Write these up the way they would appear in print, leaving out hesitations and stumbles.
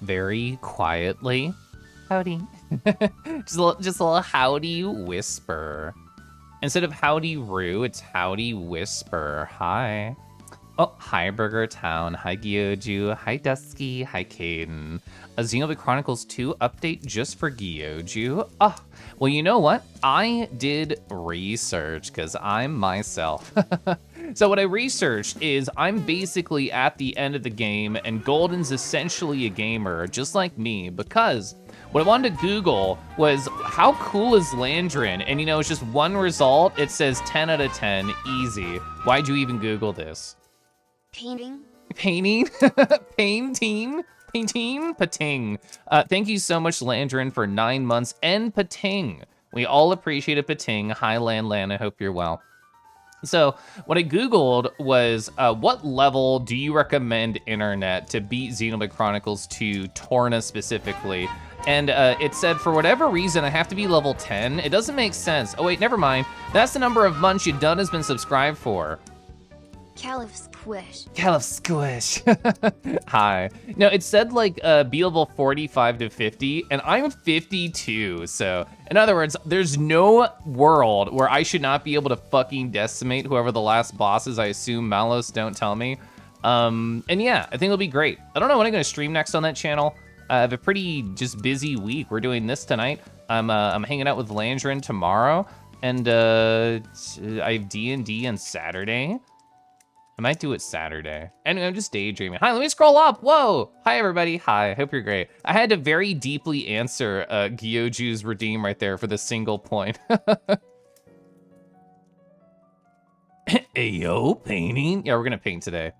very quietly. Howdy. just a little howdy whisper. Instead of howdy roo, it's howdy whisper. Hi. Oh, hi Burger Town. Hi Gyoju. Hi Dusky. Hi Caden. A Xenoblade Chronicles 2 update just for Gyoju. Oh, well, you know what? I did research because I'm myself. So what I researched is I'm basically at the end of the game and Golden's essentially a gamer just like me because what I wanted to Google was how cool is Landrin? And you know, it's just one result. It says 10 out of 10, easy. Why'd you even Google this? Painting? Painting? Painting? Painting? Pating. Thank you so much, Landrin, for 9 months and Pating. We all appreciate a Pating. Hi, Lan. I hope you're well. So what I Googled was, what level do you recommend internet to beat Xenoblade Chronicles 2 Torna specifically? And it said, for whatever reason, I have to be level 10. It doesn't make sense. Oh wait, never mind. That's the number of months you've done has been subscribed for. Keliff Squish. Keliff Squish. Hi. No, it said like be level 45 to 50, and I'm 52. So, in other words, there's no world where I should not be able to fucking decimate whoever the last boss is. I assume Malos, don't tell me. And yeah, I think it'll be great. I don't know when I'm gonna stream next on that channel. I have a pretty just busy week. We're doing this tonight. I'm hanging out with Landrin tomorrow, and I have D&D on Saturday. I might do it Saturday. Anyway, I'm just daydreaming. Hi, let me scroll up. Whoa. Hi, everybody. Hi, hope you're great. I had to very deeply answer Gyoju's redeem right there for the single point. Ayo, painting? Yeah, we're gonna paint today.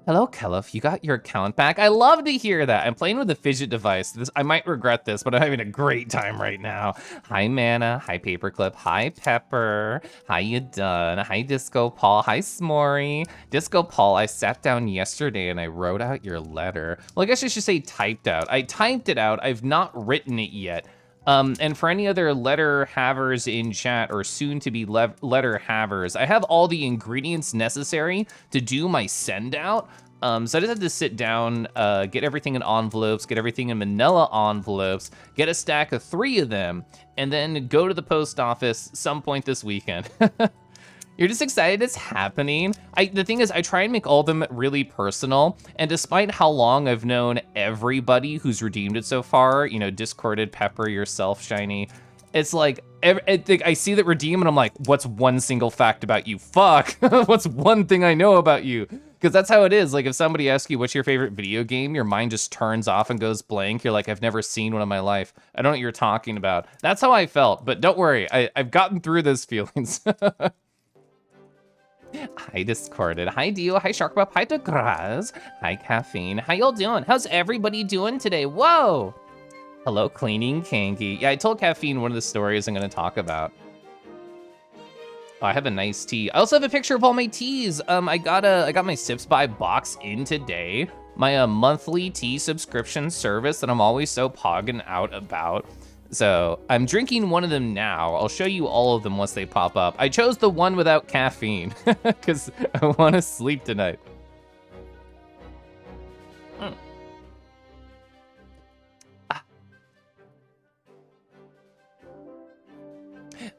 Hello, Keliff, you got your account back? I love to hear that. I'm playing with a fidget device. I might regret this, but I'm having a great time right now. Hi, Mana. Hi, Paperclip. Hi, Pepper. How you done? Hi, Disco Paul. Hi, Smory. Disco Paul, I sat down yesterday and I wrote out your letter. Well, I guess I should say typed out. I typed it out. I've not written it yet. And for any other letter havers in chat or soon to be letter havers, I have all the ingredients necessary to do my send out. So I just had to sit down, get everything in envelopes, get everything in manila envelopes, get a stack of 3 of them, and then go to the post office some point this weekend. You're just excited it's happening. The thing is, I try and make all of them really personal, and despite how long I've known everybody who's redeemed it so far, you know, Discorded, Pepper, yourself, Shiny, it's like, I see that redeem and I'm like, what's one single fact about you? Fuck, what's one thing I know about you? Because that's how it is. Like if somebody asks you, what's your favorite video game? Your mind just turns off and goes blank. You're like, I've never seen one in my life. I don't know what you're talking about. That's how I felt, but don't worry, I've gotten through those feelings. Hi, Discorded. Hi, Dio. Hi, Sharkbop. Hi, Degraz. Hi, Caffeine. How y'all doing? How's everybody doing today? Whoa! Hello, Cleaning Kanky. Yeah, I told Caffeine one of the stories I'm gonna talk about. Oh, I have a nice tea. I also have a picture of all my teas. I got my Sips by box in today. My monthly tea subscription service that I'm always so pogging out about. So I'm drinking one of them now. I'll show you all of them once they pop up. I chose the one without caffeine because I want to sleep tonight.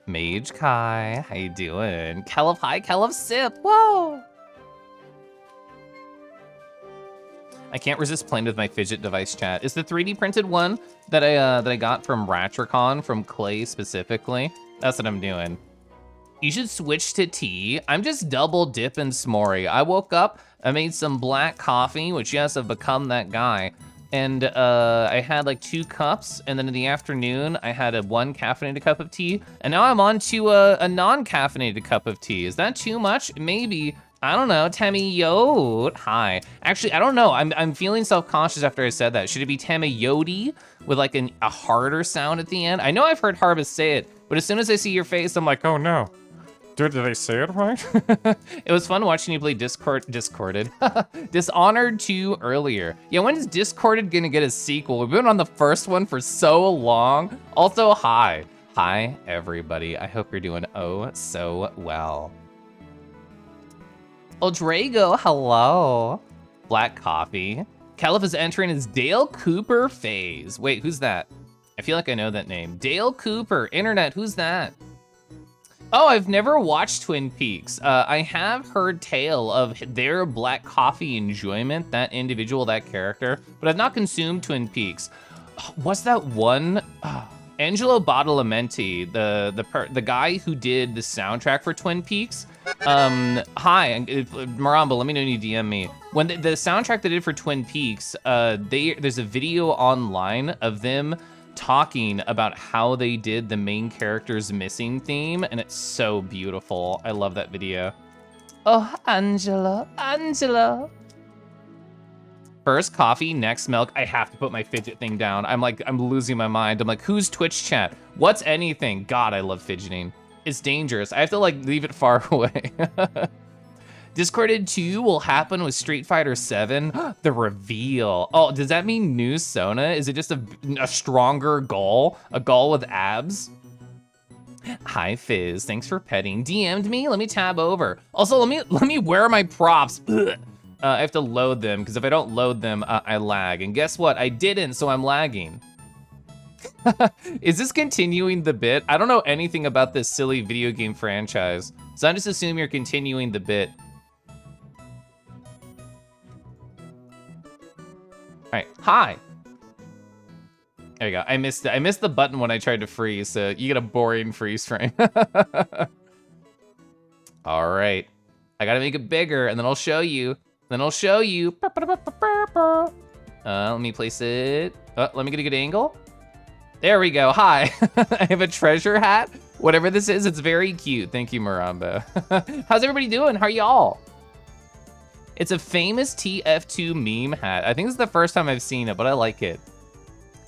Mage Kai, how you doing? Keliff, hi, Keliff Sip, whoa! I can't resist playing with my fidget device chat. It's the 3D printed one that I got from Ratricon, from Clay specifically. That's what I'm doing. You should switch to tea. I'm just double dipping Smory. I woke up, I made some black coffee, which yes, I've become that guy. And I had like 2 cups, and then in the afternoon, I had a 1 caffeinated cup of tea, and now I'm on to a non-caffeinated cup of tea. Is that too much? Maybe. I don't know, Tammy-yote, hi. Actually, I don't know, I'm feeling self-conscious after I said that. Should it be Tammy-yote with like a harder sound at the end? I know I've heard Harbus say it, but as soon as I see your face, I'm like, oh no. Did I say it right? It was fun watching you play Discorded. Dishonored 2 earlier. Yeah, when is Discorded gonna get a sequel? We've been on the first one for so long. Also, hi. Hi, everybody. I hope you're doing oh so well. Oh, Drago, hello. Black coffee. Keliff is entering his Dale Cooper phase. Wait, who's that? I feel like I know that name. Dale Cooper, internet, who's that? Oh, I've never watched Twin Peaks. I have heard tale of their black coffee enjoyment, that individual, that character, but I've not consumed Twin Peaks. What's that one? Angelo Badalamenti, the guy who did the soundtrack for Twin Peaks. Hi, Maramba, let me know when you DM me. When the soundtrack they did for Twin Peaks, there's a video online of them talking about how they did the main character's missing theme, and it's so beautiful. I love that video. Oh, Angela. First coffee, next milk. I have to put my fidget thing down. I'm losing my mind. I'm like, who's Twitch chat? What's anything? God, I love fidgeting. It's dangerous. I have to like leave it far away. Discorded 2 will happen with Street Fighter 7. The reveal. Oh, does that mean new Sona? Is it just a stronger Gull? A Gull with abs? Hi Fizz, thanks for petting. DM'd me, let me tab over. Also, let me wear my props. I have to load them, because if I don't load them, I lag. And guess what? I didn't, so I'm lagging. Is this continuing the bit? I don't know anything about this silly video game franchise, so I just assume you're continuing the bit. All right, hi. There you go. I missed it. I missed the button when I tried to freeze, so you get a boring freeze frame. All right, I gotta make it bigger, and then I'll show you. Let me place it. Let me get a good angle. There we go. Hi. I have a treasure hat. Whatever this is, it's very cute. Thank you, Maramba. How's everybody doing? How are y'all? It's a famous TF2 meme hat. I think this is the first time I've seen it, but I like it.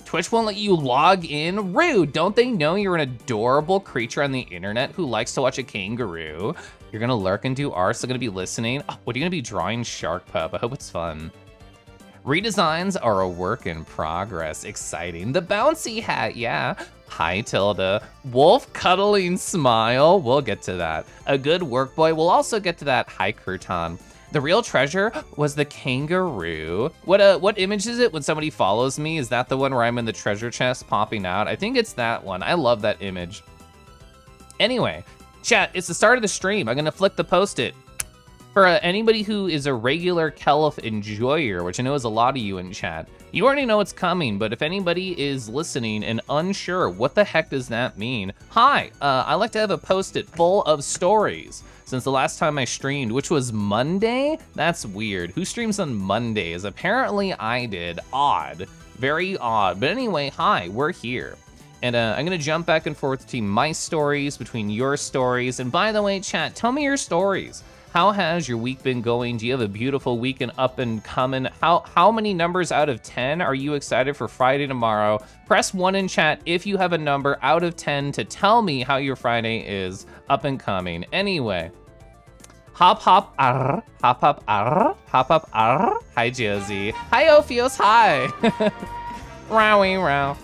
Twitch won't let you log in? Rude. Don't they know you're an adorable creature on the internet who likes to watch a kangaroo? You're gonna lurk and do art, so gonna be listening. Oh, what are you gonna be drawing, Shark Pup? I hope it's fun. Redesigns are a work in progress. Exciting. The bouncy hat, yeah. Hi, Tilda. Wolf cuddling smile. We'll get to that. A good work boy. We'll also get to that. Hi, Kurtan. The real treasure was the kangaroo. What image is it when somebody follows me? Is that the one where I'm in the treasure chest popping out? I think it's that one. I love that image. Anyway, chat, it's the start of the stream. I'm gonna flick the post-it. For anybody who is a regular Keliff enjoyer, which I know is a lot of you in chat, you already know it's coming, but if anybody is listening and unsure, what the heck does that mean? Hi, I like to have a post-it full of stories. Since the last time I streamed, which was Monday? That's weird. Who streams on Mondays? Apparently I did. Odd. Very odd. But anyway, hi, we're here. And I'm gonna jump back and forth between my stories, between your stories. And by the way, chat, tell me your stories. How has your week been going? Do you have a beautiful week and up and coming? How many numbers out of 10 are you excited for Friday tomorrow? Press 1 in chat if you have a number out of 10 to tell me how your Friday is up and coming. Anyway, hop hop arr, hop hop arr, hop hop arr. Hi Josie. Hi Ophios, hi. Rowie row.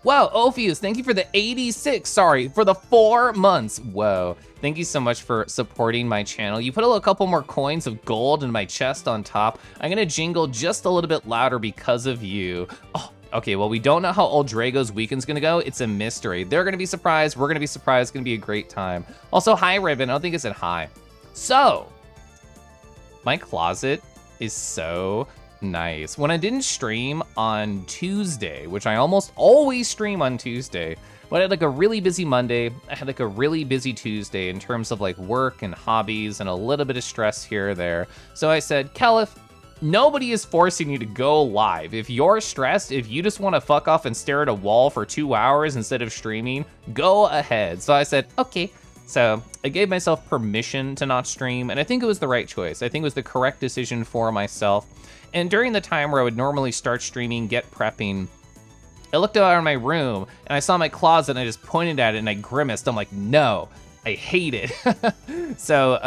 Wow, Ophius, thank you for the 86, sorry, for the 4 months. Whoa, thank you so much for supporting my channel. You put a couple more coins of gold in my chest on top. I'm gonna jingle just a little bit louder because of you. Oh, okay, well, we don't know how old Drago's weekend's gonna go. It's a mystery. They're gonna be surprised, we're gonna be surprised, it's gonna be a great time. Also, hi, Ribbon, I don't think I said hi. So, my closet is so nice. When I didn't stream on Tuesday, which I almost always stream on Tuesday, but I had like a really busy Monday, I had like a really busy Tuesday in terms of like work and hobbies and a little bit of stress here or there. So I said, Keliff, nobody is forcing you to go live. If you're stressed, if you just want to fuck off and stare at a wall for 2 hours instead of streaming, go ahead. So I said, okay. So I gave myself permission to not stream, and I think it was the right choice. I think it was the correct decision for myself. And during the time where I would normally start streaming, get prepping, I looked out in my room and I saw my closet and I just pointed at it and I grimaced. I'm like, no, I hate it. So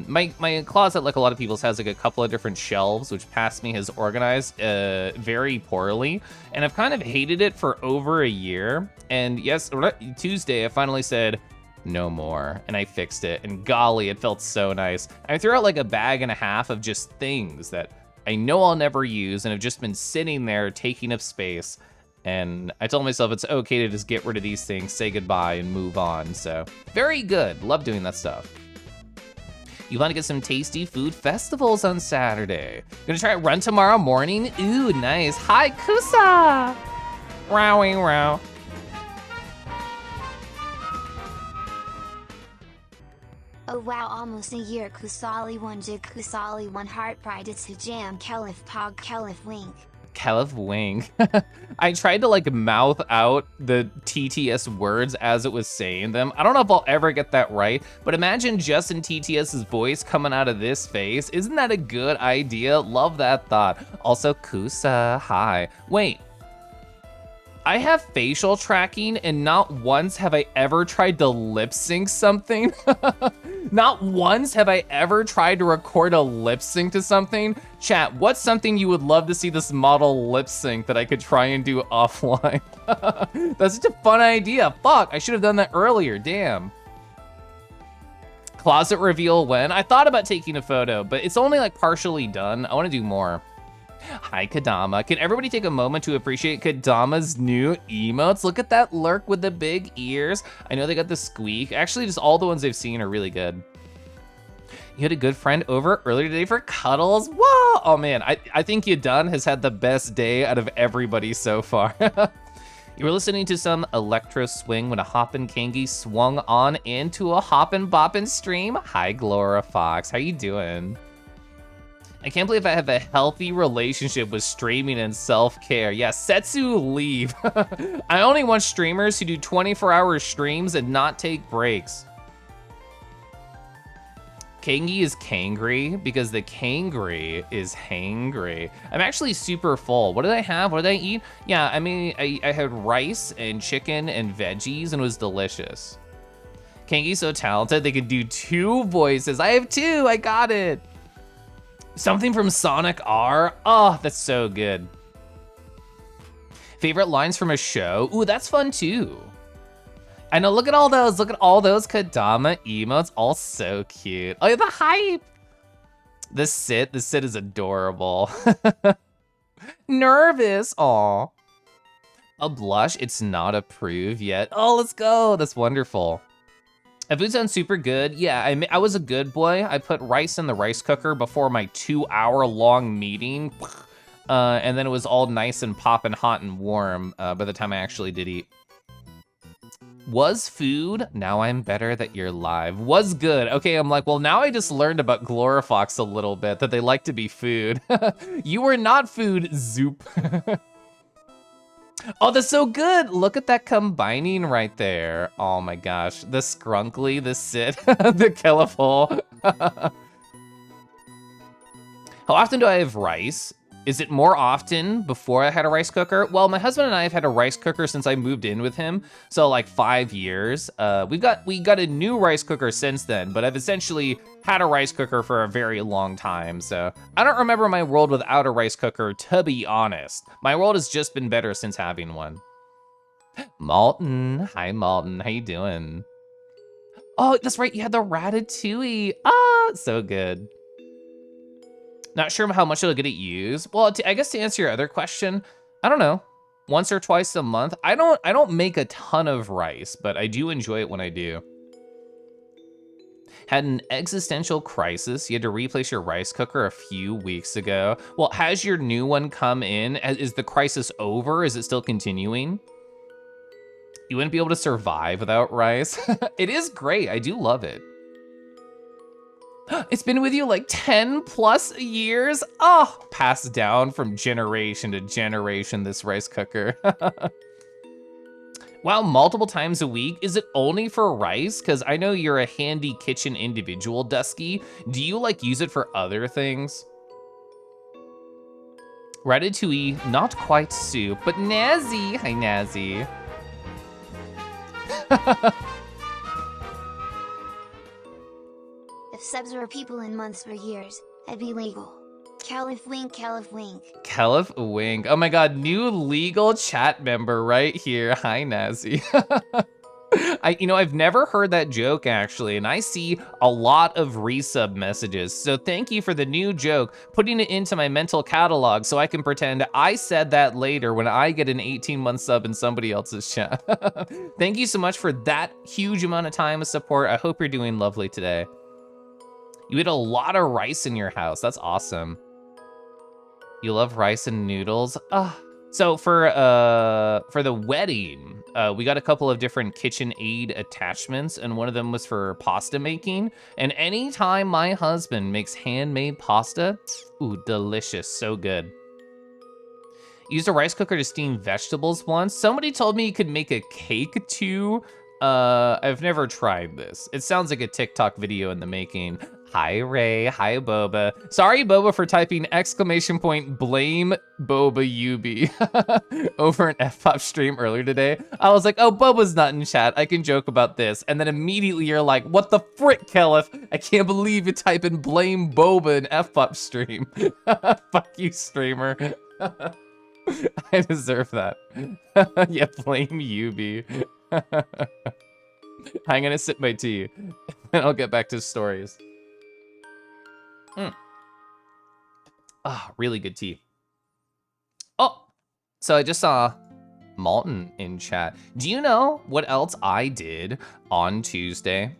my closet, like a lot of people's, has like a couple of different shelves, which past me has organized very poorly. And I've kind of hated it for over a year. And yes, Tuesday, I finally said, no more. And I fixed it, and golly, it felt so nice. I threw out like a bag and a half of just things that I know I'll never use and have just been sitting there taking up space. And I told myself it's okay to just get rid of these things, say goodbye, and move on. So very good. Love doing that stuff. You want to get some tasty food festivals on Saturday. Gonna try a run tomorrow morning? Ooh, nice. Hi, Kusa. Rowing row. Oh wow, almost a year. Kusali 1 jig, Kusali 1 heart pride. It's a jam. Keliff pog, Keliff wink. Keliff wink. I tried to like mouth out the TTS words as it was saying them. I don't know if I'll ever get that right, but imagine Justin TTS's voice coming out of this face. Isn't that a good idea? Love that thought. Also, Kusa, hi. Wait. I have facial tracking, and not once have I ever tried to lip sync something. Not once have I ever tried to record a lip sync to something. Chat, what's something you would love to see this model lip sync that I could try and do offline? That's such a fun idea. Fuck, I should have done that earlier, damn. Closet reveal when? I thought about taking a photo, but it's only like partially done. I wanna do more. Hi, Kadama. Can everybody take a moment to appreciate Kadama's new emotes? Look at that lurk with the big ears. I know they got the squeak. Actually, just all the ones I've seen are really good. You had a good friend over earlier today for cuddles? Whoa! Oh man, I think Yadun has had the best day out of everybody so far. You were listening to some electro swing when a hoppin' Kangi swung on into a hoppin' boppin' stream. Hi, Glora Fox. How you doing? I can't believe I have a healthy relationship with streaming and self-care. Yeah, Setsu, leave. I only want streamers who do 24-hour streams and not take breaks. Kangi is kangry because the kangry is hangry. I'm actually super full. What did I have? What did I eat? Yeah, I mean, I had rice and chicken and veggies and it was delicious. Kangi's so talented, they could do 2 voices. I have 2, I got it. Something from Sonic R. Oh, that's so good. Favorite lines from a show? Ooh, that's fun too. I know, look at all those. Look at all those Kadama emotes, all so cute. Oh, the hype. The sit is adorable. Nervous, aw. A blush, it's not approved yet. Oh, let's go, that's wonderful. Have food sound super good? Yeah, I was a good boy. I put rice in the rice cooker before my 2-hour-long meeting. And then it was all nice and poppin' hot and warm by the time I actually did eat. Was food? Now I'm better that you're live. Was good. Okay, I'm like, well, now I just learned about Glorifox a little bit, that they like to be food. You were not food, Zoop. Oh, that's so good. Look at that combining right there. Oh my gosh. The scrunkly, the sit, the Keliff. How often do I have rice? Is it more often before I had a rice cooker? Well, my husband and I have had a rice cooker since I moved in with him. So like 5 years. We got a new rice cooker since then, but I've essentially had a rice cooker for a very long time. So I don't remember my world without a rice cooker, to be honest. My world has just been better since having one. Malton, hi Malton, how you doing? Oh, that's right, you had the ratatouille. Ah, so good. Not sure how much it'll get used. Well, I guess to answer your other question, I don't know, once or twice a month. I don't make a ton of rice, but I do enjoy it when I do. Had an existential crisis. You had to replace your rice cooker a few weeks ago. Well, has your new one come in? Is the crisis over? Is it still continuing? You wouldn't be able to survive without rice. It is great, I do love it. It's been with you like 10 plus years. Oh, passed down from generation to generation, this rice cooker. Wow, multiple times a week? Is it only for rice? Because I know you're a handy kitchen individual, Dusky. Do you like use it for other things? Ratatouille, not quite soup, but Nazi. Hi, Nazi. If subs were people and months were years, it'd be legal. Keliff wink, Keliff wink. Keliff wink. Oh my god, new legal chat member right here. Hi, Nazi. I've never heard that joke actually, and I see a lot of resub messages. So thank you for the new joke, putting it into my mental catalog so I can pretend I said that later when I get an 18-month sub in somebody else's chat. Thank you so much for that huge amount of time of support. I hope you're doing lovely today. You ate a lot of rice in your house. That's awesome. You love rice and noodles? So for the wedding, we got a couple of different KitchenAid attachments, and one of them was for pasta making. And anytime my husband makes handmade pasta, ooh, delicious, so good. Used a rice cooker to steam vegetables once. Somebody told me you could make a cake too. I've never tried this. It sounds like a TikTok video in the making. Hi, Ray. Hi, Boba. Sorry, Boba, for typing !blame Boba UB over an F-pop stream earlier today. I was like, oh, Boba's not in chat. I can joke about this. And then immediately you're like, what the frick, Keliff? I can't believe you type in blame Boba in F-pop stream. Fuck you, streamer. I deserve that. Yeah, blame UB. I'm gonna sip my tea, and I'll get back to stories. Really good tea. Oh, so I just saw Malton in chat. Do you know what else I did on Tuesday?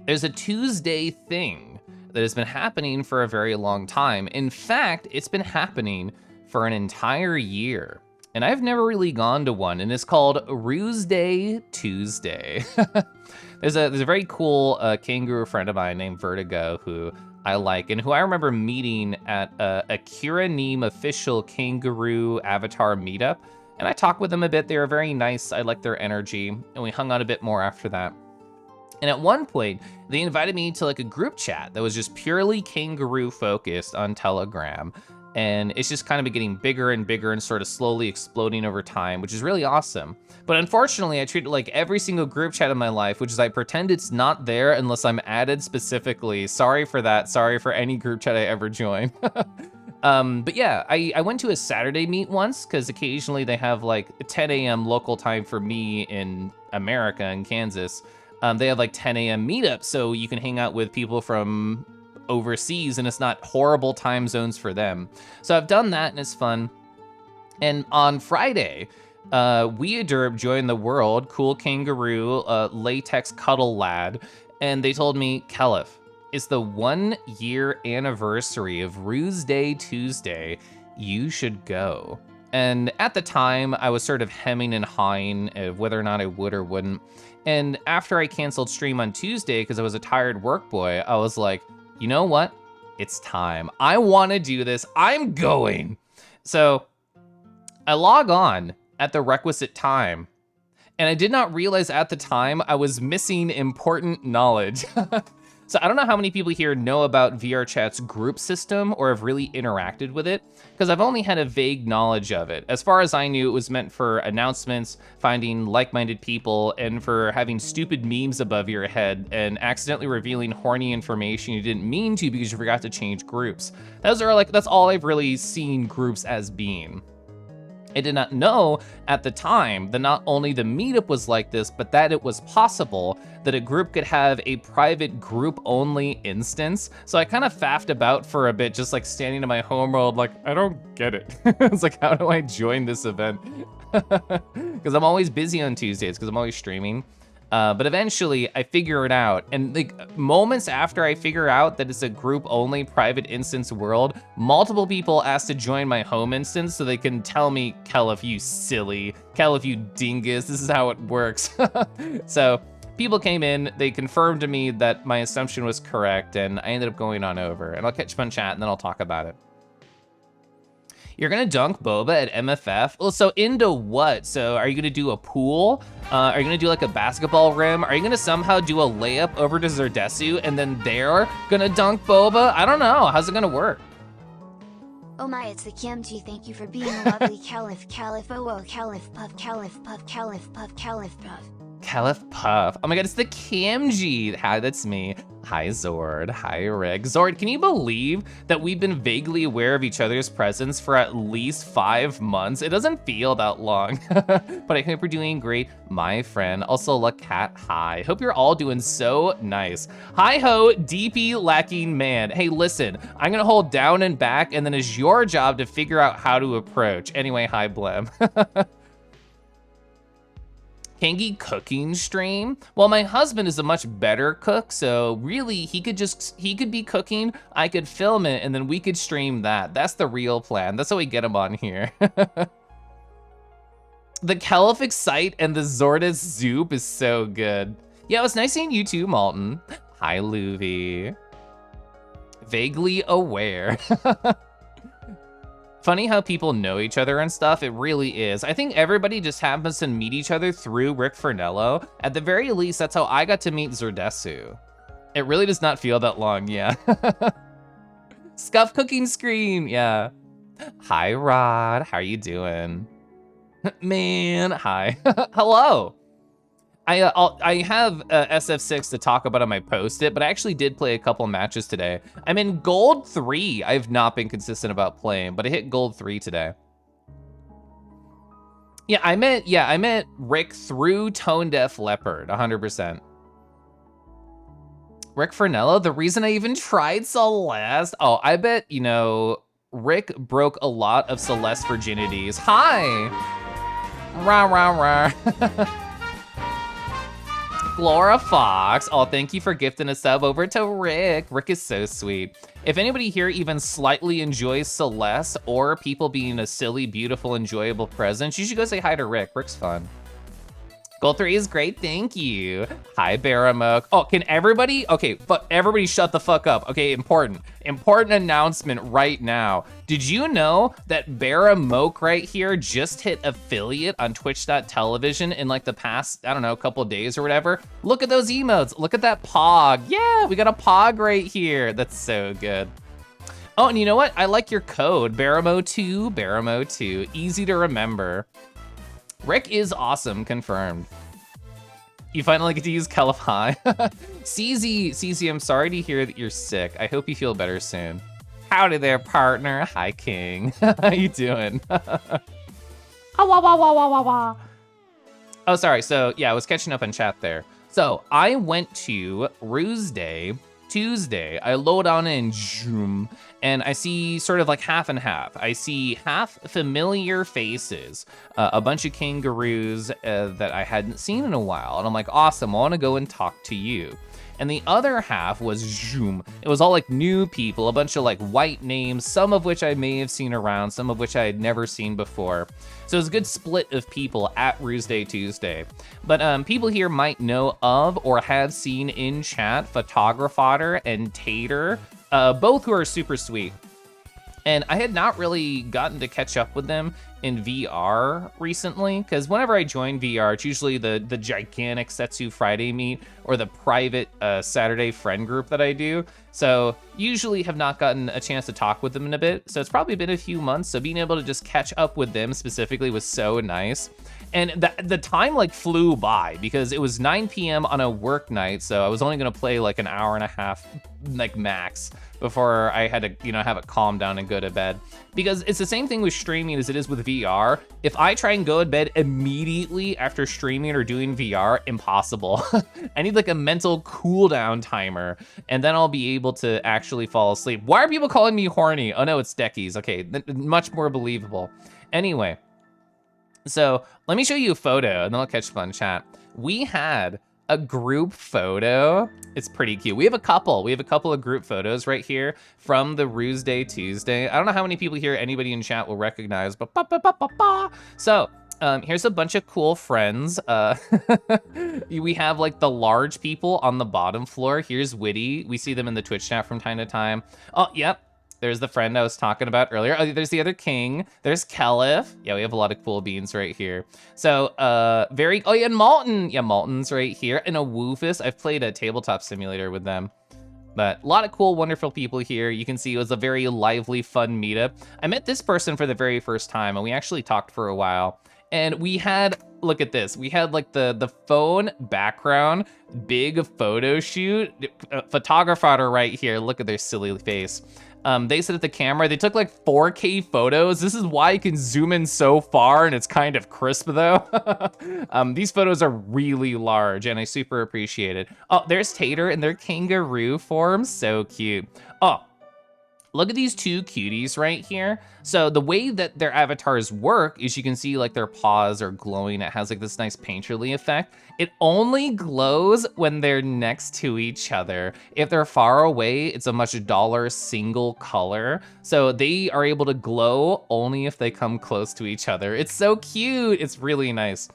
There's a Tuesday thing that has been happening for a very long time. In fact, it's been happening for an entire year. And I've never really gone to one, and it's called Ruse Day Tuesday. There's a very cool kangaroo friend of mine named Vertigo who I like, and who I remember meeting at a Kira Neem official kangaroo avatar meetup. And I talked with them a bit. They were very nice. I liked their energy, and we hung out a bit more after that. And at one point, they invited me to like a group chat that was just purely kangaroo focused on Telegram. And it's just kind of been getting bigger and bigger and sort of slowly exploding over time, which is really awesome. But unfortunately, I treat it like every single group chat in my life, which is I pretend it's not there unless I'm added specifically. Sorry for that. Sorry for any group chat I ever join. But yeah, I went to a Saturday meet once because occasionally they have like 10 a.m. local time for me in America, in Kansas. They have like 10 a.m. meetups, so you can hang out with people from overseas and it's not horrible time zones for them. So I've done that and it's fun. And on Friday, Weaderb joined the world, cool kangaroo, latex cuddle lad, and they told me, Keliff, it's the 1 year anniversary of Ruse Day Tuesday. You should go. And at the time, I was sort of hemming and hawing of whether or not I would or wouldn't. And after I canceled stream on Tuesday because I was a tired work boy, I was like, you know what? It's time. I want to do this. I'm going. So I log on at the requisite time, and I did not realize at the time I was missing important knowledge. So I don't know how many people here know about VRChat's group system or have really interacted with it, because I've only had a vague knowledge of it. As far as I knew, it was meant for announcements, finding like-minded people, and for having stupid memes above your head and accidentally revealing horny information you didn't mean to because you forgot to change groups. That's all I've really seen groups as being. I did not know at the time that not only the meetup was like this, but that it was possible that a group could have a private group-only instance. So I kind of faffed about for a bit, just like standing in my homeworld, like, I don't get it. It's like, how do I join this event? Because I'm always busy on Tuesdays, because I'm always streaming. But eventually I figure it out. And like moments after I figure out that it's a group only private instance world, multiple people ask to join my home instance so they can tell me, Keliff, you silly, Keliff, you dingus, this is how it works. So people came in, they confirmed to me that my assumption was correct, and I ended up going on over. And I'll catch you on chat and then I'll talk about it. You're gonna dunk Boba at MFF? Well, so into what? So are you gonna do a pool? Are you gonna do like a basketball rim? Are you gonna somehow do a layup over to Zerdesu and then they're gonna dunk Boba? I don't know, how's it gonna work? Oh my, it's the Kimchi. Thank you for being a lovely Keliff, Keliff, oh, Keliff, puff, Keliff, puff, Keliff, puff, Keliff, puff. Keliff Puff. Oh my god, it's the Kimji. Hi, that's me. Hi, Zord. Hi, Rick. Zord, can you believe that we've been vaguely aware of each other's presence for at least 5 months? It doesn't feel that long, but I hope you're doing great, my friend. Also, La Cat, hi. Hope you're all doing so nice. Hi-ho, DP lacking man. Hey, listen, I'm gonna hold down and back, and then it's your job to figure out how to approach. Anyway, hi, Blem. Kangi cooking stream? Well, my husband is a much better cook, so really he could be cooking, I could film it, and then we could stream that. That's the real plan. That's how we get him on here. The Keliff Excite and the Zordis Zoop is so good. Yeah, it was nice seeing you too, Malton. Hi, Luvi. Vaguely aware. Funny how people know each other and stuff, it really is. I think everybody just happens to meet each other through Rick Fernello. At the very least, that's how I got to meet Zordesu. It really does not feel that long, yeah. Scuff cooking screen, yeah. Hi, Rod, how are you doing? Man, hi, hello. I have SF6 to talk about on my post-it, but I actually did play a couple matches today. I'm in Gold 3. I've not been consistent about playing, but I hit Gold 3 today. Yeah, I met Rick through Tone Deaf Leopard, 100%. Rick Fernello, the reason I even tried Celeste. Oh, I bet, you know, Rick broke a lot of Celeste virginities. Hi! Rah, rah, rah. Flora Fox, oh, thank you for gifting a sub over to Rick. Rick is so sweet. If anybody here even slightly enjoys Celeste or people being a silly, beautiful, enjoyable presence, you should go say hi to Rick. Rick's fun. Gold 3 is great, thank you. Hi, Baramoke. Oh, can everybody? Okay, but everybody shut the fuck up. Okay, important announcement right now. Did you know that Baramoke right here just hit affiliate on twitch.tv in like the past, I don't know, couple days or whatever? Look at those emotes, look at that pog. Yeah, we got a pog right here. That's so good. Oh, and you know what? I like your code, Baramo2, Baramo2, easy to remember. Rick is awesome, confirmed. You finally get to use Keliff High. CZ, I'm sorry to hear that you're sick. I hope you feel better soon. Howdy there, partner. Hi, King. How you doing? Oh, sorry, so yeah, I was catching up on chat there. So I went to Ruse Day, Tuesday. I load on in Zoom, and I see sort of like half and half. I see half familiar faces, a bunch of kangaroos that I hadn't seen in a while. And I'm like, awesome, I wanna go and talk to you. And the other half was Zoom. It was all like new people, a bunch of like white names, some of which I may have seen around, some of which I had never seen before. So it was a good split of people at Ruse Day Tuesday. But people here might know of or have seen in chat Photographer and Tater, both who are super sweet. And I had not really gotten to catch up with them in VR recently, because whenever I join VR, it's usually the gigantic Setsu Friday meet or the private Saturday friend group that I do. So usually have not gotten a chance to talk with them in a bit. So it's probably been a few months. So being able to just catch up with them specifically was so nice. And the time like flew by because it was 9 p.m. on a work night. So I was only gonna play like an hour and a half, like max, before I had to, you know, have it calm down and go to bed. Because it's the same thing with streaming as it is with VR. If I try and go to bed immediately after streaming or doing VR, impossible. I need like a mental cool down timer, and then I'll be able to actually fall asleep. Why are people calling me horny? Oh no, it's Deckies. Okay, much more believable. Anyway. So let me show you a photo and then I'll catch up on chat. We had a group photo. It's pretty cute. We have a couple of group photos right here from the Ruse Day Tuesday. I don't know how many people here anybody in chat will recognize, but So here's a bunch of cool friends. We have like the large people on the bottom floor. Here's Witty. We see them in the Twitch chat from time to time. Oh, yep. There's the friend I was talking about earlier. Oh, there's the other king. There's Keliff. Yeah, we have a lot of cool beans right here. So, oh yeah, and Malton. Yeah, Malton's right here. And a Woofus. I've played a tabletop simulator with them. But a lot of cool, wonderful people here. You can see it was a very lively, fun meetup. I met this person for the very first time, and we actually talked for a while. And we had, look at this. We had like the phone background, big photo shoot. Photographer right here, look at their silly face. They set up the camera, they took like 4K photos. This is why you can zoom in so far and it's kind of crisp though. These photos are really large and I super appreciate it. Oh, there's Tater in their kangaroo form, so cute. Oh, look at these two cuties right here. So the way that their avatars work is you can see like their paws are glowing. It has like this nice painterly effect. It only glows when they're next to each other. If they're far away, it's a much duller single color. So they are able to glow only if they come close to each other. It's so cute. It's really nice.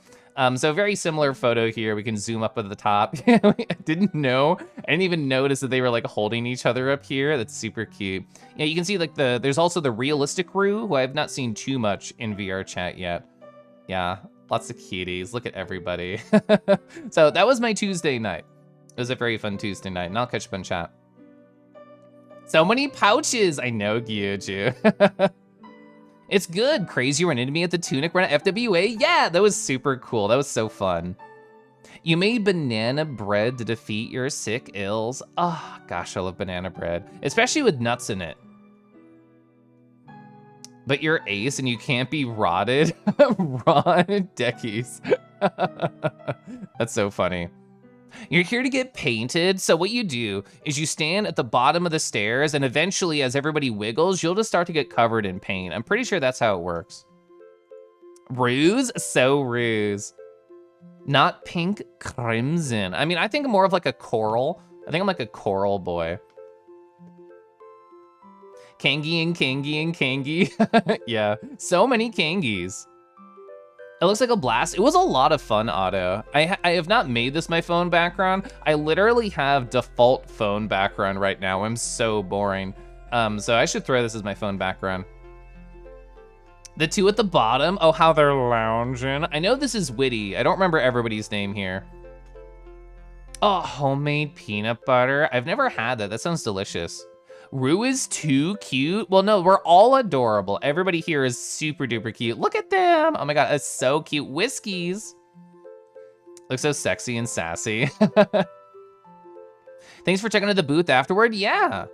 So very similar photo here. We can zoom up at the top. I didn't know. I didn't even notice that they were like holding each other up here. That's super cute. Yeah, you can see like there's also the realistic Roo, who I have not seen too much in VR chat yet. Yeah, lots of cuties. Look at everybody. So that was my Tuesday night. It was a very fun Tuesday night, and I'll catch up in chat. So many pouches. I know, Gyuju. It's good. Crazy ran into me at the Tunic run at FWA. Yeah, that was super cool. That was so fun. You made banana bread to defeat your sick ills. Oh, gosh, I love banana bread, especially with nuts in it. But you're ace and you can't be rotted. Ron Deckies. That's so funny. You're here to get painted, so what you do is you stand at the bottom of the stairs, and eventually, as everybody wiggles, you'll just start to get covered in paint. I'm pretty sure that's how it works. Ruse? So ruse. Not pink, crimson. I mean, I think I'm more of like a coral. I think I'm like a coral boy. Kangi and Kangi and Kangi. Yeah, so many Kangis. It looks like a blast. It was a lot of fun, Otto. I have not made this my phone background. I literally have default phone background right now. I'm so boring. So I should throw this as my phone background. The two at the bottom, oh, how they're lounging. I know this is witty. I don't remember everybody's name here. Oh, homemade peanut butter. I've never had that. That sounds delicious. Rue is too cute. Well, no, we're all adorable. Everybody here is super duper cute. Look at them. Oh my God, that's so cute. Whiskeys. Looks so sexy and sassy. Thanks for checking out the booth afterward. Yeah.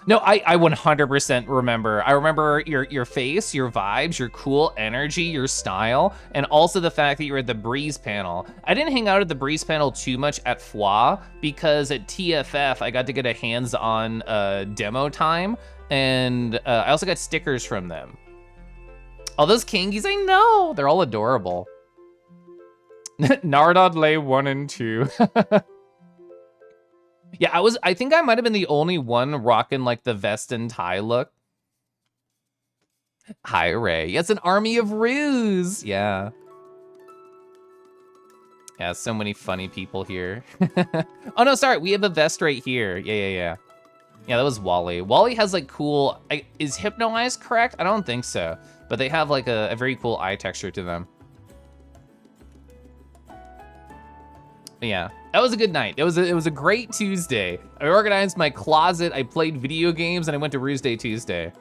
No, I 100% remember. I remember your face, your vibes, your cool energy, your style, and also the fact that you were at the Breeze panel. I didn't hang out at the Breeze panel too much at FWA because at TFF, I got to get a hands-on demo time, and I also got stickers from them. All those Kangis, I know, they're all adorable. Nardod lay 1 and 2. Yeah, I think I might have been the only one rocking like the vest and tie look. Hi, Ray. Yeah, it's an army of ruse. Yeah. Yeah, so many funny people here. Oh no, sorry, we have a vest right here. Yeah. Yeah, that was Wally. Wally has like cool, is Hypno Eyes correct? I don't think so, but they have like a very cool eye texture to them. Yeah, that was a good night. It was a great Tuesday. I organized my closet, I played video games, and I went to Ruse Day Tuesday.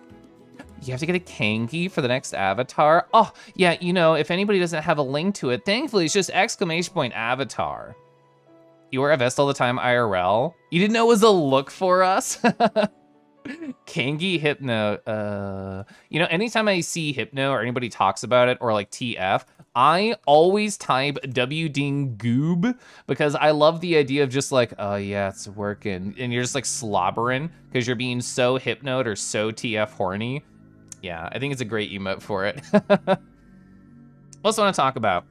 You have to get a Kangi for the next avatar? Oh, yeah, you know, if anybody doesn't have a link to it, thankfully it's just !avatar. You wear a vest all the time, IRL? You didn't know it was a look for us? Kangi Hypno, you know, anytime I see Hypno or anybody talks about it or like TF, I always type WDing goob because I love the idea of just like, oh yeah, it's working. And you're just like slobbering because you're being so hypnoed or so TF horny. Yeah, I think it's a great emote for it. What else I want to talk about?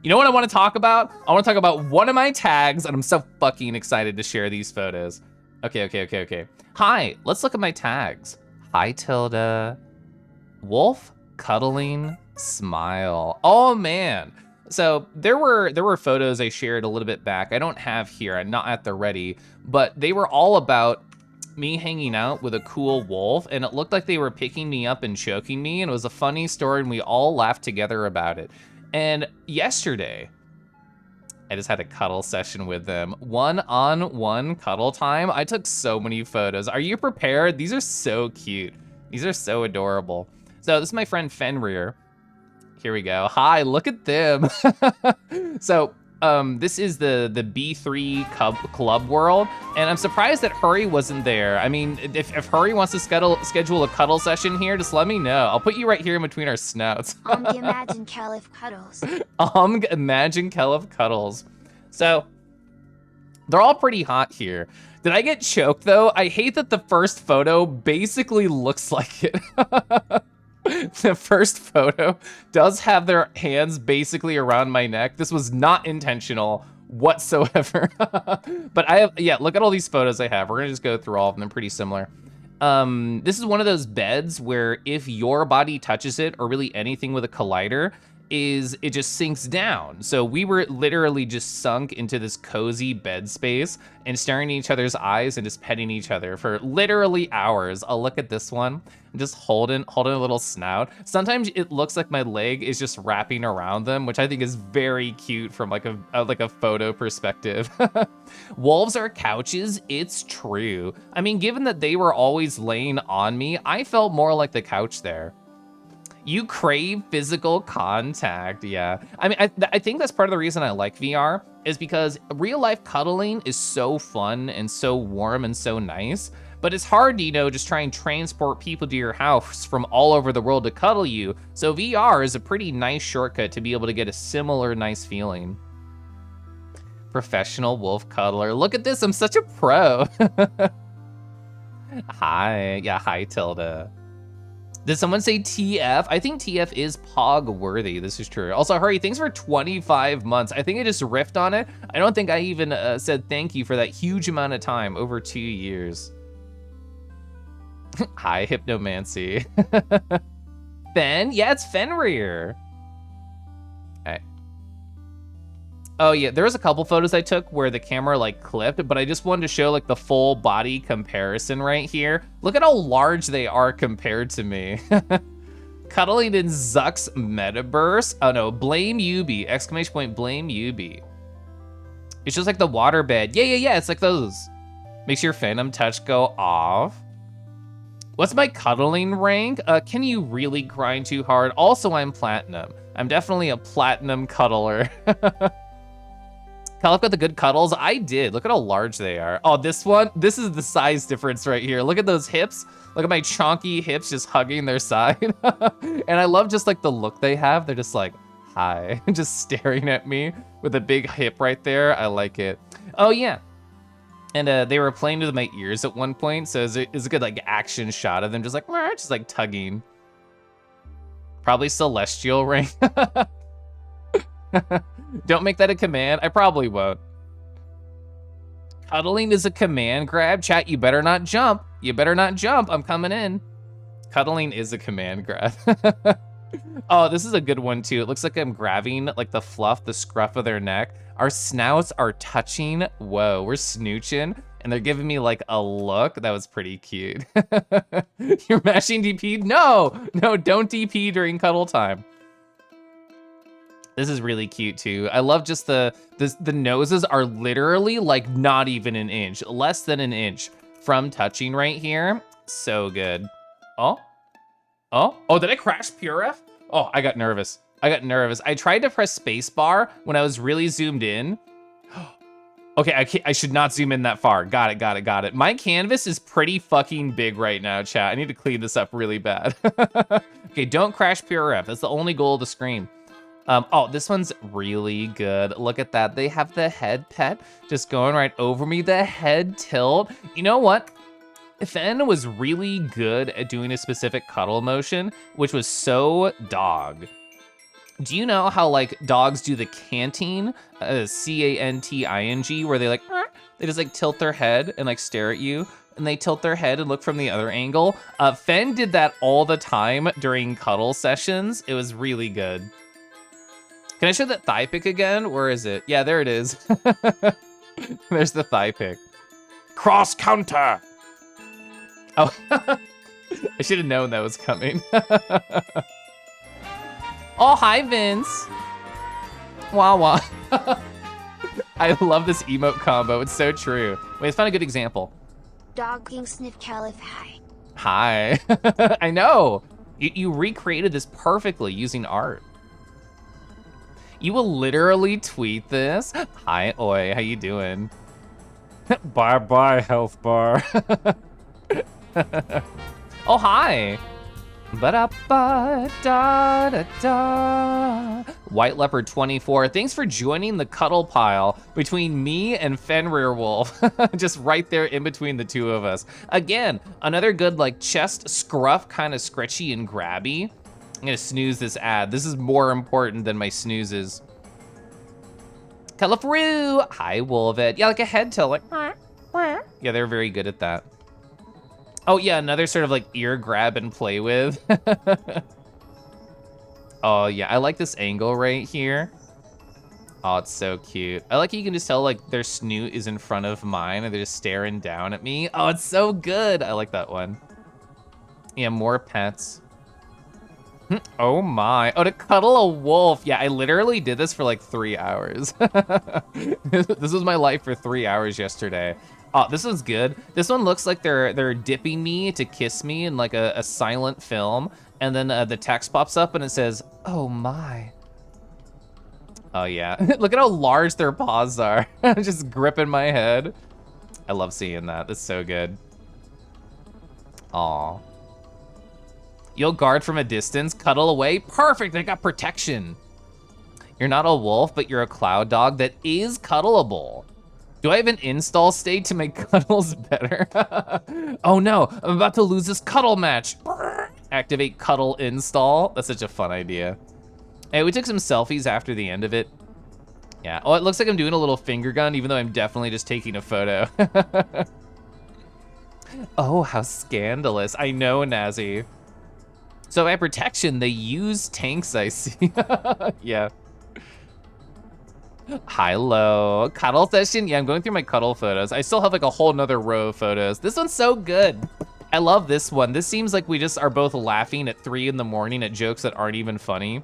You know what I want to talk about? I want to talk about one of my tags, and I'm so fucking excited to share these photos. Okay. Hi, let's look at my tags. Hi, Tilda. Wolf, cuddling, smile. Oh man. So there were photos I shared a little bit back. I don't have here, I'm not at the ready, but they were all about me hanging out with a cool wolf, and it looked like they were picking me up and choking me, and it was a funny story, and we all laughed together about it. And yesterday, I just had a cuddle session with them. One-on-one cuddle time. I took so many photos. Are you prepared? These are so cute. These are so adorable. So this is my friend Fenrir. Here we go. Hi, look at them. So, this is the B3 Club World, and I'm surprised that Hurry wasn't there. I mean, if Hurry wants to schedule a cuddle session here, just let me know. I'll put you right here in between our snouts. Imagine Keliff cuddles. Imagine Keliff cuddles. So, they're all pretty hot here. Did I get choked though? I hate that the first photo basically looks like it. The first photo does have their hands basically around my neck. This was not intentional whatsoever. But I have, yeah, look at all these photos I have. We're gonna just go through all of them. They're pretty similar. This is one of those beds where if your body touches it, or really anything with a collider, it just sinks down. So we were literally just sunk into this cozy bed space and staring at each other's eyes and just petting each other for literally hours. I'll look at this one, I'm just holding a little snout. Sometimes it looks like my leg is just wrapping around them, which I think is very cute from like a photo perspective. Wolves are couches, it's true. I mean, given that they were always laying on me, I felt more like the couch there. You crave physical contact, yeah. I mean, I think that's part of the reason I like VR, is because real life cuddling is so fun and so warm and so nice, but it's hard to, you know, just try and transport people to your house from all over the world to cuddle you. So VR is a pretty nice shortcut to be able to get a similar nice feeling. Professional wolf cuddler. Look at this, I'm such a pro. Hi, yeah, hi Tilda. Did someone say TF? I think TF is pog worthy. This is true. Also, Hurry, thanks for 25 months. I think I just riffed on it. I don't think I even said thank you for that huge amount of time, over 2 years. Hi, Hypnomancy. Fen? Yeah, it's Fenrir. Okay. Oh yeah, there was a couple photos I took where the camera like clipped, but I just wanted to show like the full body comparison right here. Look at how large they are compared to me. Cuddling in Zuck's metaverse. Oh no, blame Yubi, exclamation point, blame Yubi. It's just like the waterbed. Yeah, it's like those. Makes your phantom touch go off. What's my cuddling rank? Can you really grind too hard? Also, I'm platinum. I'm definitely a platinum cuddler. Keliff got the good cuddles. I did. Look at how large they are. Oh, this one, this is the size difference right here. Look at those hips. Look at my chonky hips just hugging their side. And I love just like the look they have. They're just like, hi, just staring at me with a big hip right there. I like it. Oh yeah. And they were playing with my ears at one point. So it's a good like action shot of them just like tugging. Probably celestial ring. Don't make that a command. I probably won't. Cuddling is a command grab. Chat, you better not jump. You better not jump. I'm coming in. Cuddling is a command grab. Oh, this is a good one too. It looks like I'm grabbing like the fluff, the scruff of their neck. Our snouts are touching. Whoa, we're snooching. And they're giving me like a look. That was pretty cute. You're mashing DP? No, don't DP during cuddle time. This is really cute too. I love just the noses are literally like not even an inch, less than an inch from touching right here. So good. Oh, did I crash PureF? Oh, I got nervous. I tried to press spacebar when I was really zoomed in. Okay, I should not zoom in that far. Got it. My canvas is pretty fucking big right now, chat. I need to clean this up really bad. Okay, don't crash PureF. That's the only goal of the screen. Oh, this one's really good. Look at that. They have the head pet just going right over me. The head tilt. You know what? Fen was really good at doing a specific cuddle motion, which was so dog. Do you know how like dogs do the canting, C-A-N-T-I-N-G, where they like, they just like tilt their head and like stare at you, and they tilt their head and look from the other angle? Fen did that all the time during cuddle sessions. It was really good. Can I show that thigh pic again? Where is it? Yeah, there it is. There's the thigh pic. Cross counter. Oh, I should have known that was coming. Oh, hi, Vince. Wah. I love this emote combo. It's so true. Wait, let's find a good example. Dog King Sniff Keliff, hi. Hi. I know. You recreated this perfectly using art. You will literally tweet this? Hi, Oi, how you doing? Bye-bye, health bar. Oh, hi. Ba-da-ba, da-da-da. White Leopard 24, thanks for joining the cuddle pile between me and Fenrir Wolf. Just right there in between the two of us. Again, another good like chest scruff, kind of scratchy and grabby. I'm gonna snooze this ad. This is more important than my snoozes. Keliff, hi Wolvet. Yeah, like a head tilt, like, yeah, they're very good at that. Oh yeah, another sort of like ear grab and play with. Oh yeah, I like this angle right here. Oh, it's so cute. I like you can just tell like their snoot is in front of mine and they're just staring down at me. Oh, it's so good. I like that one. Yeah, more pets. Oh my, oh, to cuddle a wolf. Yeah, I literally did this for like 3 hours. This was my life for 3 hours yesterday. Oh, this one's good. This one looks like they're dipping me to kiss me in like a silent film. And then the text pops up and it says, oh my. Oh yeah, look at how large their paws are. Just gripping my head. I love seeing that, that's so good. Aw. You'll guard from a distance, cuddle away. Perfect, I got protection. You're not a wolf, but you're a cloud dog that is cuddleable. Do I have an install state to make cuddles better? Oh no, I'm about to lose this cuddle match. Activate cuddle install. That's such a fun idea. Hey, we took some selfies after the end of it. Yeah, oh, it looks like I'm doing a little finger gun, even though I'm definitely just taking a photo. Oh, how scandalous. I know, Nazi. So at protection, they use tanks, I see. Yeah. Hi-lo, cuddle session? Yeah, I'm going through my cuddle photos. I still have like a whole nother row of photos. This one's so good. I love this one. This seems like we just are both laughing at 3 in the morning at jokes that aren't even funny.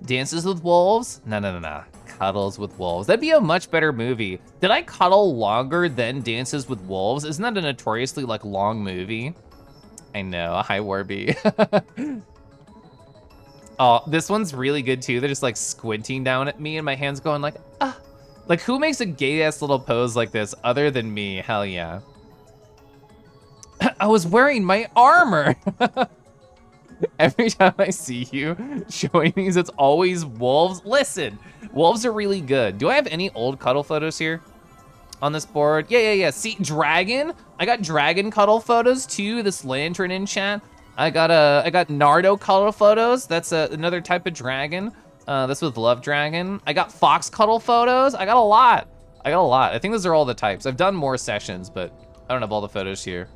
Dances with Wolves? No. Cuddles with Wolves. That'd be a much better movie. Did I cuddle longer than Dances with Wolves? Isn't that a notoriously like long movie? I know, hi Warby. Oh, this one's really good too. They're just like squinting down at me and my hand's going like, ah. Like who makes a gay ass little pose like this other than me? Hell yeah. I was wearing my armor. Every time I see you showing these, it's always wolves. Listen, wolves are really good. Do I have any old cuddle photos here on this board? Yeah. See, dragon. I got dragon cuddle photos too. This lantern in chat. I got Nardo cuddle photos. That's another type of dragon. This with love dragon. I got fox cuddle photos. I got a lot. I think those are all the types. I've done more sessions, but I don't have all the photos here.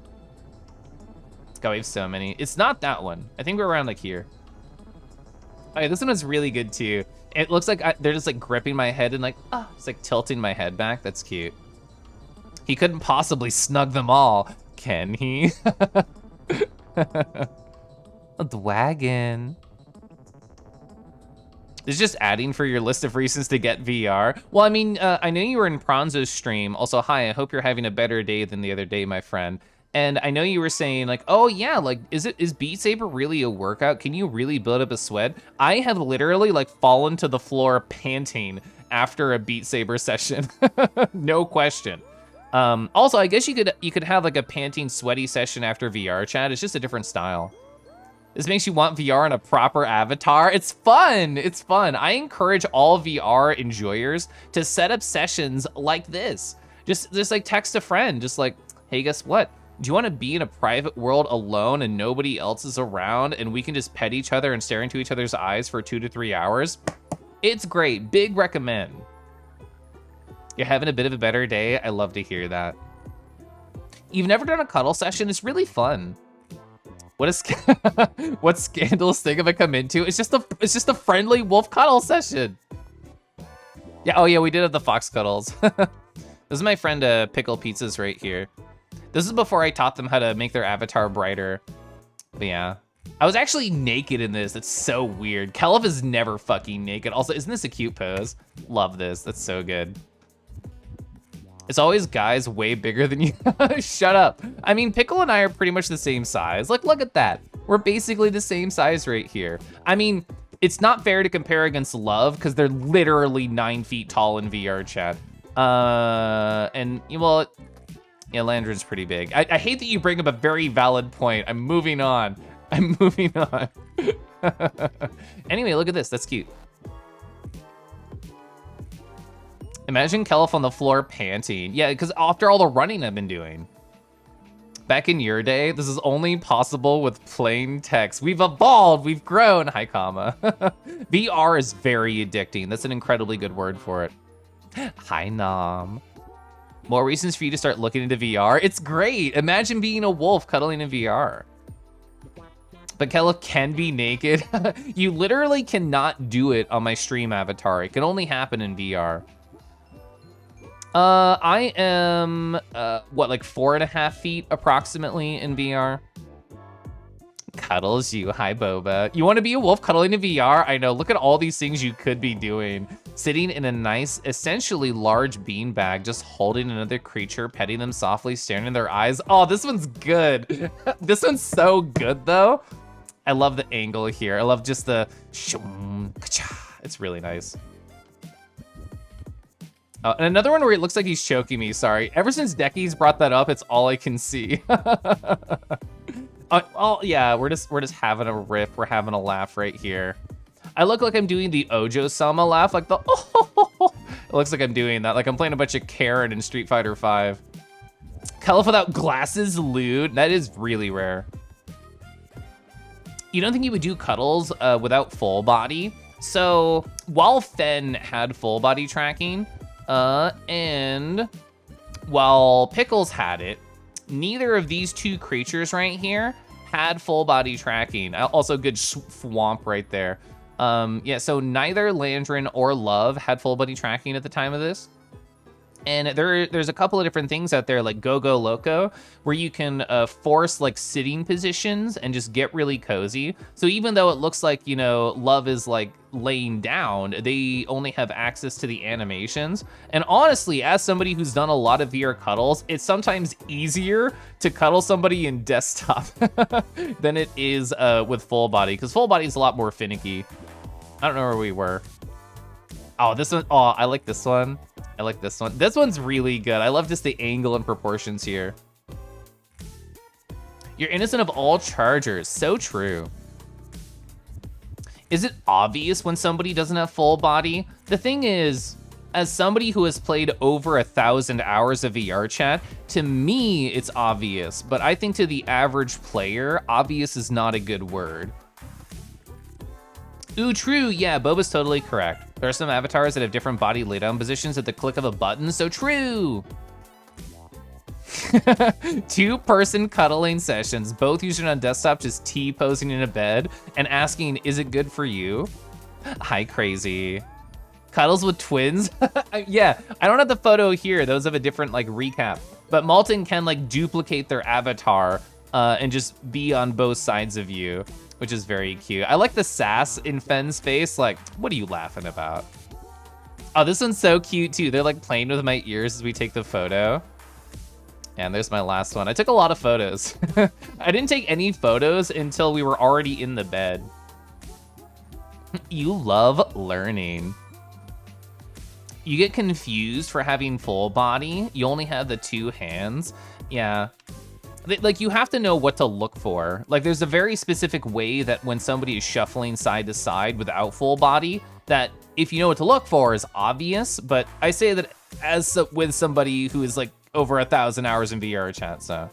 God, we have so many. It's not that one. I think we're around like here. Okay, this one is really good too. It looks like they're just like gripping my head and like, ah, it's like tilting my head back. That's cute. He couldn't possibly snug them all, can he? A wagon. It's just adding for your list of reasons to get VR. Well, I mean, I know you were in Pronzo's stream. Also, hi, I hope you're having a better day than the other day, my friend. And I know you were saying like, oh yeah, like, is Beat Saber really a workout? Can you really build up a sweat? I have literally like fallen to the floor panting after a Beat Saber session. No question. Also, I guess you could have like a panting, sweaty session after VR chat. It's just a different style. This makes you want VR in a proper avatar. It's fun. It's fun. I encourage all VR enjoyers to set up sessions like this. Just like text a friend. Just like, hey, guess what? Do you want to be in a private world alone and nobody else is around and we can just pet each other and stare into each other's eyes for 2 to 3 hours? It's great. Big recommend. You're having a bit of a better day. I love to hear that. You've never done a cuddle session? It's really fun. What scandalous thing have I come into? It's just a friendly wolf cuddle session. Yeah, oh yeah, we did have the fox cuddles. This is my friend Pickle Pizzas right here. This is before I taught them how to make their avatar brighter. But yeah. I was actually naked in this. It's so weird. Keliff is never fucking naked. Also, isn't this a cute pose? Love this. That's so good. It's always guys way bigger than you. Shut up. I mean, Pickle and I are pretty much the same size. Like, look at that. We're basically the same size right here. I mean, It's not fair to compare against Love because they're literally 9 feet tall in VR chat. And well, yeah, Landron's pretty big. I hate that you bring up a very valid point. I'm moving on. I'm moving on. Anyway, look at this. That's cute. Imagine Keliff on the floor panting. Yeah, because after all the running I've been doing. Back in your day, this is only possible with plain text. We've evolved, we've grown. Hi, comma. VR is very addicting. That's an incredibly good word for it. Hi, Nom. More reasons for you to start looking into VR. It's great. Imagine being a wolf cuddling in VR. But Keliff can be naked. You literally cannot do it on my stream avatar. It can only happen in VR. I am, what, like 4.5 feet approximately in VR? Cuddles you, hi Boba. You wanna be a wolf cuddling in VR? I know, look at all these things you could be doing. Sitting in a nice, essentially large beanbag, just holding another creature, petting them softly, staring in their eyes. Oh, this one's good. This one's so good though. I love the angle here. I love just the, it's really nice. And another one where it looks like he's choking me, sorry. Ever since Decky's brought that up, it's all I can see. Oh yeah, we're just having a riff. We're having a laugh right here. I look like I'm doing the Ojo-sama laugh, like the oh. It looks like I'm doing that, like I'm playing a bunch of Karen in Street Fighter V. Keliff without glasses, lewd. That is really rare. You don't think you would do cuddles without full body? So while Fen had full body tracking, and while Pickles had it, neither of these two creatures right here had full body tracking. Also good swamp right there. Yeah, so neither Landron or Love had full body tracking at the time of this. And there's a couple of different things out there like Go Go Loco, where you can force like sitting positions and just get really cozy. So even though it looks like, you know, Love is like laying down, they only have access to the animations. And honestly, as somebody who's done a lot of VR cuddles, it's sometimes easier to cuddle somebody in desktop than it is with full body, because full body is a lot more finicky. I don't know where we were. Oh, this one, oh, I like this one. I like this one. This one's really good. I love just the angle and proportions here. You're innocent of all chargers. So true. Is it obvious when somebody doesn't have full body? The thing is, as somebody who has played over 1,000 hours of VR chat, to me, it's obvious. But I think to the average player, obvious is not a good word. Ooh, true, yeah, Boba's totally correct. There are some avatars that have different body laydown positions at the click of a button, so true. 2-person cuddling sessions, both using on desktop, just T-posing in a bed and asking, is it good for you? Hi, crazy. Cuddles with twins? Yeah, I don't have the photo here. Those have a different like recap. But Malton can like duplicate their avatar and just be on both sides of you, which is very cute. I like the sass in Fen's face, like, what are you laughing about? Oh, this one's so cute too. They're like playing with my ears as we take the photo. And there's my last one. I took a lot of photos. I didn't take any photos until we were already in the bed. You love learning. You get confused for having full body. You only have the 2 hands. Yeah. Like, you have to know what to look for. Like, there's a very specific way that when somebody is shuffling side to side without full body, that if you know what to look for is obvious, but I say that as with somebody who is like over 1,000 hours in VR chat, so.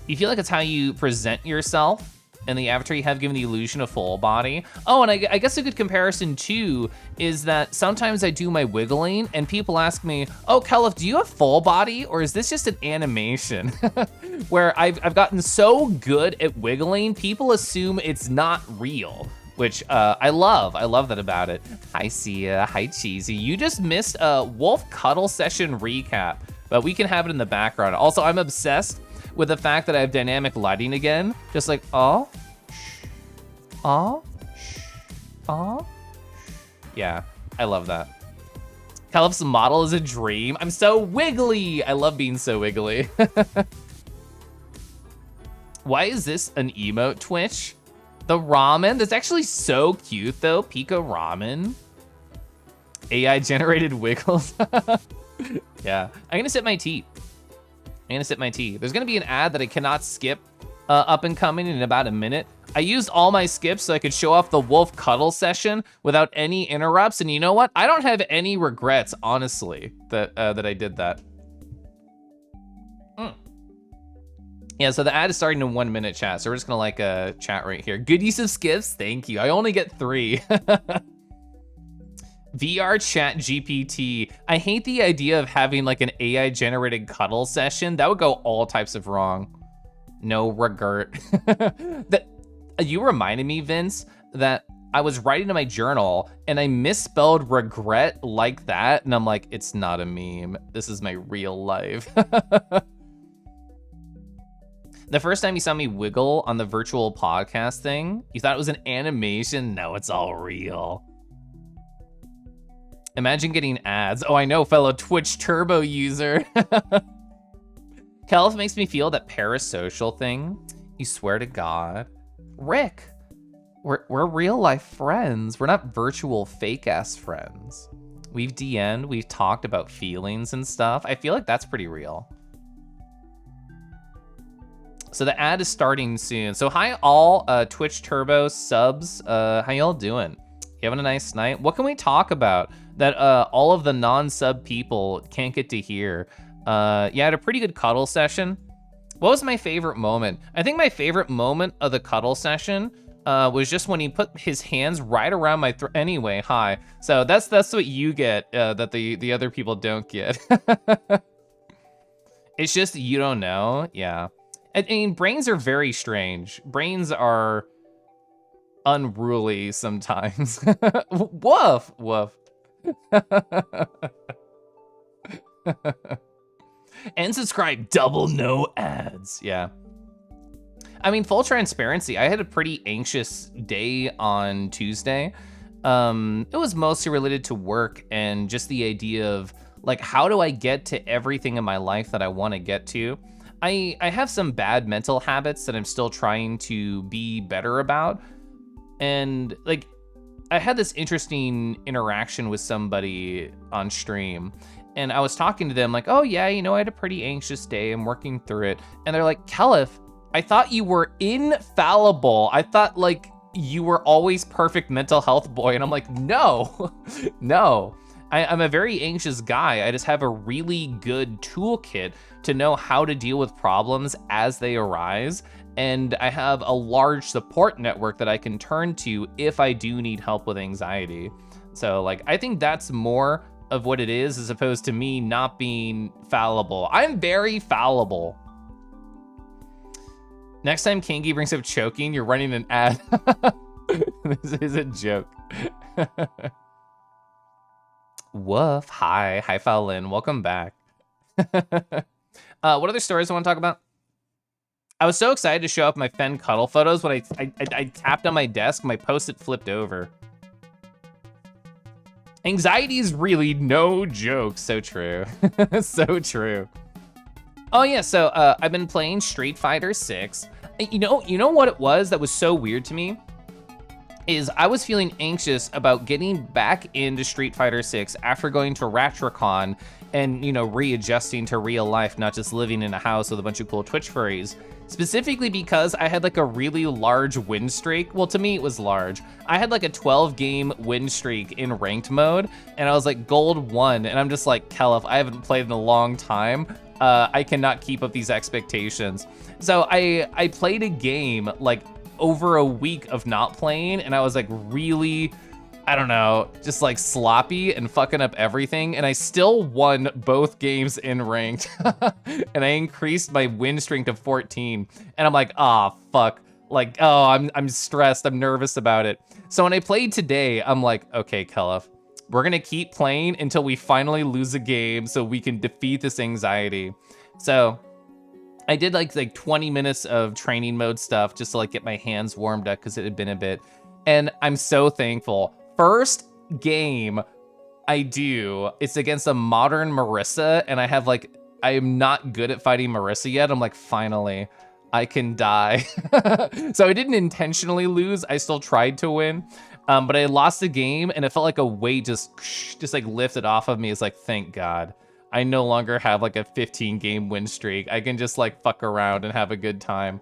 You feel like it's how you present yourself and the avatar you have given the illusion of full body. Oh, and I guess a good comparison too is that sometimes I do my wiggling and people ask me, oh, Keliff, do you have full body or is this just an animation? Where I've gotten so good at wiggling, people assume it's not real, which I love that about it. Hi, Sia, hi, Cheesy. You just missed a Wolf Cuddle Session recap, but we can have it in the background. Also, I'm obsessed with the fact that I have dynamic lighting again. Just like, oh, oh, oh. Yeah, I love that. Keliff's model is a dream. I'm so wiggly. I love being so wiggly. Why is this an emote Twitch? The ramen, that's actually so cute though. Pico ramen. AI generated wiggles. Yeah, I'm gonna sip my tea. There's gonna be an ad that I cannot skip up and coming in about a minute. I used all my skips so I could show off the wolf cuddle session without any interrupts. And you know what? I don't have any regrets, honestly, that I did that. Yeah, so the ad is starting in 1 minute, chat. So we're just gonna like chat right here. Good use of skips, thank you. I only get 3. VR chat GPT. I hate the idea of having like an AI generated cuddle session. That would go all types of wrong. No regret. That you reminded me, Vince, that I was writing in my journal and I misspelled regret like that. And I'm like, it's not a meme. This is my real life. The first time you saw me wiggle on the virtual podcast thing, you thought it was an animation? No, it's all real. Imagine getting ads. Oh, I know, fellow Twitch Turbo user. Keliff makes me feel that parasocial thing. You swear to God. Rick, we're real life friends. We're not virtual fake ass friends. We've DM'd, we've talked about feelings and stuff. I feel like that's pretty real. So the ad is starting soon. So hi all Twitch Turbo subs. How y'all doing? You having a nice night? What can we talk about that all of the non-sub people can't get to hear? Yeah, I had a pretty good cuddle session. What was my favorite moment? I think my favorite moment of the cuddle session was just when he put his hands right around my throat. Anyway, hi. So that's what you get that the other people don't get. It's just you don't know. Yeah. I mean, brains are very strange. Brains are unruly sometimes. Woof, woof. And subscribe, double no ads. Yeah. I mean, full transparency, I had a pretty anxious day on Tuesday. It was mostly related to work and just the idea of like, how do I get to everything in my life that I want to get to? I have some bad mental habits that I'm still trying to be better about. And like, I had this interesting interaction with somebody on stream, and I was talking to them like, oh yeah, you know, I had a pretty anxious day. I'm working through it. And they're like, Keliff, I thought you were infallible. I thought like you were always perfect mental health boy. And I'm like, no, no. I'm a very anxious guy. I just have a really good toolkit to know how to deal with problems as they arise. And I have a large support network that I can turn to if I do need help with anxiety. So like, I think that's more of what it is as opposed to me not being fallible. I'm very fallible. Next time Kingy brings up choking, you're running an ad. This is a joke. Woof. Hi, Fallin. Welcome back. What other stories I want to talk about? I was so excited to show up my Fen cuddle photos when I tapped on my desk, my post-it flipped over. Anxiety is really no joke. So true. So true. Oh yeah, so I've been playing Street Fighter 6. You know what it was that was so weird to me? Is I was feeling anxious about getting back into Street Fighter 6 after going to RetroCon and, you know, readjusting to real life, not just living in a house with a bunch of cool Twitch furries. Specifically because I had like a really large win streak. Well, to me, it was large. I had like a 12-game win streak in ranked mode, and I was like gold 1, and I'm just like, Keliff, I haven't played in a long time. I cannot keep up these expectations. So I played a game like over a week of not playing, and I was like really, I don't know, just like sloppy and fucking up everything, and I still won both games in ranked. And I increased my win streak to 14, and I'm like, ah, fuck, like, oh, I'm stressed, I'm nervous about it. So when I played today, I'm like, okay, Keliff, we're gonna keep playing until we finally lose a game so we can defeat this anxiety. So I did like 20 minutes of training mode stuff just to like get my hands warmed up because it had been a bit. And I'm so thankful. First game I do, it's against a modern Marissa, and I am not good at fighting Marissa yet. I'm like, finally, I can die. So I didn't intentionally lose. I still tried to win. But I lost the game and it felt like a weight just like lifted off of me. It's like, thank God. I no longer have like a 15 game win streak. I can just like fuck around and have a good time.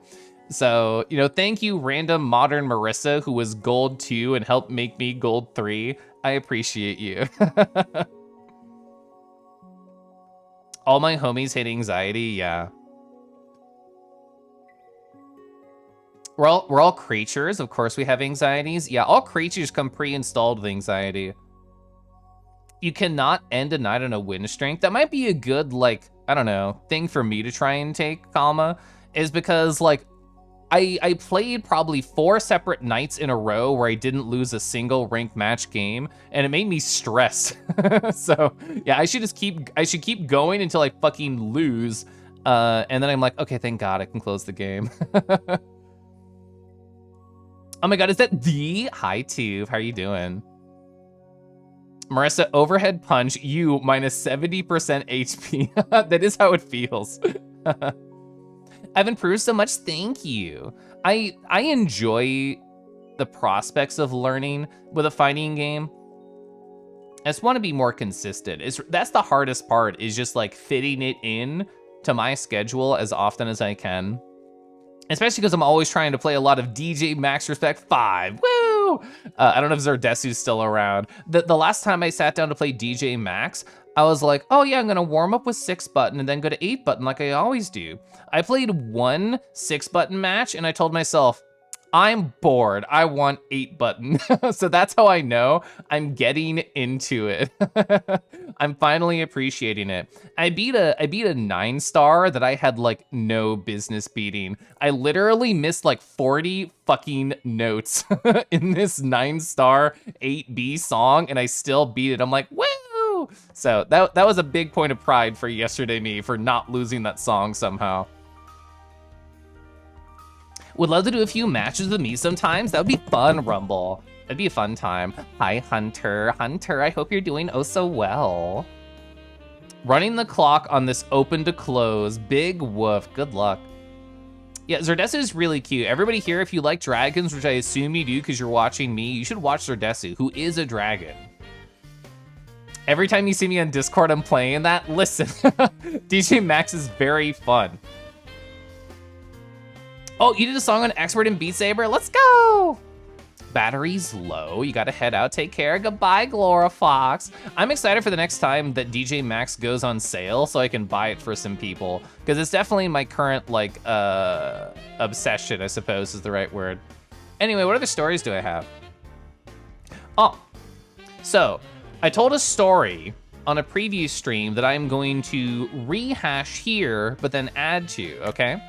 So, you know, thank you, random modern Marissa, who was gold 2 and helped make me gold 3. I appreciate you. All my homies hate anxiety, yeah. We're all creatures, of course we have anxieties. Yeah, all creatures come pre-installed with anxiety. You cannot end a night on a win streak. That might be a good, like, I don't know, thing for me to try and take, Kalma, is because, like, I played probably 4 separate nights in a row where I didn't lose a single ranked match game, and it made me stress. So yeah, I should keep going until I fucking lose, and then I'm like, okay, thank God I can close the game. Oh my God, is that the hi Tube? How are you doing? Marissa, overhead punch you minus 70% HP. That is how it feels. I've improved so much, thank you. I enjoy the prospects of learning with a fighting game. I just want to be more consistent. That's the hardest part, is just like fitting it in to my schedule as often as I can. Especially because I'm always trying to play a lot of DJ Max Respect 5. Woo! I don't know if Zerdesu's still around. The last time I sat down to play DJ Max, I was like, oh yeah, I'm gonna warm up with 6 button and then go to 8 button like I always do. I played one 6 button match and I told myself, I'm bored, I want 8 button. So that's how I know I'm getting into it. I'm finally appreciating it. I beat a 9-star that I had like no business beating. I literally missed like 40 fucking notes in this 9-star 8B song and I still beat it. I'm like, woo! So that was a big point of pride for yesterday me for not losing that song somehow. Would love to do a few matches with me sometimes. That would be fun, Rumble. That'd be a fun time. Hi, Hunter. Hunter, I hope you're doing oh so well. Running the clock on this open to close. Big woof. Good luck. Yeah, Zerdesu is really cute. Everybody here, if you like dragons, which I assume you do because you're watching me, you should watch Zerdesu, who is a dragon. Every time you see me on Discord, I'm playing that. Listen, DJ Max is very fun. Oh, you did a song on Expert in Beat Saber? Let's go! Battery's low, you gotta head out, take care. Goodbye, Glorafox. I'm excited for the next time that DJ Max goes on sale so I can buy it for some people. Because it's definitely my current, like, obsession, I suppose is the right word. Anyway, what other stories do I have? Oh, so I told a story on a previous stream that I'm going to rehash here, but then add to, okay?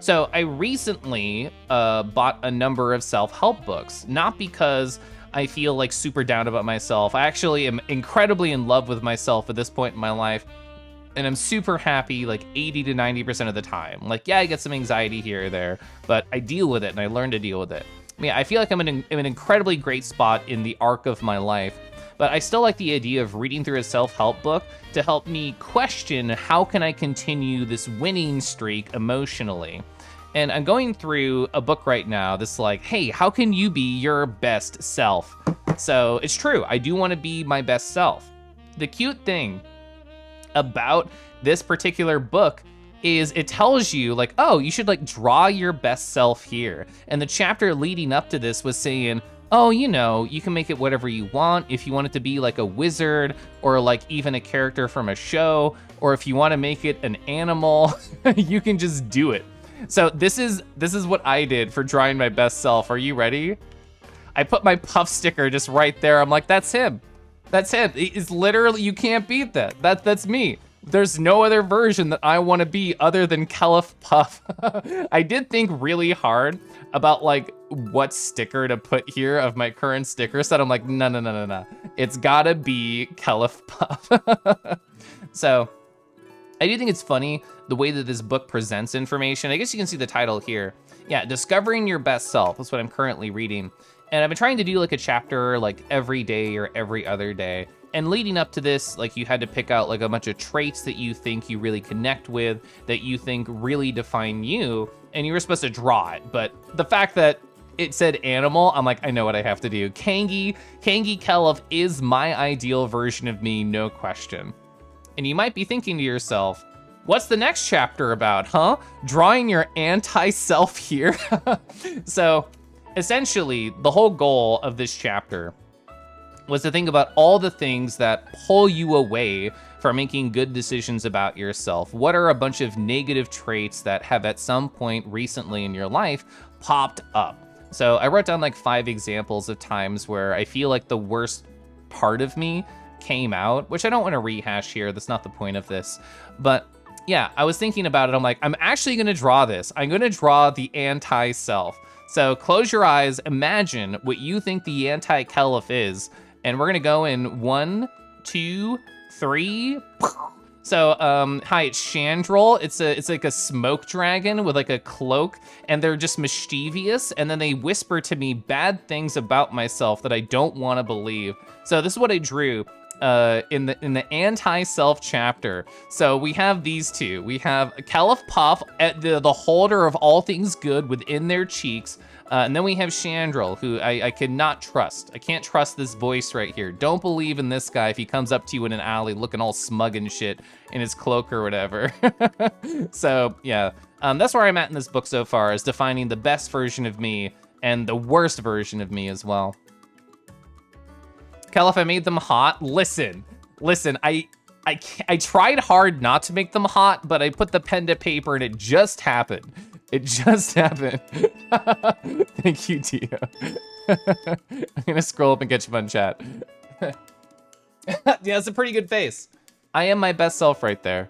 So I recently bought a number of self-help books, not because I feel like super down about myself. I actually am incredibly in love with myself at this point in my life, and I'm super happy like 80 to 90% of the time. Like, yeah, I get some anxiety here or there, but I deal with it and I learn to deal with it. Yeah, I feel like I'm in an incredibly great spot in the arc of my life, but I still like the idea of reading through a self-help book to help me question how can I continue this winning streak emotionally. And I'm going through a book right now that's like, hey, how can you be your best self? So it's true, I do want to be my best self. The cute thing about this particular book is it tells you like, oh, you should like draw your best self here. And the chapter leading up to this was saying, oh, you know, you can make it whatever you want. If you want it to be like a wizard or like even a character from a show, or if you want to make it an animal, you can just do it. So this is what I did for drawing my best self. Are you ready? I put my Puff sticker just right there. I'm like, that's him. That's him. It's literally, you can't beat that. That's me. There's no other version that I want to be other than Keliff Puff. I did think really hard about like what sticker to put here of my current sticker set. I'm like, no. It's gotta be Keliff Puff. So I do think it's funny the way that this book presents information. I guess you can see the title here. Yeah, Discovering Your Best Self. That's what I'm currently reading. And I've been trying to do like a chapter like every day or every other day. And leading up to this, like, you had to pick out like a bunch of traits that you think you really connect with, that you think really define you, and you were supposed to draw it. But the fact that it said animal, I'm like, I know what I have to do. Kangi Keliff is my ideal version of me, no question. And you might be thinking to yourself, what's the next chapter about, huh? Drawing your anti-self here? So essentially, the whole goal of this chapter was to think about all the things that pull you away from making good decisions about yourself. What are a bunch of negative traits that have at some point recently in your life popped up? So I wrote down like 5 examples of times where I feel like the worst part of me came out, which I don't want to rehash here. That's not the point of this. But yeah, I was thinking about it. I'm like, I'm actually going to draw this. I'm going to draw the anti-self. So close your eyes. Imagine what you think the anti-Keliff is. And we're going to go in 1, 2, 3. So, hi, it's Chandrel. It's like a smoke dragon with like a cloak, and they're just mischievous, and then they whisper to me bad things about myself that I don't want to believe. So this is what I drew in the anti-self chapter. So we have these two. We have Keliff Puff, at the holder of all things good within their cheeks. And then we have Chandrel, who I cannot trust. I can't trust this voice right here. Don't believe in this guy if he comes up to you in an alley looking all smug and shit in his cloak or whatever. So yeah, that's where I'm at in this book so far, is defining the best version of me and the worst version of me as well. Keliff, I made them hot. Listen, I tried hard not to make them hot, but I put the pen to paper and it just happened. It just happened. Thank you, Dio. I'm gonna scroll up and catch you on chat. Yeah, it's a pretty good face. I am my best self right there.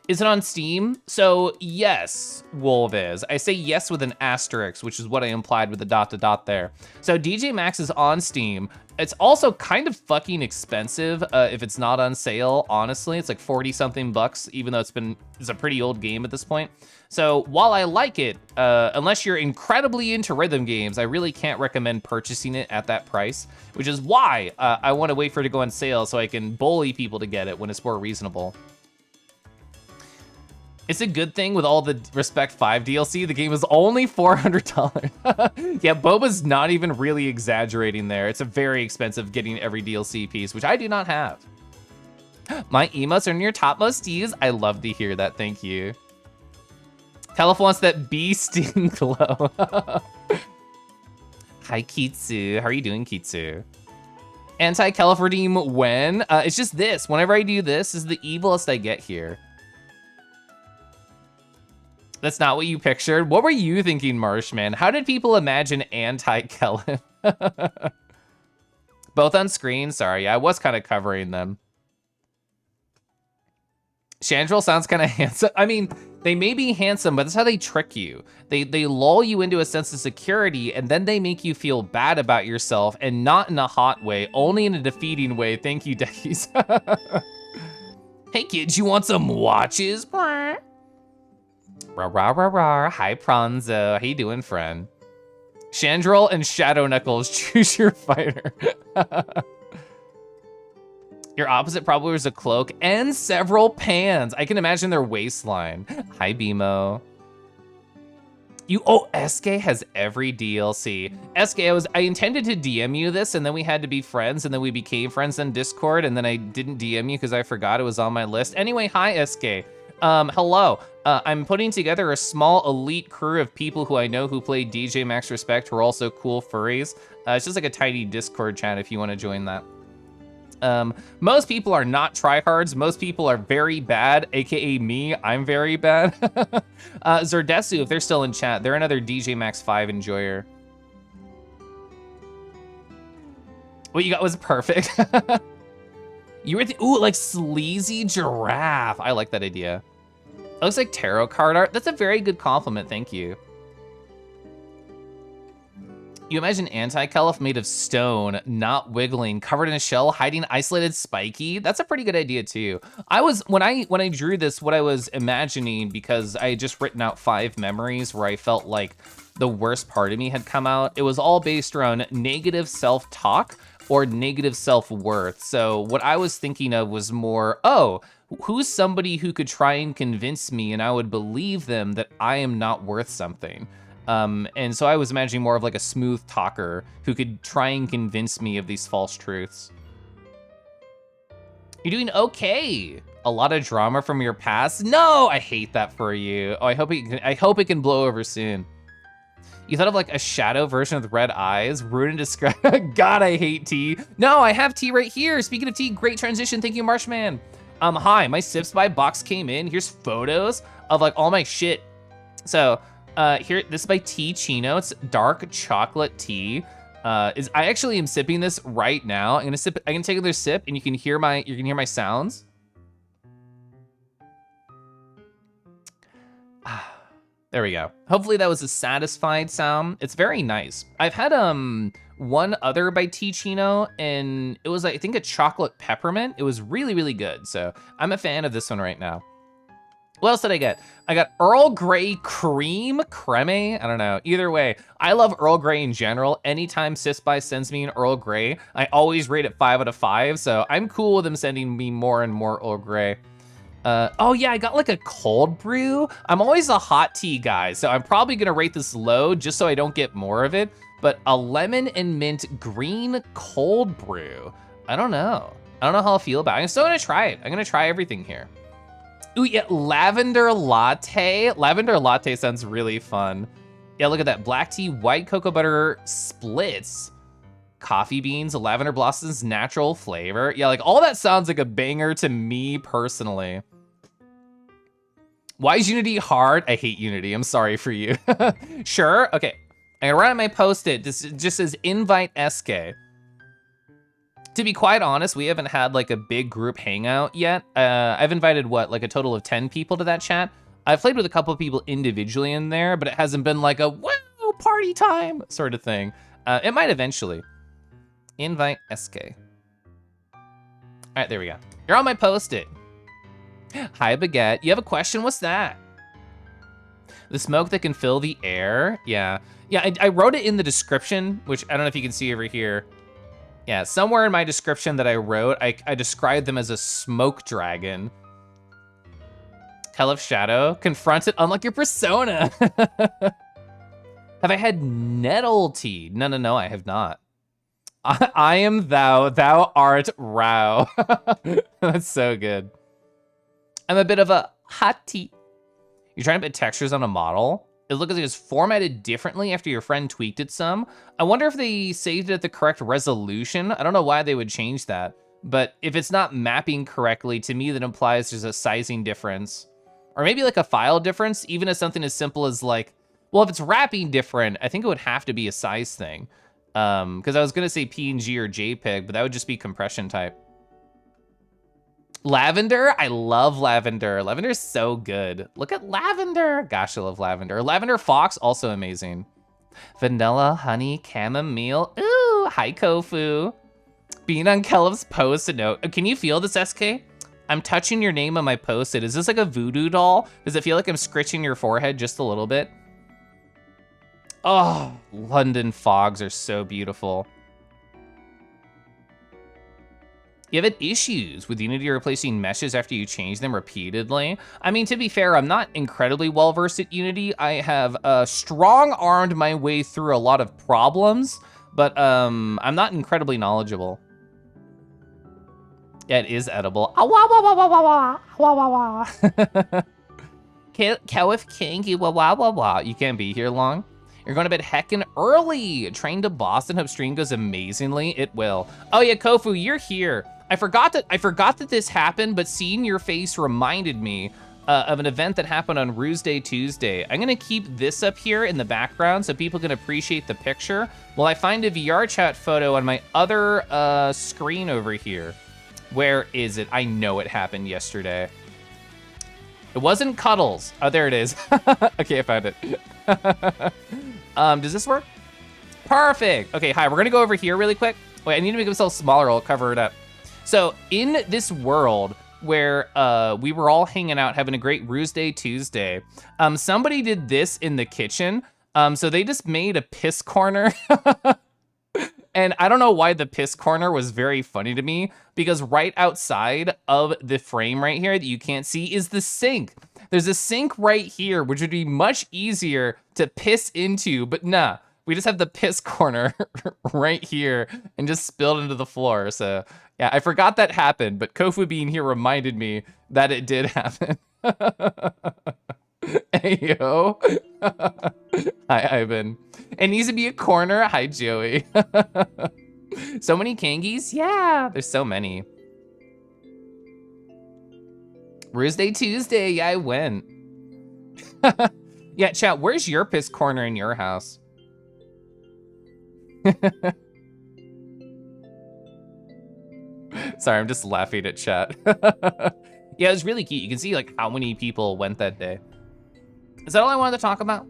Is it on Steam? So yes, Wolf is. I say yes with an asterisk, which is what I implied with the ... there. So DJ Maxx is on Steam. It's also kind of fucking expensive if it's not on sale, honestly. It's like 40 something bucks, even though it's a pretty old game at this point. So while I like it, unless you're incredibly into rhythm games, I really can't recommend purchasing it at that price, which is why I want to wait for it to go on sale so I can bully people to get it when it's more reasonable. It's a good thing with all the Respect 5 DLC, the game is only $400. Yeah, Boba's not even really exaggerating there. It's a very expensive getting every DLC piece, which I do not have. My emotes are near topmost use. I love to hear that, thank you. Keliff wants that bee sting glow. Hi, Kitsu. How are you doing, Kitsu? Anti-Keliff redeem when? It's just this. Whenever I do this, is the evilest I get here. That's not what you pictured. What were you thinking, Marshman? How did people imagine anti-Keliff? Both on screen? Sorry, I was kind of covering them. Chandrel sounds kind of handsome. I mean, they may be handsome, but that's how they trick you. They lull you into a sense of security, and then they make you feel bad about yourself, and not in a hot way, only in a defeating way. Thank you, Deckies. Hey, kids, you want some watches? Rah, rah, rah, rah. Hi, Pronzo. How you doing, friend? Chandrel and Shadow Knuckles, choose your fighter. Your opposite probably wears a cloak and several pans. I can imagine their waistline. Hi, Bimo. SK has every DLC. SK, I intended to DM you this, and then we had to be friends, and then we became friends on Discord, and then I didn't DM you because I forgot it was on my list. Anyway, hi, SK. Hello. I'm putting together a small elite crew of people who I know who play DJ Maxx Respect who are also cool furries. It's just like a tiny Discord chat if you want to join that. Most people are not tryhards. Most people are very bad, aka me. I'm very bad. Zerdesu, if they're still in chat, they're another DJ Maxx 5 enjoyer. What you got was perfect. You were like sleazy giraffe. I like that idea. It looks like tarot card art. That's a very good compliment, thank you. You imagine anti-Keliff made of stone, not wiggling, covered in a shell, hiding isolated spiky. That's a pretty good idea too. When I drew this, what I was imagining, because I had just written out 5 memories where I felt like the worst part of me had come out. It was all based around negative self-talk, or negative self-worth. So what I was thinking of was more, oh, who's somebody who could try and convince me and I would believe them that I am not worth something? And so I was imagining more of like a smooth talker who could try and convince me of these false truths. You're doing okay. A lot of drama from your past? No, I hate that for you. Oh, I hope it can blow over soon. You thought of like a shadow version with red eyes? Rude and describe. God, I hate tea. No, I have tea right here. Speaking of tea, great transition. Thank you, Marshman. Hi, my Sips by box came in. Here's photos of like all my shit. So, here, this is by Tea Chino. It's dark chocolate tea. I actually am sipping this right now. I can take another sip and you can hear my sounds. There we go. Hopefully that was a satisfied sound. It's very nice. I've had one other by Tea Chino and it was I think a chocolate peppermint. It was really, really good. So I'm a fan of this one right now. What else did I get? I got Earl Grey creme. I don't know. Either way, I love Earl Grey in general. Anytime Sisby sends me an Earl Grey, I always rate it 5 out of 5. So I'm cool with them sending me more and more Earl Grey. Oh yeah, I got like a cold brew. I'm always a hot tea guy, so I'm probably gonna rate this low just so I don't get more of it. But a lemon and mint green cold brew. I don't know how I'll feel about it. I'm still gonna try it. I'm gonna try everything here. Ooh, yeah, lavender latte. Lavender latte sounds really fun. Yeah, look at that. Black tea, white cocoa butter splits, coffee beans, lavender blossoms, natural flavor. Yeah, like all that sounds like a banger to me personally. Why is Unity hard? I hate Unity. I'm sorry for you. Sure. Okay. I'm gonna write on my post-it. This just says invite SK. To be quite honest, we haven't had like a big group hangout yet. I've invited what, like a total of 10 people to that chat. I've played with a couple of people individually in there, but it hasn't been like a woo party time sort of thing. It might eventually. Invite SK. All right, there we go. You're on my post-it. Hi, Baguette. You have a question? What's that? The smoke that can fill the air? Yeah. Yeah, I wrote it in the description, which I don't know if you can see over here. Yeah, somewhere in my description that I wrote, I described them as a smoke dragon. Keliff Shadow, confront it unlike your persona. Have I had nettle tea? No, I have not. I am thou art Rao. That's so good. I'm a bit of a hot tea. You're trying to put textures on a model? It looks like it's formatted differently after your friend tweaked it some. I wonder if they saved it at the correct resolution. I don't know why they would change that, but if it's not mapping correctly, to me that implies there's a sizing difference. Or maybe like a file difference, even as something as simple as like, well, if it's wrapping different, I think it would have to be a size thing. Because I was gonna say PNG or JPEG, but that would just be compression type. Lavender, I love lavender. Lavender is so good. Look at lavender. Gosh, I love lavender. Lavender Fox, also amazing. Vanilla, honey, chamomile. Ooh, hi Kofu. Being on Keliff's post-it note. Can you feel this, SK? I'm touching your name on my post-it. Is this like a voodoo doll? Does it feel like I'm scratching your forehead just a little bit? Oh, London fogs are so beautiful. You have had issues with Unity replacing meshes after you change them repeatedly. I mean, to be fair, I'm not incredibly well-versed at Unity. I have strong-armed my way through a lot of problems, but I'm not incredibly knowledgeable. Yeah, it is edible. Ah, wah, wah, wah, wah, wah, wah, wah, wah. Keliff King, you wah, wah, wah, wah. You can't be here long. You're going to bed heckin' early. Train to Boston. Hope stream goes amazingly. It will. Oh yeah, Kofu, you're here. I forgot that this happened, but seeing your face reminded me of an event that happened on Ruse Day Tuesday. I'm gonna keep this up here in the background so people can appreciate the picture while I find a VR chat photo on my other screen over here. Where is it? I know it happened yesterday. It wasn't Cuddles. Oh, there it is. Okay, I found it. Does this work? Perfect. Okay, hi, we're gonna go over here really quick. Wait, I need to make myself smaller, I'll cover it up. So in this world where we were all hanging out, having a great Ruse Day Tuesday, somebody did this in the kitchen. So they just made a piss corner. And I don't know why the piss corner was very funny to me, because right outside of the frame right here that you can't see is the sink. There's a sink right here, which would be much easier to piss into, but nah, we just have the piss corner right here and just spilled into the floor. So yeah, I forgot that happened, but Kofu being here reminded me that it did happen. Hey, yo. Hi, Ivan. It needs to be a corner. Hi, Joey. So many Kangies? Yeah, there's so many. Roosday Tuesday, yeah, I went. Yeah, chat, where's your piss corner in your house? Sorry, I'm just laughing at chat. Yeah, it was really cute. You can see like how many people went that day. Is that all I wanted to talk about?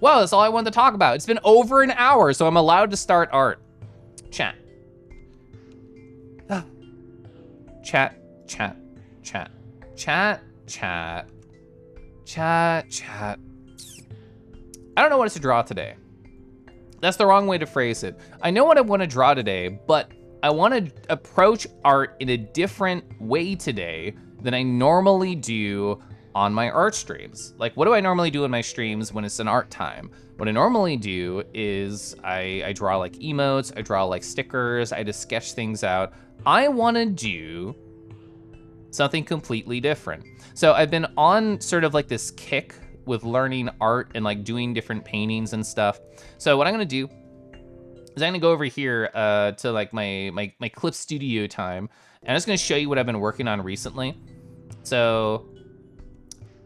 Well, that's all I wanted to talk about. It's been over an hour, so I'm allowed to start art. Chat. Chat, chat, chat, chat, chat, chat, chat. I don't know what to draw today. That's the wrong way to phrase it. I know what I want to draw today, but I want to approach art in a different way today than I normally do on my art streams. Like, what do I normally do in my streams when it's an art time? What I normally do is I draw like emotes, I draw like stickers, I just sketch things out. I want to do something completely different. So I've been on sort of like this kick with learning art and like doing different paintings and stuff. So what I'm gonna do is I'm gonna go over here to like my Clip Studio time, and I'm just gonna show you what I've been working on recently. So,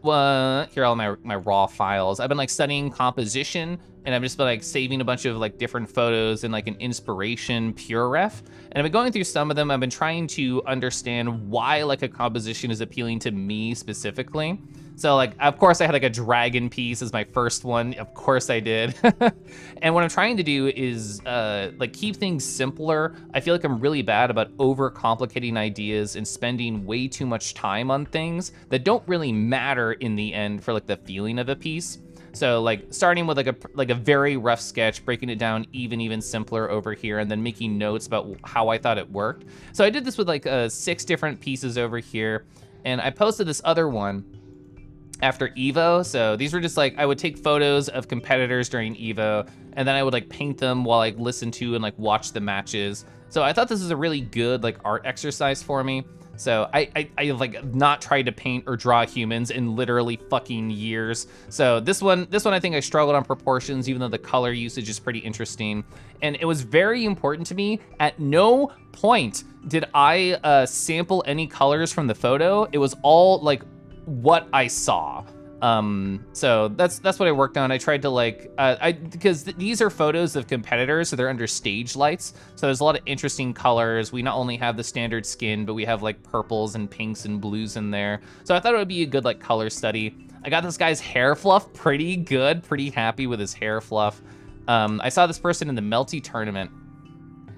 here are all my raw files. I've been like studying composition, and I've just been like saving a bunch of like different photos in like an inspiration pure ref. And I've been going through some of them. I've been trying to understand why like a composition is appealing to me specifically. So like, of course I had like a dragon piece as my first one. Of course I did. And what I'm trying to do is like keep things simpler. I feel like I'm really bad about overcomplicating ideas and spending way too much time on things that don't really matter in the end for like the feeling of a piece. So like starting with like a very rough sketch, breaking it down even simpler over here, and then making notes about how I thought it worked. So I did this with like 6 different pieces over here, and I posted this other one after Evo. So these were just like, I would take photos of competitors during Evo, and then I would like paint them while I listen to and like watch the matches. So I thought this was a really good like art exercise for me. So I like not tried to paint or draw humans in literally fucking years. So this one I think I struggled on proportions, even though the color usage is pretty interesting. And it was very important to me. At no point did I sample any colors from the photo. It was all like what I saw. So that's what I worked on. I tried to like, because these are photos of competitors, so they're under stage lights. So there's a lot of interesting colors. We not only have the standard skin, but we have like purples and pinks and blues in there. So I thought it would be a good like color study. I got this guy's hair fluff pretty good, pretty happy with his hair fluff. I saw this person in the Melty tournament.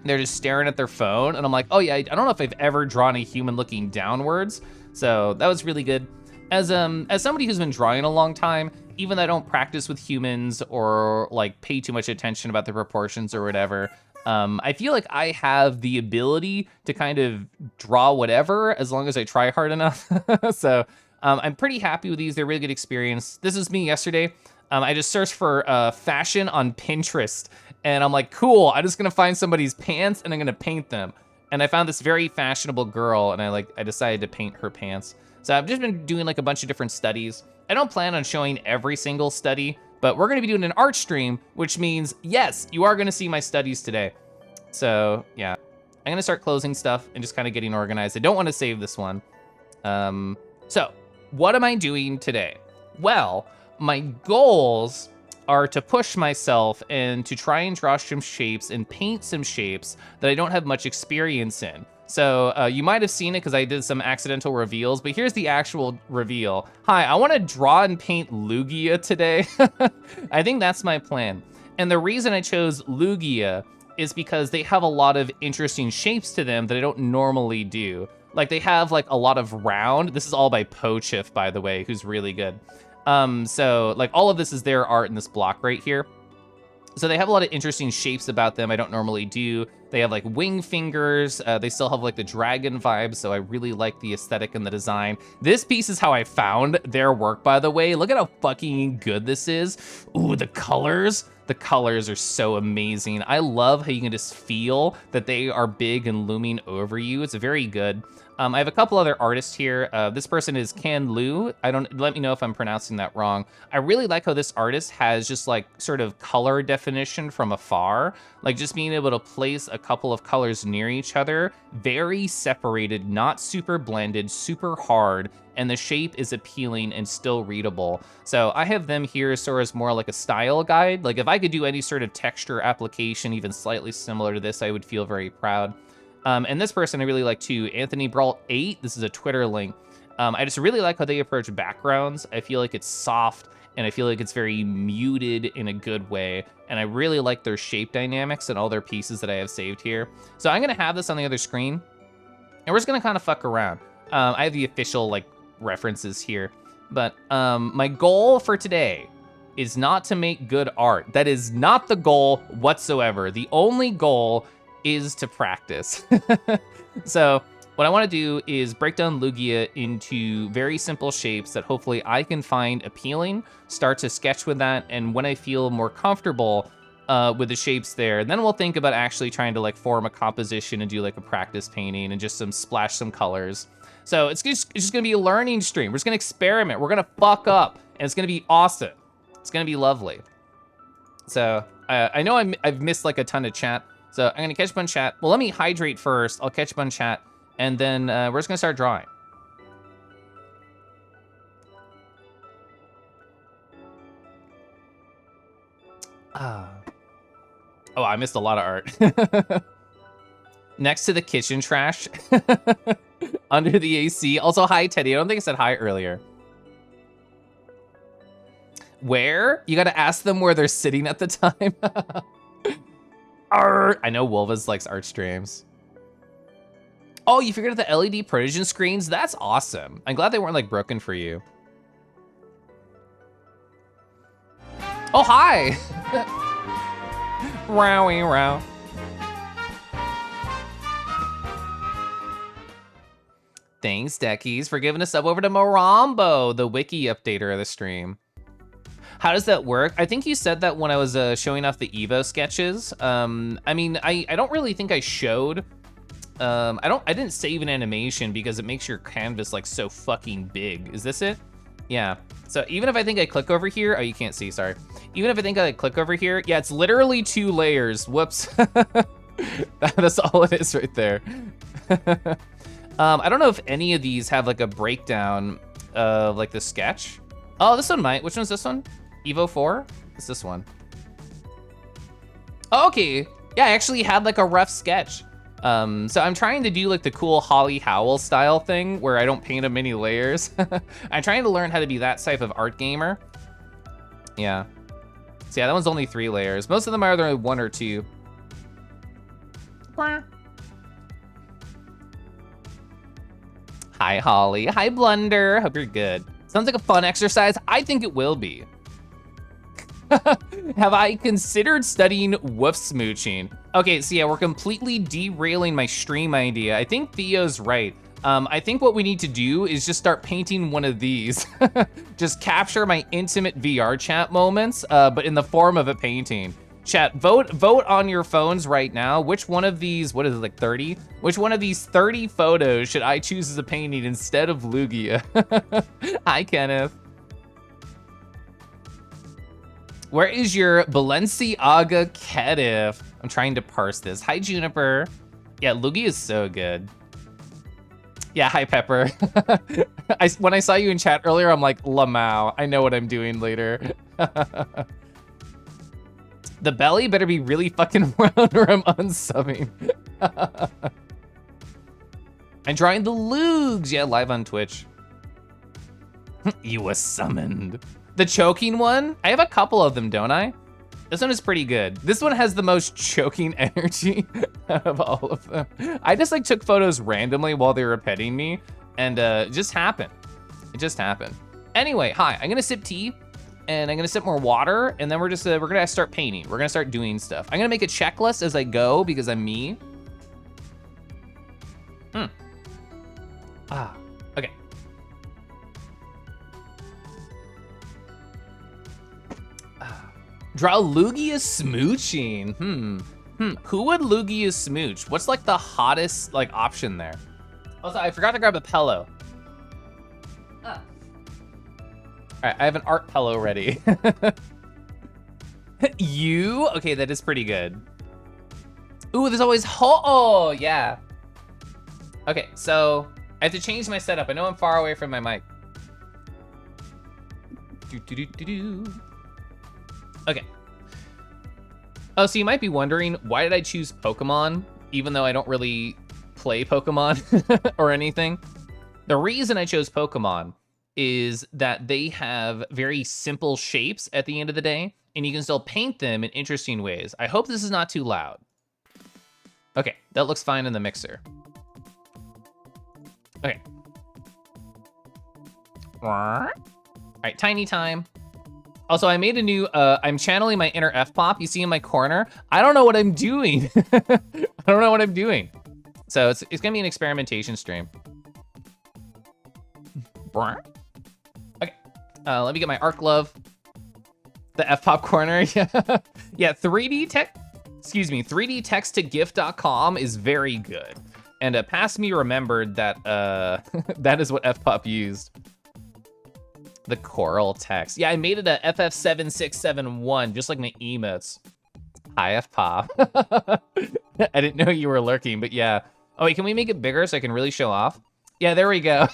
They're just staring at their phone, and I'm like, oh yeah, I don't know if I've ever drawn a human looking downwards. So that was really good. As somebody who's been drawing a long time, even though I don't practice with humans or like pay too much attention about the proportions or whatever, I feel like I have the ability to kind of draw whatever as long as I try hard enough. So I'm pretty happy with these. They're a really good experience. This is me yesterday. I just searched for fashion on Pinterest, and I'm like, cool, I'm just gonna find somebody's pants and I'm gonna paint them. And I found this very fashionable girl, and I decided to paint her pants. So I've just been doing like a bunch of different studies. I don't plan on showing every single study, but we're gonna be doing an art stream, which means, yes, you are gonna see my studies today. So yeah, I'm gonna start closing stuff and just kind of getting organized. I don't wanna save this one. So what am I doing today? Well, my goals are to push myself and to try and draw some shapes and paint some shapes that I don't have much experience in. So you might have seen it because I did some accidental reveals, but here's the actual reveal. Hi, I want to draw and paint Lugia today. I think that's my plan. And the reason I chose Lugia is because they have a lot of interesting shapes to them that I don't normally do. Like they have like a lot of round. This is all by Pochif, by the way, who's really good. So like all of this is their art in this block right here. So they have a lot of interesting shapes about them I don't normally do. They have like wing fingers. They still have like the dragon vibe, so I really like the aesthetic and the design. This piece is how I found their work, by the way. Look at how fucking good this is. Ooh, the colors. The colors are so amazing. I love how you can just feel that they are big and looming over you. It's very good. I have a couple other artists here. This person is Can Lu. Let me know if I'm pronouncing that wrong. I really like how this artist has just like sort of color definition from afar, like just being able to place a couple of colors near each other, very separated, not super blended, super hard, and the shape is appealing and still readable. So I have them here sort of as more like a style guide. Like if I could do any sort of texture application, even slightly similar to this, I would feel very proud. And this person I really like too, Anthony Brault 8. This is a Twitter link. I just really like how they approach backgrounds. I feel like it's soft and I feel like it's very muted in a good way. And I really like their shape dynamics and all their pieces that I have saved here. So I'm gonna have this on the other screen and we're just gonna kind of fuck around. I have the official like references here, but my goal for today is not to make good art. That is not the goal whatsoever. The only goal is to practice. So what I want to do is break down Lugia into very simple shapes that hopefully I can find appealing, start to sketch with that, and when I feel more comfortable with the shapes there, then we'll think about actually trying to like form a composition and do like a practice painting and just splash some colors. So it's just gonna be a learning stream. We're just gonna experiment. We're gonna fuck up, and it's gonna be awesome. It's gonna be lovely. So I know I've missed like a ton of chat. So I'm gonna catch up on chat. Well, let me hydrate first. I'll catch up on chat, and then we're just gonna start drawing. Oh, I missed a lot of art. Next to the kitchen trash. Under the AC. Also, hi, Teddy. I don't think I said hi earlier. Where? You gotta ask them where they're sitting at the time. I know Wolvas likes art streams. Oh, you figured out the LED projection screens? That's awesome. I'm glad they weren't like broken for you. Oh, hi. Rowie row. Thanks, Deckies, for giving a sub over to Morambo, the wiki updater of the stream. How does that work? I think you said that when I was showing off the Evo sketches. I mean, I don't really think I showed. I didn't save an animation because it makes your canvas like so fucking big. Is this it? Yeah. So even if I think I click over here, oh, you can't see, sorry. Even if I think I like, click over here, yeah, it's literally 2 layers. Whoops. That's all it is right there. I don't know if any of these have like a breakdown of like the sketch. Oh, this one might. Which one's this one? Evo 4? It's this one. Oh, okay. Yeah, I actually had like a rough sketch. So I'm trying to do like the cool Holly Howell style thing where I don't paint them many layers. I'm trying to learn how to be that type of art gamer. Yeah. So yeah, that one's only 3 layers. Most of them are either 1 or 2. Hi, Holly. Hi, Blunder. Hope you're good. Sounds like a fun exercise. I think it will be. Have I considered studying woof smooching? Okay, so yeah, we're completely derailing my stream idea. I think Theo's right. I think what we need to do is just start painting one of these. Just capture my intimate VR chat moments, but in the form of a painting. Chat, vote on your phones right now. Which one of these, what is it, like 30? Which one of these 30 photos should I choose as a painting instead of Lugia? Hi, Kenneth. Where is your Balenciaga Keliff? I'm trying to parse this. Hi, Juniper. Yeah, Lugia is so good. Yeah, hi, Pepper. When I saw you in chat earlier, I'm like, Lamau. I know what I'm doing later. The belly better be really fucking round or I'm unsubbing. I'm drawing the Lugs. Yeah, live on Twitch. You were summoned. The choking one? I have a couple of them, don't I? This one is pretty good. This one has the most choking energy out of all of them. I just like took photos randomly while they were petting me and it just happened. It just happened. Anyway, hi, I'm gonna sip tea. and I'm gonna sip more water, and then we're gonna start painting. We're gonna start doing stuff. I'm gonna make a checklist as I go because I'm me. Okay. Draw Lugia smooching. Who would Lugia smooch? What's like the hottest like option there? Also, I forgot to grab a pillow. All right, I have an art pillow ready. You? Okay, that is pretty good. Ooh, there's always oh, yeah. Okay, so I have to change my setup. I know I'm far away from my mic. Okay. Oh, so you might be wondering, why did I choose Pokemon, even though I don't really play Pokemon or anything? The reason I chose Pokemon is that they have very simple shapes at the end of the day, and you can still paint them in interesting ways. I hope this is not too loud. Okay, that looks fine in the mixer. Okay. All right, tiny time. Also, I made a new, I'm channeling my inner F-pop. You see in my corner? I don't know what I'm doing. I don't know what I'm doing. So it's gonna be an experimentation stream. Okay, let me get my art glove. The F-pop corner, yeah. Yeah, 3D text to gif.com is very good. And Past Me remembered that that is what F-pop used. The coral text. Yeah, I made it a FF7671, just like my emotes. Hi, F-pop. I didn't know you were lurking, but yeah. Oh, wait, can we make it bigger so I can really show off? Yeah, there we go.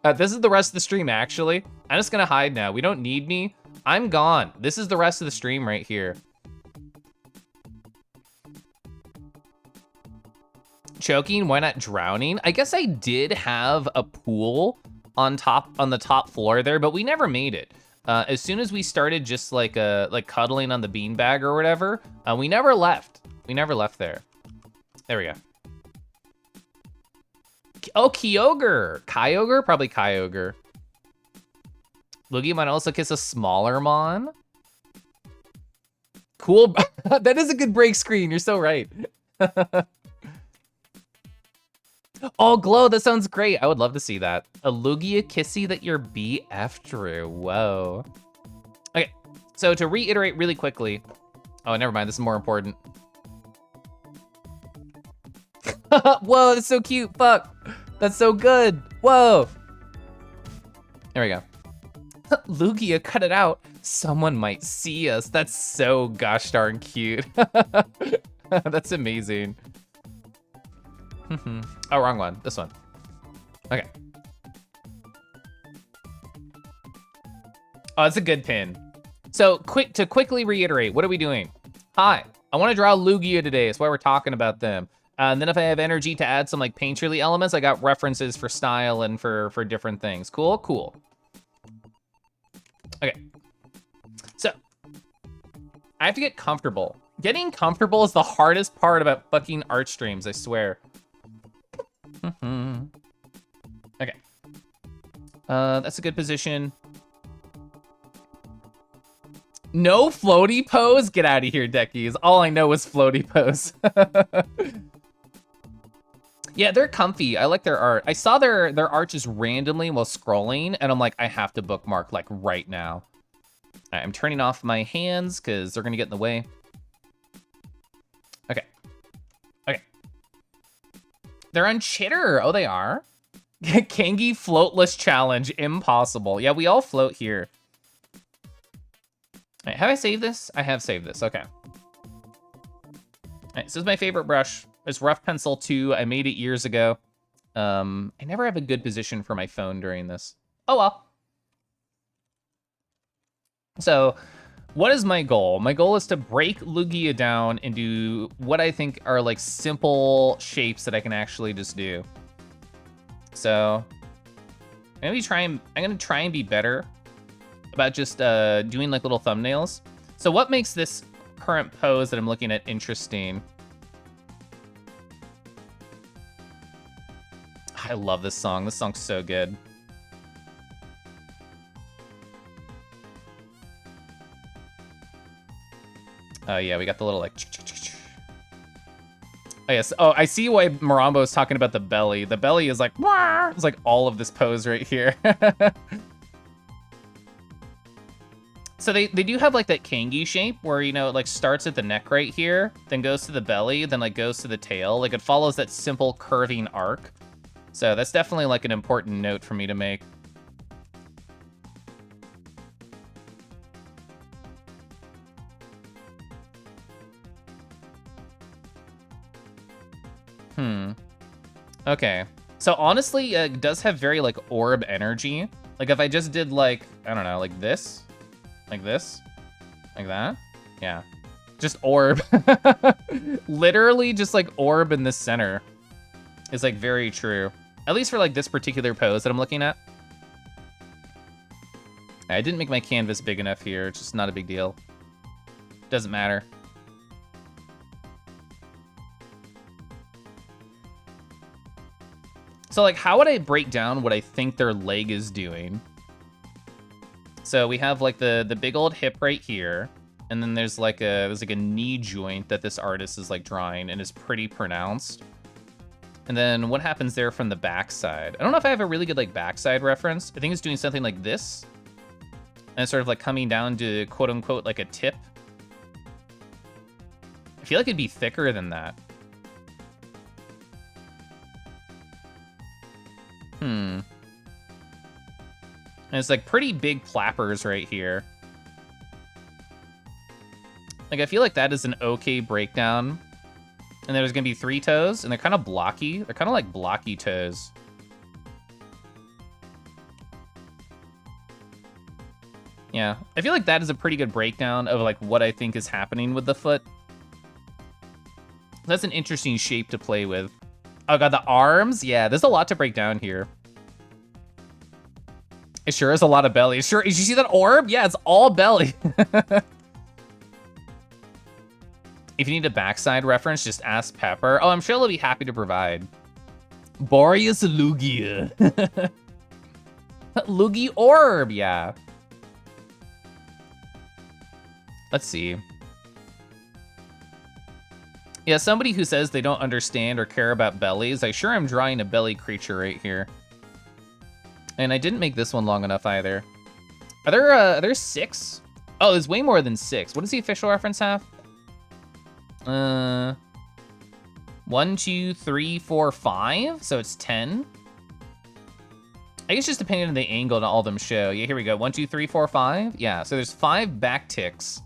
This is the rest of the stream, actually. I'm just gonna hide now. We don't need me. I'm gone. This is the rest of the stream right here. Choking, why not drowning? I guess I did have a pool on the top floor there, but we never made it. As soon as we started just like cuddling on the beanbag or whatever, we never left. We never left there. There we go. Oh, Kyogre. Kyogre? Probably Kyogre. Lugia might also kiss a smaller Mon. Cool. That is a good break screen. You're so right. Oh, Glow, that sounds great. I would love to see that. A Lugia kissy that your BF drew. Whoa. Okay, so to reiterate really quickly. Oh, never mind, this is more important. Whoa, that's so cute, fuck. That's so good, whoa. There we go. Lugia, cut it out. Someone might see us. That's so gosh darn cute. That's amazing. Oh, wrong one. This one. Okay. Oh, it's a good pin. So to quickly reiterate, what are we doing? Hi, I want to draw Lugia today. That's why we're talking about them. And then if I have energy to add some like painterly elements, I got references for style and for different things. Cool, cool. Okay. So I have to get comfortable. Getting comfortable is the hardest part about fucking art streams, I swear. Okay. That's a good position. No floaty pose? Get out of here, Deckies. All I know is floaty pose. Yeah, they're comfy. I like their art. I saw their art just randomly while scrolling, and I'm like, I have to bookmark like right now. All right, I'm turning off my hands because they're gonna get in the way. Okay. Okay. They're on Chitter. Oh, they are? Kangi floatless challenge. Impossible. Yeah, we all float here. All right, have I saved this? I have saved this. Okay. All right, this is my favorite brush. It's Rough Pencil 2. I made it years ago. I never have a good position for my phone during this. Oh, well. So, what is my goal? My goal is to break Lugia down into what I think are like simple shapes that I can actually just do. So I'm gonna try and be better about just doing like little thumbnails. So what makes this current pose that I'm looking at interesting? I love this song. This song's so good. Oh yeah, we got the little like. Oh yes. Oh, I see why Morambo is talking about the belly. The belly is like, it's like all of this pose right here. So they do have like that kangi shape where, you know, it like starts at the neck right here, then goes to the belly, then like goes to the tail. Like it follows that simple curving arc. So that's definitely like an important note for me to make. Okay. So honestly, it does have very like orb energy. Like if I just did like, I don't know, like this, like that. Yeah. Just orb. Literally just like orb in the center is like very true. At least for like this particular pose that I'm looking at. I didn't make my canvas big enough here. It's just not a big deal. Doesn't matter. So like, how would I break down what I think their leg is doing? So we have like the big old hip right here. And then there's like a knee joint that this artist is like drawing and is pretty pronounced. And then what happens there from the backside? I don't know if I have a really good like backside reference. I think it's doing something like this. And it's sort of like coming down to quote unquote like a tip. I feel like it'd be thicker than that. And it's like pretty big flappers right here. Like I feel like that is an okay breakdown. And there's gonna be 3 toes, and they're kind of blocky. They're kind of like blocky toes. Yeah, I feel like that is a pretty good breakdown of like what I think is happening with the foot. That's an interesting shape to play with. Oh god, the arms? Yeah, there's a lot to break down here. It sure is a lot of belly. Sure, did you see that orb? Yeah, it's all belly. If you need a backside reference, just ask Pepper. Oh, I'm sure they'll be happy to provide. Boreas Lugia. Lugi orb, yeah. Let's see. Yeah, somebody who says they don't understand or care about bellies, I sure am drawing a belly creature right here. And I didn't make this one long enough either. Are there 6? Oh, there's way more than 6. What does the official reference have? 1, 2, 3, 4, 5. So it's 10. I guess just depending on the angle that all of them show. Yeah, here we go. 1, 2, 3, 4, 5. Yeah, so there's 5 back ticks.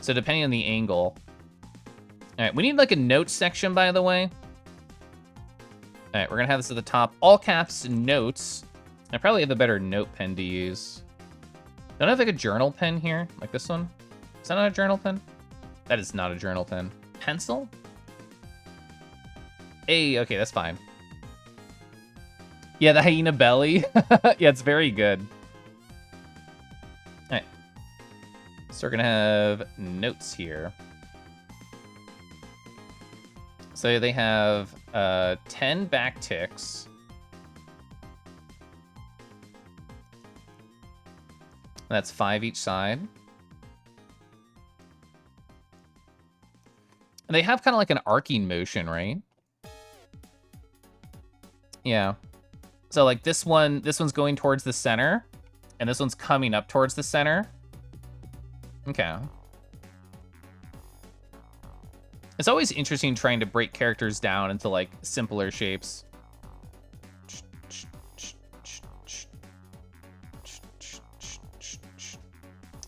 So depending on the angle. All right, we need like a notes section, by the way. All right, we're gonna have this at the top. All caps notes. I probably have a better note pen to use. Don't I have like a journal pen here? Like this one? Is that not a journal pen? That is not a journal pen. Pencil? Hey, okay, that's fine. Yeah, the hyena belly. Yeah, it's very good. All right. So we're gonna have notes here. So they have 10 back ticks. That's 5 each side. And they have kind of like an arcing motion, right? Yeah. So like this one's going towards the center, and this one's coming up towards the center. Okay. It's always interesting trying to break characters down into like simpler shapes.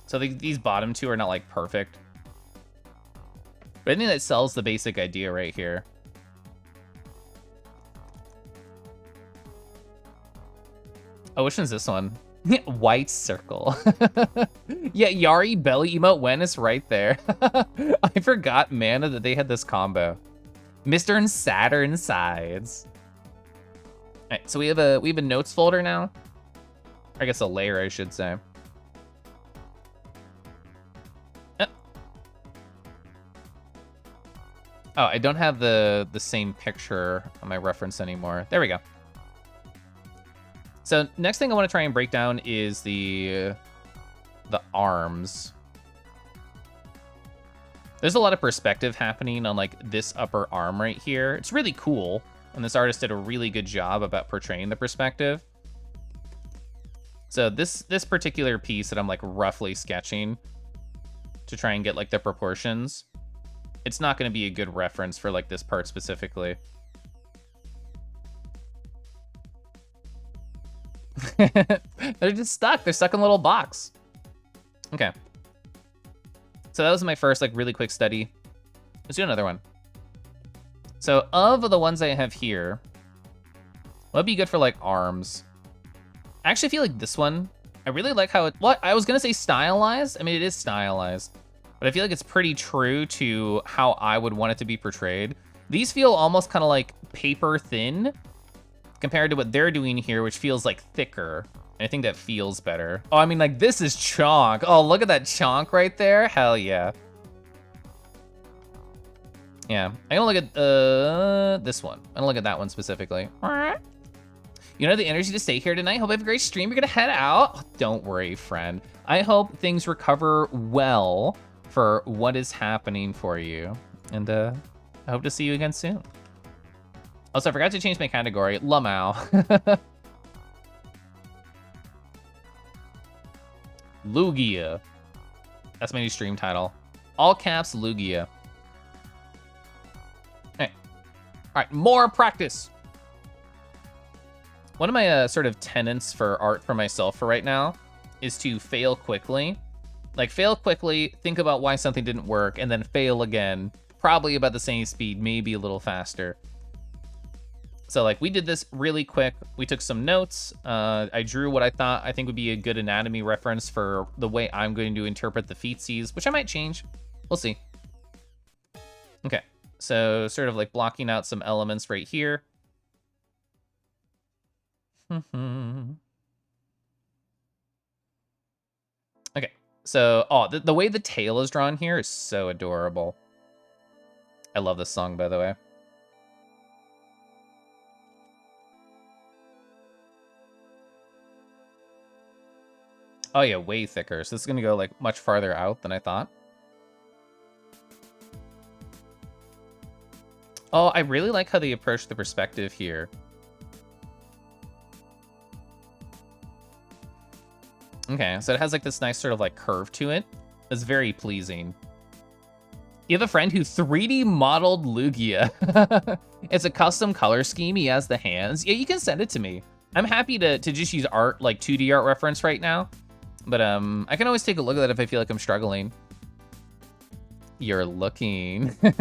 So these bottom 2 are not like perfect. But I think that sells the basic idea right here. Oh, which one's this one? White circle. Yeah, Yari belly emote when is right there. I forgot, man, that they had this combo. Mr. and Saturn sides. All right, so we have a notes folder now. I guess a layer, I should say. Oh, I don't have the same picture on my reference anymore. There we go. So next thing I want to try and break down is the arms. There's a lot of perspective happening on like this upper arm right here. It's really cool. And this artist did a really good job about portraying the perspective. So this particular piece that I'm like roughly sketching to try and get like the proportions, it's not going to be a good reference for like this part specifically. They're just stuck. They're stuck in a little box. Okay. So that was my first like really quick study. Let's do another one. So of the ones I have here, what would be good for like arms? I actually feel like this one, I really like how it, what? I was gonna say stylized. I mean, it is stylized, but I feel like it's pretty true to how I would want it to be portrayed. These feel almost kind of like paper thin compared to what they're doing here, which feels like thicker. And I think that feels better. Oh, I mean, like this is chonk. Oh, look at that chonk right there. Hell yeah. Yeah, I'm gonna look at this one. I'm gonna look at that one specifically. You know the energy to stay here tonight. Hope you have a great stream. You're gonna head out. Oh, don't worry, friend. I hope things recover well for what is happening for you. And I hope to see you again soon. Also, I forgot to change my category. Lamau. Lugia. That's my new stream title. All caps Lugia. Hey. All right, more practice. One of my sort of tenets for art for myself for right now is to fail quickly. Like fail quickly, think about why something didn't work, and then fail again. Probably about the same speed, maybe a little faster. So like we did this really quick. We took some notes. I drew what I think would be a good anatomy reference for the way I'm going to interpret the feetsies, which I might change. We'll see. Okay, so sort of like blocking out some elements right here. Okay, so the way the tail is drawn here is so adorable. I love this song, by the way. Oh yeah, way thicker. So this is gonna go like much farther out than I thought. Oh, I really like how they approach the perspective here. Okay, so it has like this nice sort of like curve to it. It's very pleasing. You have a friend who 3D modeled Lugia. It's a custom color scheme. He has the hands. Yeah, you can send it to me. I'm happy to just use art, like 2D art reference right now. But I can always take a look at that if I feel like I'm struggling. You're looking. So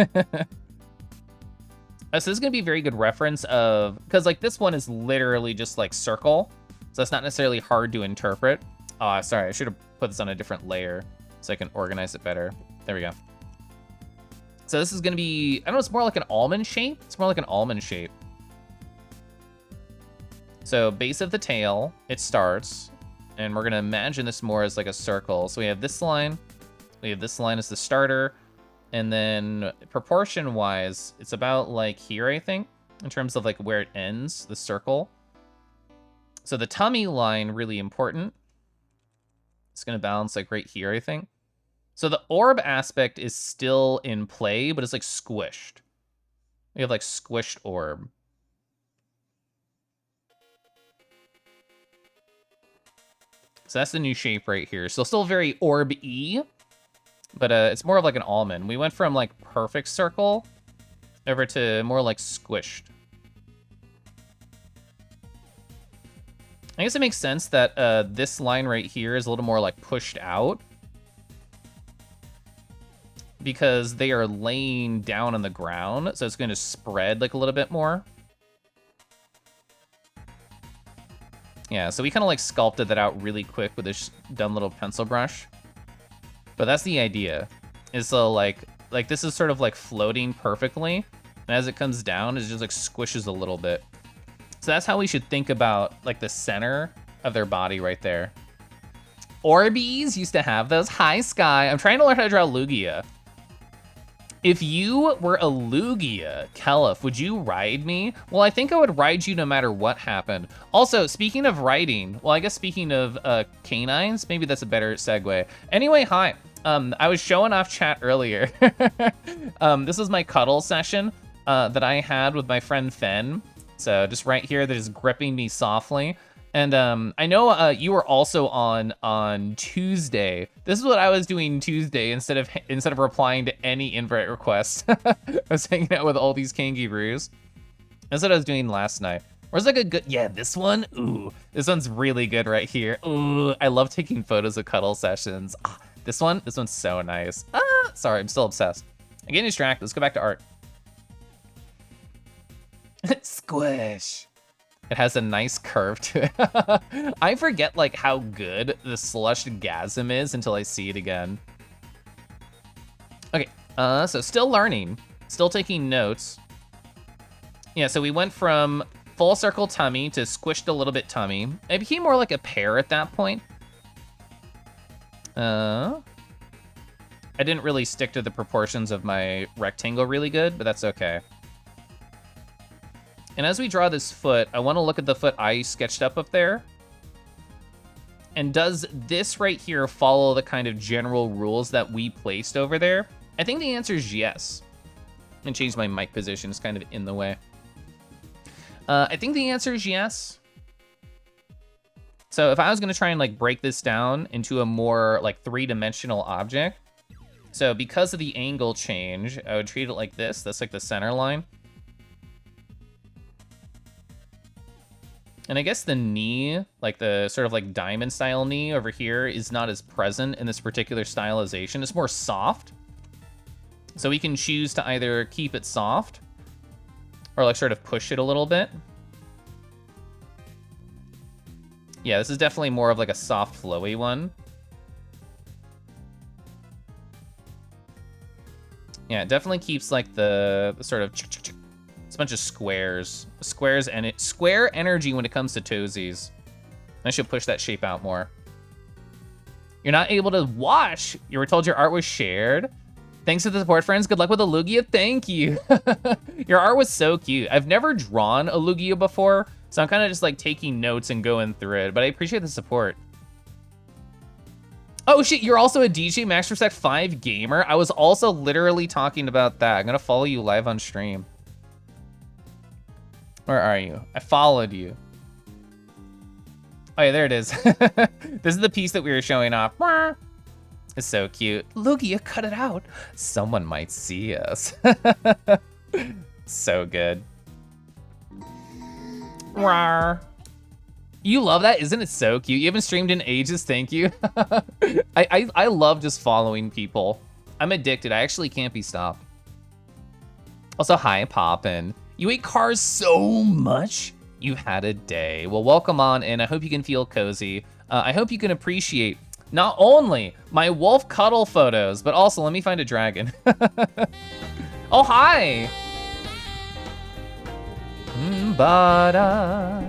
this is gonna be a very good reference of, because like this one is literally just like circle. So it's not necessarily hard to interpret. Oh, sorry, I should have put this on a different layer so I can organize it better. There we go. So this is gonna be, I don't know, it's more like an almond shape. It's more like an almond shape. So base of the tail, it starts, and we're gonna imagine this more as like a circle. So we have this line as the starter, and then proportion-wise, it's about like here, I think, in terms of like where it ends, the circle. So the tummy line, really important. It's gonna balance like right here, I think. So the orb aspect is still in play, but it's like squished. We have like squished orb. So that's the new shape right here. So still very orb-y, but it's more of like an almond. We went from like perfect circle over to more like squished. I guess it makes sense that this line right here is a little more like pushed out because they are laying down on the ground, so it's going to spread like a little bit more. Yeah, so we kind of like sculpted that out really quick with this dumb little pencil brush. But that's the idea. Is so like this is sort of like floating perfectly, and as it comes down, it just like squishes a little bit. So that's how we should think about like the center of their body right there. Orbeez used to have those. Hi, Sky. I'm trying to learn how to draw Lugia. If you were a Lugia, Keliff, would you ride me? Well, I think I would ride you no matter what happened. Also, speaking of riding, well, I guess speaking of canines, maybe that's a better segue. Anyway, hi. I was showing off chat earlier. This was my cuddle session that I had with my friend Fen. So just right here, they're just gripping me softly. And I know you were also on Tuesday. This is what I was doing Tuesday instead of replying to any invite requests. I was hanging out with all these kangaroos. That's what I was doing last night. Where's like a good, yeah, this one? Ooh, this one's really good right here. Ooh, I love taking photos of cuddle sessions. Ah, this one's so nice. Ah, sorry, I'm still obsessed. I'm getting distracted. Let's go back to art. Squish. It has a nice curve to it. I forget like how good the slush gasm is until I see it again. Okay, so still learning, still taking notes. Yeah, so we went from full circle tummy to squished a little bit tummy. It became more like a pear at that point. I didn't really stick to the proportions of my rectangle really good, but that's okay. And as we draw this foot, I want to look at the foot I sketched up there. And does this right here follow the kind of general rules that we placed over there? I think the answer is yes. And change my mic position, it's kind of in the way. I think the answer is yes. So if I was gonna try and like break this down into a more like three-dimensional object, so because of the angle change, I would treat it like this. That's like the center line. And I guess the knee, like the sort of like diamond style knee over here, is not as present in this particular stylization. It's more soft. So we can choose to either keep it soft or like sort of push it a little bit. Yeah, this is definitely more of like a soft, flowy one. Yeah, it definitely keeps like the sort of it's a bunch of squares. Squares and square energy when it comes to toesies. I should push that shape out more. You're not able to watch. You were told your art was shared. Thanks to the support, friends. Good luck with the Lugia. Thank you. Your art was so cute. I've never drawn a Lugia before, so I'm kind of just like taking notes and going through it, but I appreciate the support. Oh shit, you're also a DJ Max Respect 5 gamer? I was also literally talking about that. I'm gonna follow you live on stream. Where are you? I followed you. Oh yeah, there it is. This is the piece that we were showing off. It's so cute. Lugia, cut it out. Someone might see us. So good. Rawr. You love that? Isn't it so cute? You haven't streamed in ages, thank you. I love just following people. I'm addicted, I actually can't be stopped. Also, hi, Poppin'. You ate cars so much? You've had a day. Well, welcome on in. I hope you can feel cozy. I hope you can appreciate not only my wolf cuddle photos, but also, let me find a dragon. Oh, hi. Ba-da.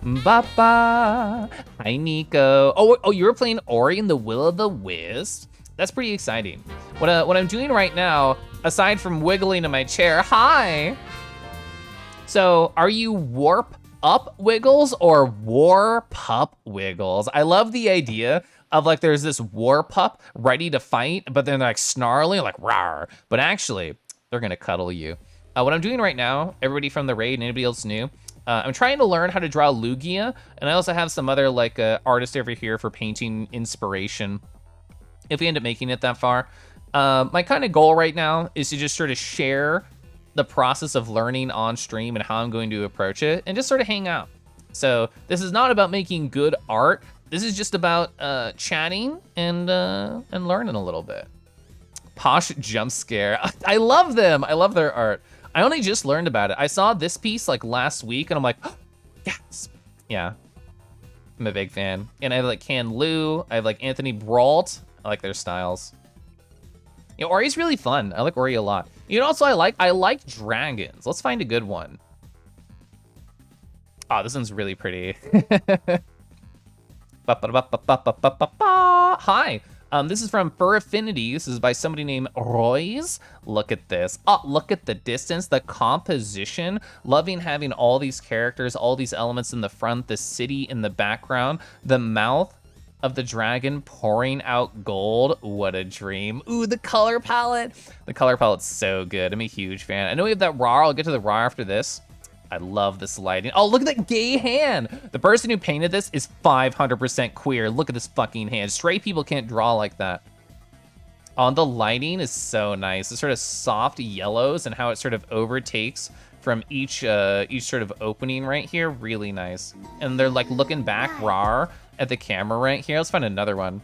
Ba-ba. Hi, Nico. Oh, you were playing Ori and the Will-o'-the-Wisp? That's pretty exciting. What I'm doing right now, aside from wiggling in my chair, hi. So, are you warp up Wiggles or warp up Wiggles? I love the idea of like there's this warp up ready to fight, but then they're like snarling, like rawr. But actually, they're gonna cuddle you. What I'm doing right now, everybody from the raid and anybody else new, I'm trying to learn how to draw Lugia, and I also have some other like artists over here for painting inspiration. If we end up making it that far, my kind of goal right now is to just sort of share the process of learning on stream and how I'm going to approach it, and just sort of hang out. So this is not about making good art. This is just about chatting and learning a little bit. Posh jump scare. I love them. I love their art. I only just learned about it. I saw this piece like last week, and I'm like, oh, yes. Yeah, I'm a big fan. And I have like Can Lu. I have like Anthony Brault. I like their styles. You know, Ori's really fun. I like Ori a lot. You know, also I like dragons. Let's find a good one. Oh, this one's really pretty. Hi. This is from Fur Affinity. This is by somebody named Royce. Look at this. Oh, look at the distance, the composition. Loving having all these characters, all these elements in the front, the city in the background, the mouth of the dragon pouring out gold. What a dream. Ooh, the color palette. The color palette's so good. I'm a huge fan. I know we have that RAR. I'll get to the RAR after this. I love this lighting. Oh, look at that gay hand. The person who painted this is 500% queer. Look at this fucking hand. Straight people can't draw like that. Oh, the lighting is so nice. The sort of soft yellows and how it sort of overtakes from each sort of opening right here. Really nice. And they're like looking back rar at the camera right here. Let's find another one.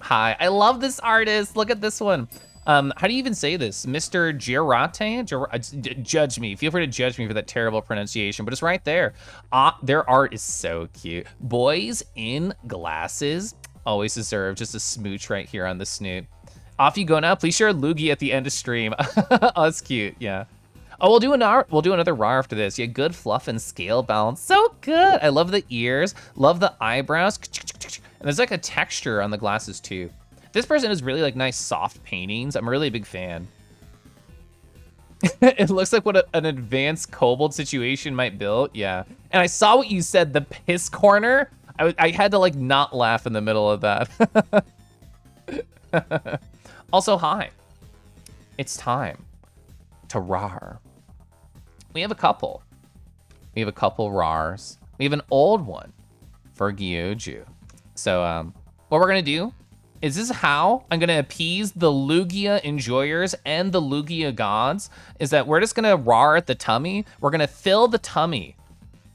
Hi, I love this artist. Look at this one. How do you even say this? Mr. Girate? Judge me. Feel free to judge me for that terrible pronunciation, but it's right there. Their art is so cute. Boys in glasses always deserve just a smooch right here on the snoot. Off you go now. Please share a loogie at the end of stream. Oh, that's cute. Yeah. Oh, we'll do another RAR after this. Yeah, good fluff and scale balance. So good. I love the ears. Love the eyebrows. And there's like a texture on the glasses too. This person has really like nice soft paintings. I'm a really big fan. It looks like what an advanced kobold situation might build. Yeah. And I saw what you said, the piss corner. I had to like not laugh in the middle of that. Also, hi. It's time to RAR. We have a couple. We have a couple RARs. We have an old one for Gyoju. So what we're gonna do is this how I'm gonna appease the Lugia enjoyers and the Lugia gods, is that we're just gonna RAR at the tummy. We're gonna fill the tummy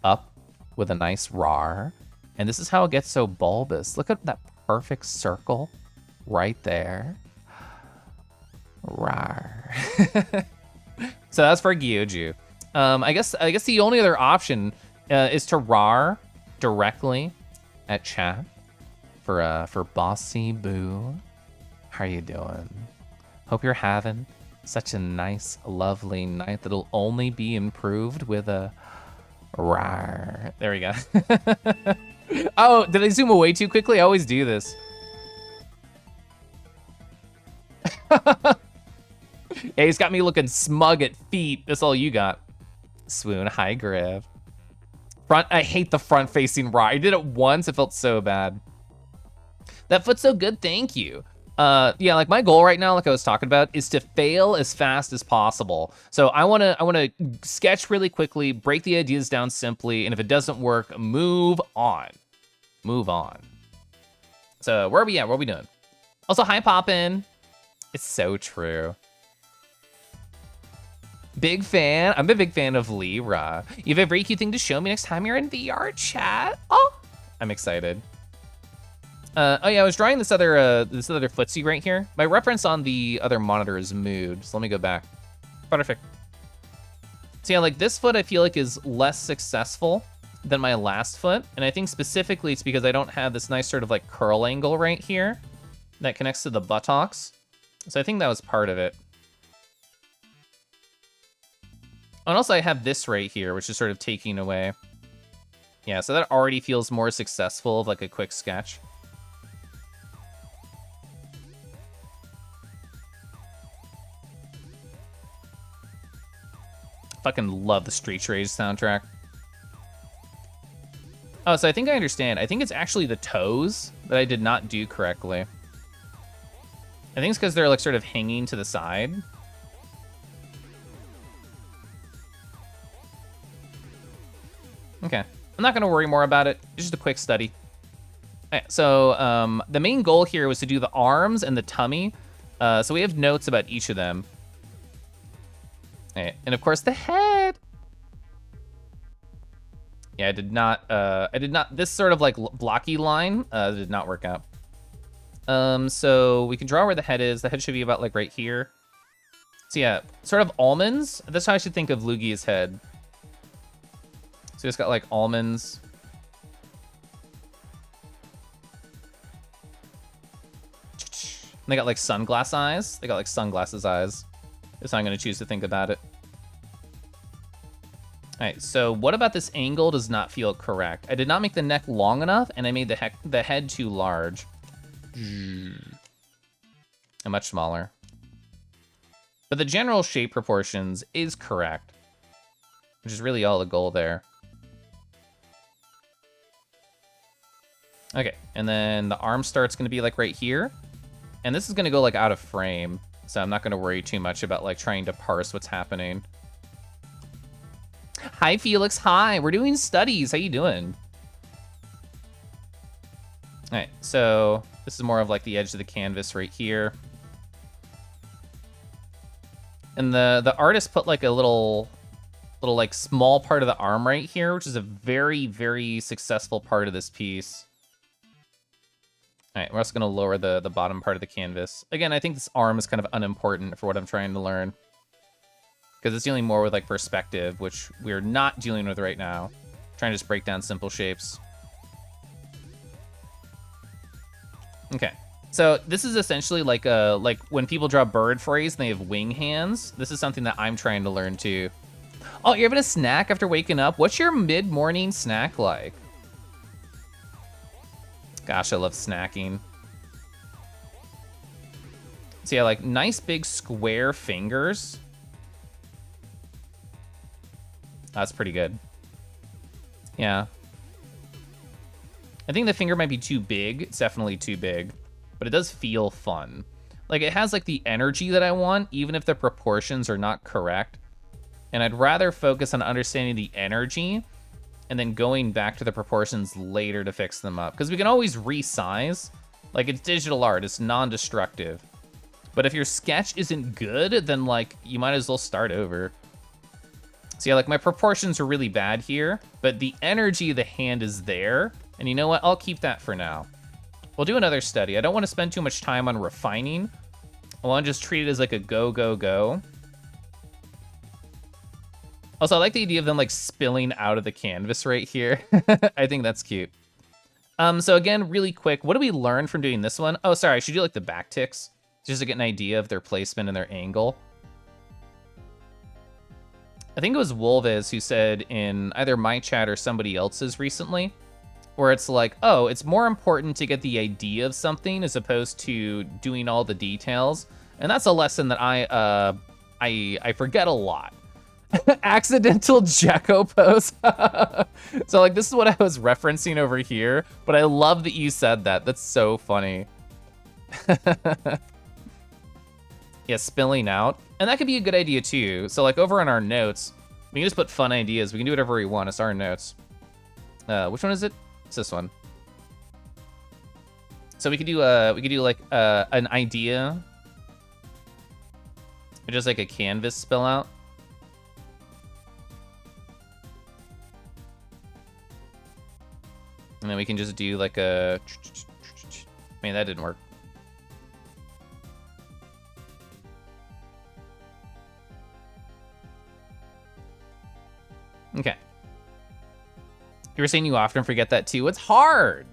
up with a nice RAR. And this is how it gets so bulbous. Look at that perfect circle right there. RAR. So that's for Gyoju. I guess the only other option is to RAR directly at chat for Bossy Boo. How are you doing? Hope you're having such a nice, lovely night that'll only be improved with a RAR. There we go. Oh, did I zoom away too quickly? I always do this. Hey, he's got me looking smug at feet. That's all you got. Swoon, high grab. Front, I hate the front facing RAR. I did it once, it felt so bad. That foot's so good, thank you. Yeah, like my goal right now, like I was talking about, is to fail as fast as possible. So I wanna sketch really quickly, break the ideas down simply, and if it doesn't work, move on. Move on. So where are we at? What are we doing? Also, hi Poppin'. It's so true. Big fan. I'm a big fan of Libra. You have a very cute thing to show me next time you're in VR chat. Oh, I'm excited. Oh yeah, I was drawing this other footsie right here. My reference on the other monitor is mood, so let me go back. Perfect. So yeah, like this foot I feel like is less successful than my last foot, and I think specifically it's because I don't have this nice sort of like curl angle right here that connects to the buttocks. So I think that was part of it. And also I have this right here, which is sort of taking away. Yeah, so that already feels more successful of like a quick sketch. Fucking love the Street Rage soundtrack. Oh, so I think I understand. I think it's actually the toes that I did not do correctly. I think it's because they're like sort of hanging to the side. Okay, I'm not gonna worry more about it. It's just a quick study. All right, so the main goal here was to do the arms and the tummy. So we have notes about each of them. All right, and of course the head. Yeah, I did not, this sort of like blocky line did not work out. So we can draw where the head is. The head should be about like right here. So yeah, sort of almonds. That's how I should think of Lugia's head. So it's got like almonds. And they got like sunglass eyes. They got like sunglasses eyes. That's how I'm gonna choose to think about it. All right, so what about this angle does not feel correct? I did not make the neck long enough and I made the head too large. And much smaller. But the general shape proportions is correct, which is really all the goal there. Okay, and then the arm start's gonna be like right here. And this is gonna go like out of frame. So I'm not gonna worry too much about like trying to parse what's happening. Hi, Felix, hi, we're doing studies, how you doing? All right, so this is more of like the edge of the canvas right here. And the artist put like a little like small part of the arm right here, which is a very, very successful part of this piece. All right, we're also gonna lower the bottom part of the canvas. Again, I think this arm is kind of unimportant for what I'm trying to learn, because it's dealing more with like perspective, which we're not dealing with right now. Trying to just break down simple shapes. Okay, so this is essentially like when people draw bird phrase and they have wing hands. This is something that I'm trying to learn too. Oh, you're having a snack after waking up? What's your mid-morning snack like? Gosh, I love snacking. So yeah, like nice big square fingers. That's pretty good. Yeah. I think the finger might be too big. It's definitely too big, but it does feel fun. Like it has like the energy that I want, even if the proportions are not correct. And I'd rather focus on understanding the energy and then going back to the proportions later to fix them up. Because we can always resize. Like, it's digital art, it's non-destructive. But if your sketch isn't good, then like, you might as well start over. So yeah, like my proportions are really bad here, but the energy of the hand is there. And you know what, I'll keep that for now. We'll do another study. I don't want to spend too much time on refining. I want to just treat it as like a go, go, go. Also, I like the idea of them like spilling out of the canvas right here. I think that's cute. So again, really quick, what do we learn from doing this one? Oh, sorry, I should do like the back ticks just to get an idea of their placement and their angle. I think it was Wolvez who said in either my chat or somebody else's recently, where it's like, oh, it's more important to get the idea of something as opposed to doing all the details. And that's a lesson that I forget a lot. Accidental Jekko pose. So like this is what I was referencing over here, but I love that you said that. That's so funny. Yeah, spilling out. And that could be a good idea too. So like over on our notes, we can just put fun ideas. We can do whatever we want. It's our notes. Which one is it? It's this one. So we could do like an idea. Or just like a canvas spill out. And then we can just do like a... Man, that didn't work. Okay. You were saying you often forget that too. It's hard.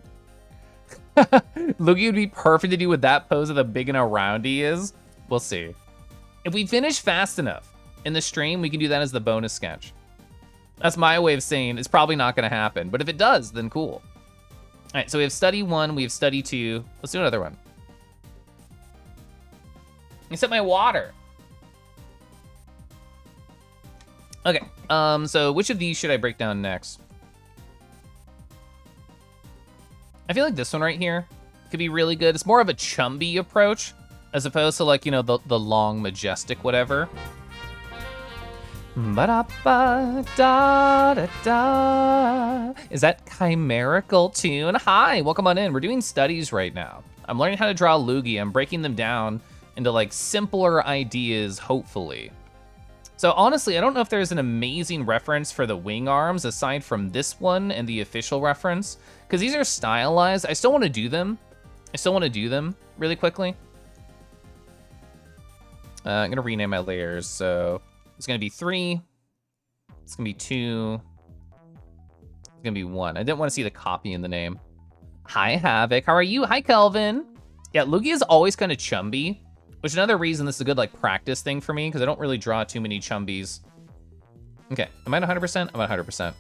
Luigi would be perfect to do with that pose of the big and around he is. We'll see. If we finish fast enough in the stream, we can do that as the bonus sketch. That's my way of saying it's probably not going to happen. But if it does, then cool. All right, so we have study 1, we have study 2. Let's do another one. Except my water. Okay, so which of these should I break down next? I feel like this one right here could be really good. It's more of a chumby approach as opposed to like, you know, the long, majestic whatever. Ba-da-ba-da-da-da. Is that chimerical tune? Hi, welcome on in. We're doing studies right now. I'm learning how to draw Luigi. I'm breaking them down into like simpler ideas, hopefully. So honestly, I don't know if there's an amazing reference for the wing arms aside from this one and the official reference, because these are stylized. I still want to do them. Really quickly. I'm gonna rename my layers, so it's gonna be 3, it's gonna be 2, it's gonna be 1. I didn't want to see the copy in the name. Hi, Havoc, how are you? Hi, Kelvin. Yeah, Luigi is always kind of chumby, which is another reason this is a good like practice thing for me, because I don't really draw too many chumbies. Okay, am I at 100%? I'm at 100%.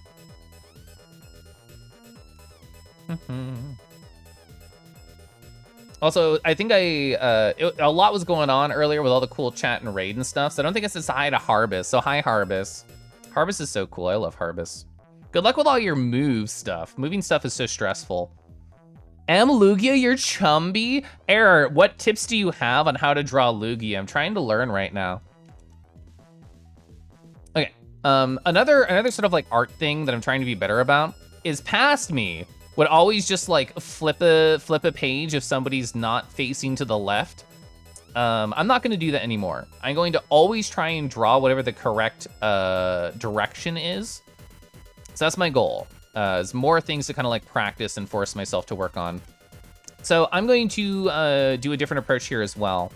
Also, I think a lot was going on earlier with all the cool chat and raid and stuff, so I don't think it says hi to Harbus. So hi, Harbus. Harbus is so cool. I love Harbus. Good luck with all your move stuff. Moving stuff is so stressful. Lugia, you're chumby? Error, what tips do you have on how to draw Lugia? I'm trying to learn right now. Okay, another sort of like art thing that I'm trying to be better about is Past Me would always just like flip a page if somebody's not facing to the left. I'm not gonna do that anymore. I'm going to always try and draw whatever the correct direction is. So that's my goal. Is more things to kind of like practice and force myself to work on. So I'm going to do a different approach here as well.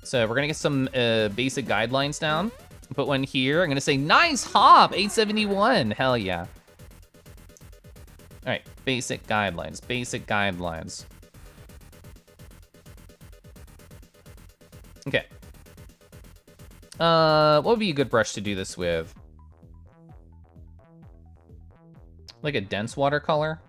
So we're gonna get some basic guidelines down. Put one here. I'm gonna say, nice hop, 871. Hell yeah. All right, basic guidelines, basic guidelines. Okay. What would be a good brush to do this with? Like a dense watercolor?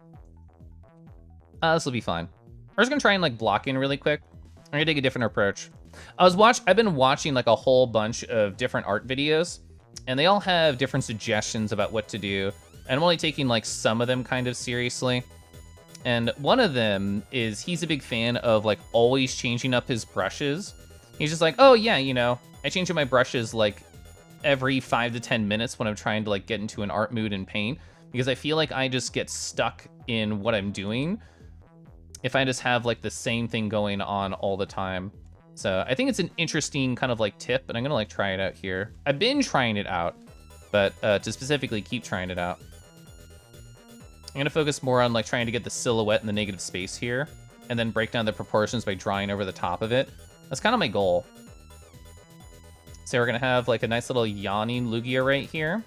This will be fine. We're just gonna try and like block in really quick. I'm gonna take a different approach. I've been watching like a whole bunch of different art videos, and they all have different suggestions about what to do. And I'm only taking like some of them kind of seriously. And one of them is he's a big fan of like always changing up his brushes. He's just like, oh yeah, you know, I change up my brushes like every 5 to 10 minutes when I'm trying to like get into an art mood and paint, because I feel like I just get stuck in what I'm doing if I just have like the same thing going on all the time. So I think it's an interesting kind of like tip, and I'm gonna like try it out here. I've been trying it out, but to specifically keep trying it out, I'm gonna focus more on like trying to get the silhouette and the negative space here, and then break down the proportions by drawing over the top of it. That's kind of my goal. So we're gonna have like a nice little yawning Lugia right here.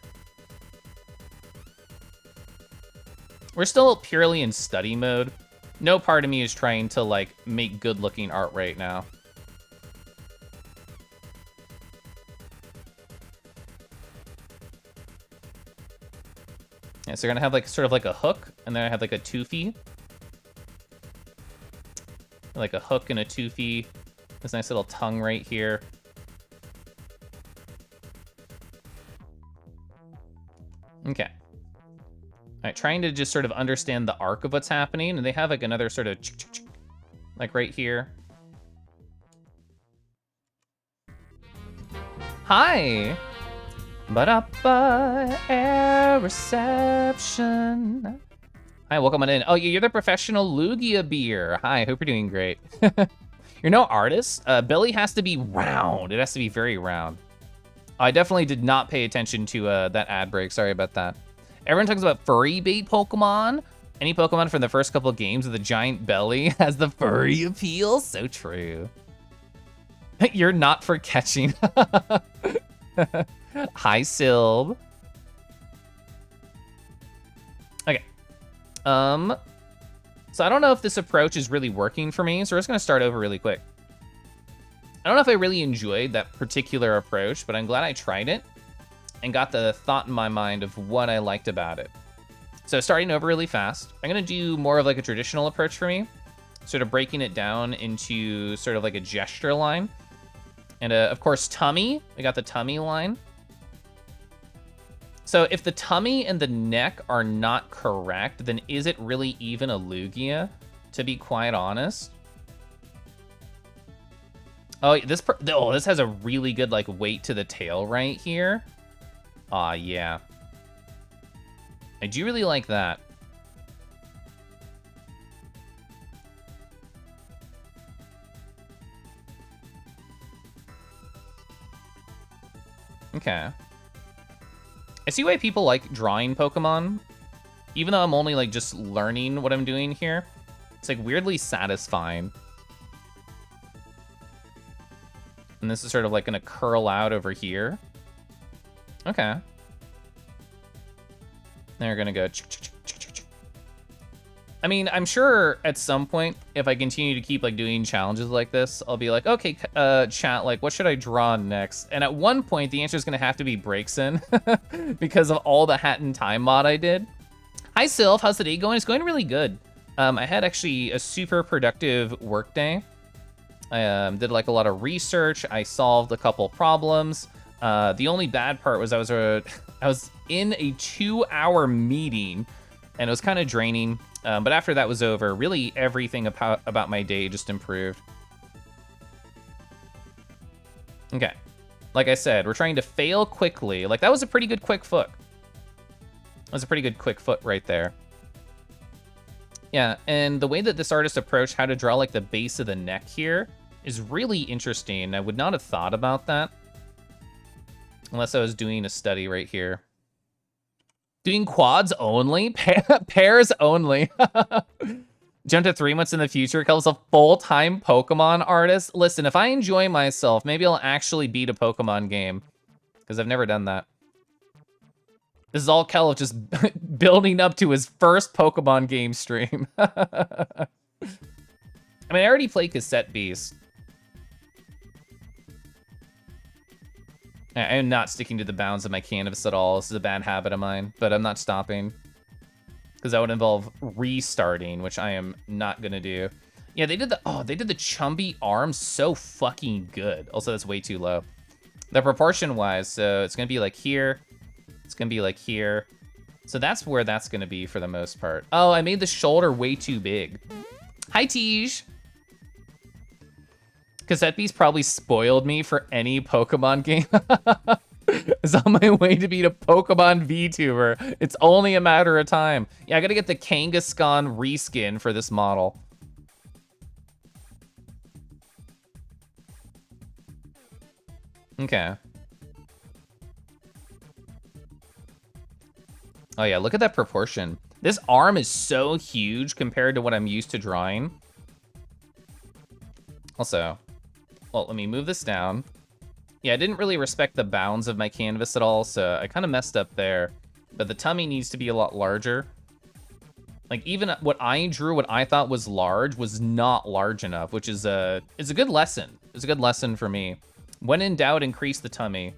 We're still purely in study mode. No part of me is trying to like make good looking art right now. Yeah, so we're gonna have like sort of like a hook, and then I have like a toofy. Like a hook and a toofy. This nice little tongue right here. Okay. All right, trying to just sort of understand the arc of what's happening, and they have like another sort of like right here. Hi. Ba-da-ba, air reception. Hi, welcome on in. Oh, you're the professional Lugia beer. Hi, hope you're doing great. You're no artist. Belly has to be round. It has to be very round. I definitely did not pay attention to that ad break. Sorry about that. Everyone talks about furry bait Pokemon. Any Pokemon from the first couple of games with a giant belly has the furry appeal. So true. You're not for catching. Hi, Silb. Okay. So I don't know if this approach is really working for me, so we're just gonna start over really quick. I don't know if I really enjoyed that particular approach, but I'm glad I tried it and got the thought in my mind of what I liked about it. So starting over really fast, I'm gonna do more of like a traditional approach for me, sort of breaking it down into sort of like a gesture line. And of course, tummy, we got the tummy line. So if the tummy and the neck are not correct, then is it really even a Lugia, to be quite honest? Oh, this has a really good like weight to the tail right here. Aw, yeah. I do really like that. Okay. I see why people like drawing Pokemon. Even though I'm only like just learning what I'm doing here, it's like weirdly satisfying. And this is sort of like gonna curl out over here. Okay. Then we're gonna go. I mean, I'm sure at some point, if I continue to keep like doing challenges like this, I'll be like, okay, chat, like, what should I draw next? And at one point, the answer is gonna have to be Breaksin because of all the Hat in Time mod I did. Hi, Sylph, how's the day going? It's going really good. I had actually a super productive work day. I did like a lot of research. I solved a couple problems. The only bad part was I was in a 2-hour meeting, and it was kind of draining. But after that was over, really everything about my day just improved. Okay, like I said, we're trying to fail quickly. Like, that was a pretty good quick foot. That was a pretty good quick foot right there. Yeah, and the way that this artist approached how to draw like the base of the neck here is really interesting. I would not have thought about that unless I was doing a study right here. Doing quads only? Pairs only. Jump to 3 months in the future. Kel's a full-time Pokemon artist. Listen, if I enjoy myself, maybe I'll actually beat a Pokemon game, because I've never done that. This is all Keliff just building up to his first Pokemon game stream. I mean, I already play Cassette Beast. I am not sticking to the bounds of my canvas at all. This is a bad habit of mine, but I'm not stopping. Because that would involve restarting, which I am not gonna do. Yeah, they did the Chumby arm so fucking good. Also, that's way too low. The proportion-wise, so it's gonna be like here. It's gonna be like here. So that's where that's gonna be for the most part. Oh, I made the shoulder way too big. Hi, Tej. Cassette Beast probably spoiled me for any Pokemon game. It's on my way to beat a Pokemon VTuber. It's only a matter of time. Yeah, I gotta get the Kangaskhan reskin for this model. Okay. Oh yeah, look at that proportion. This arm is so huge compared to what I'm used to drawing. Also, well, let me move this down. Yeah, I didn't really respect the bounds of my canvas at all, so I kind of messed up there. But the tummy needs to be a lot larger. Like, even what I drew, what I thought was large, was not large enough, which is a good lesson. It's a good lesson for me. When in doubt, increase the tummy.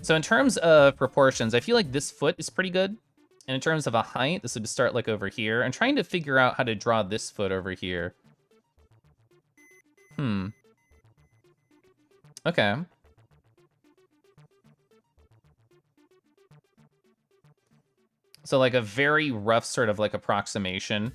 So in terms of proportions, I feel like this foot is pretty good. And in terms of a height, this would start like over here. I'm trying to figure out how to draw this foot over here. Okay. So like a very rough sort of like approximation.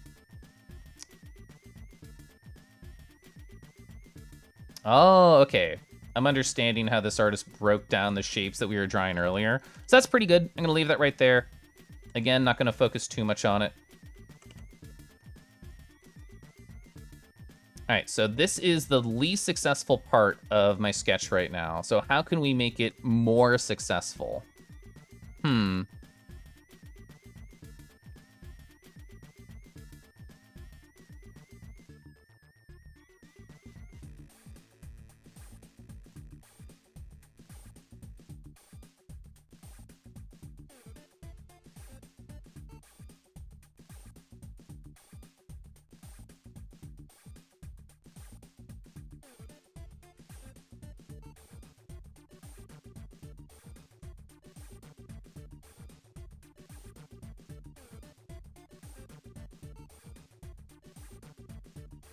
Oh, okay. I'm understanding how this artist broke down the shapes that we were drawing earlier. So that's pretty good. I'm gonna leave that right there. Again, not gonna focus too much on it. All right, so this is the least successful part of my sketch right now. So how can we make it more successful?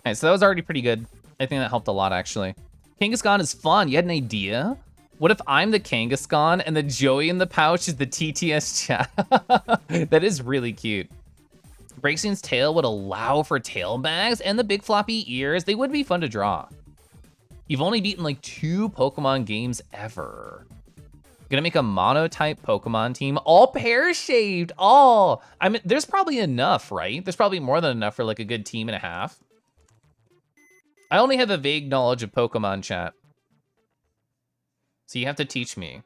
All right, so that was already pretty good. I think that helped a lot, actually. Kangaskhan is fun. You had an idea? What if I'm the Kangaskhan and the Joey in the pouch is the TTS chat? That is really cute. Breakstein's tail would allow for tail bags and the big floppy ears. They would be fun to draw. You've only beaten like 2 Pokemon games ever. Gonna make a monotype Pokemon team, all pear-shaped, all. I mean, there's probably enough, right? There's probably more than enough for like a good team and a half. I only have a vague knowledge of Pokemon chat. So you have to teach me.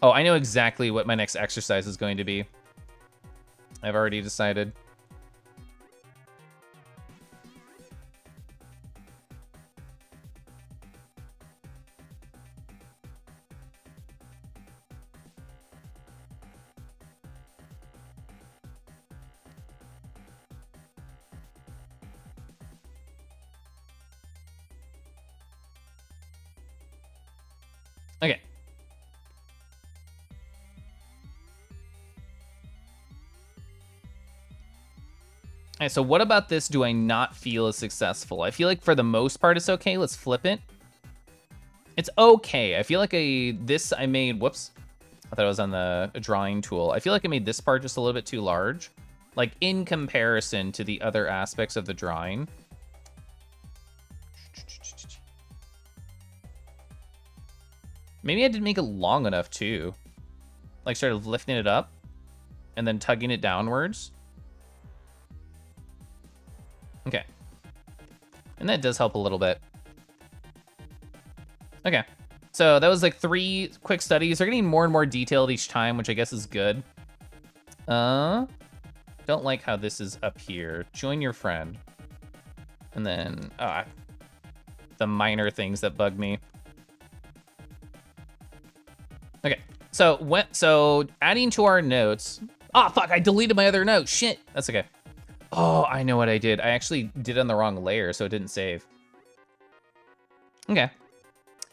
Oh, I know exactly what my next exercise is going to be. I've already decided. Okay. right, so what about this do I not feel is successful? I feel like for the most part it's okay. Let's flip it. It's okay. I feel like I made, whoops. I thought it was on the drawing tool. I feel like I made this part just a little bit too large, like in comparison to the other aspects of the drawing. Maybe I didn't make it long enough too. Like sort of lifting it up and then tugging it downwards. Okay. And that does help a little bit. Okay. So that was like 3 quick studies. They're getting more and more detailed each time, which I guess is good. Don't like how this is up here. Join your friend. And then, the minor things that bug me. Okay, so adding to our notes. Oh, fuck, I deleted my other note. Shit, that's okay. Oh, I know what I did. I actually did it on the wrong layer, so it didn't save. Okay.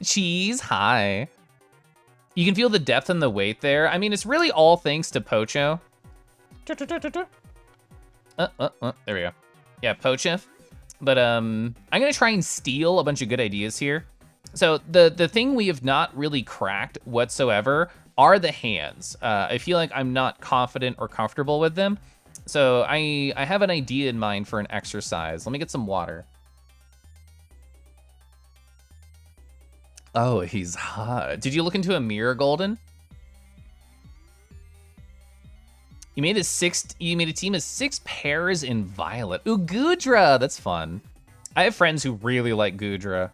Cheese, hi. You can feel the depth and the weight there. I mean, it's really all thanks to Pocho. There we go. Yeah, Pocho. But I'm gonna try and steal a bunch of good ideas here. So the thing we have not really cracked whatsoever are the hands. I feel like I'm not confident or comfortable with them. So I have an idea in mind for an exercise. Let me get some water. Oh, he's hot. Did you look into a mirror, Golden? You made a team of 6 pairs in violet. Ooh, Gudra, that's fun. I have friends who really like Gudra.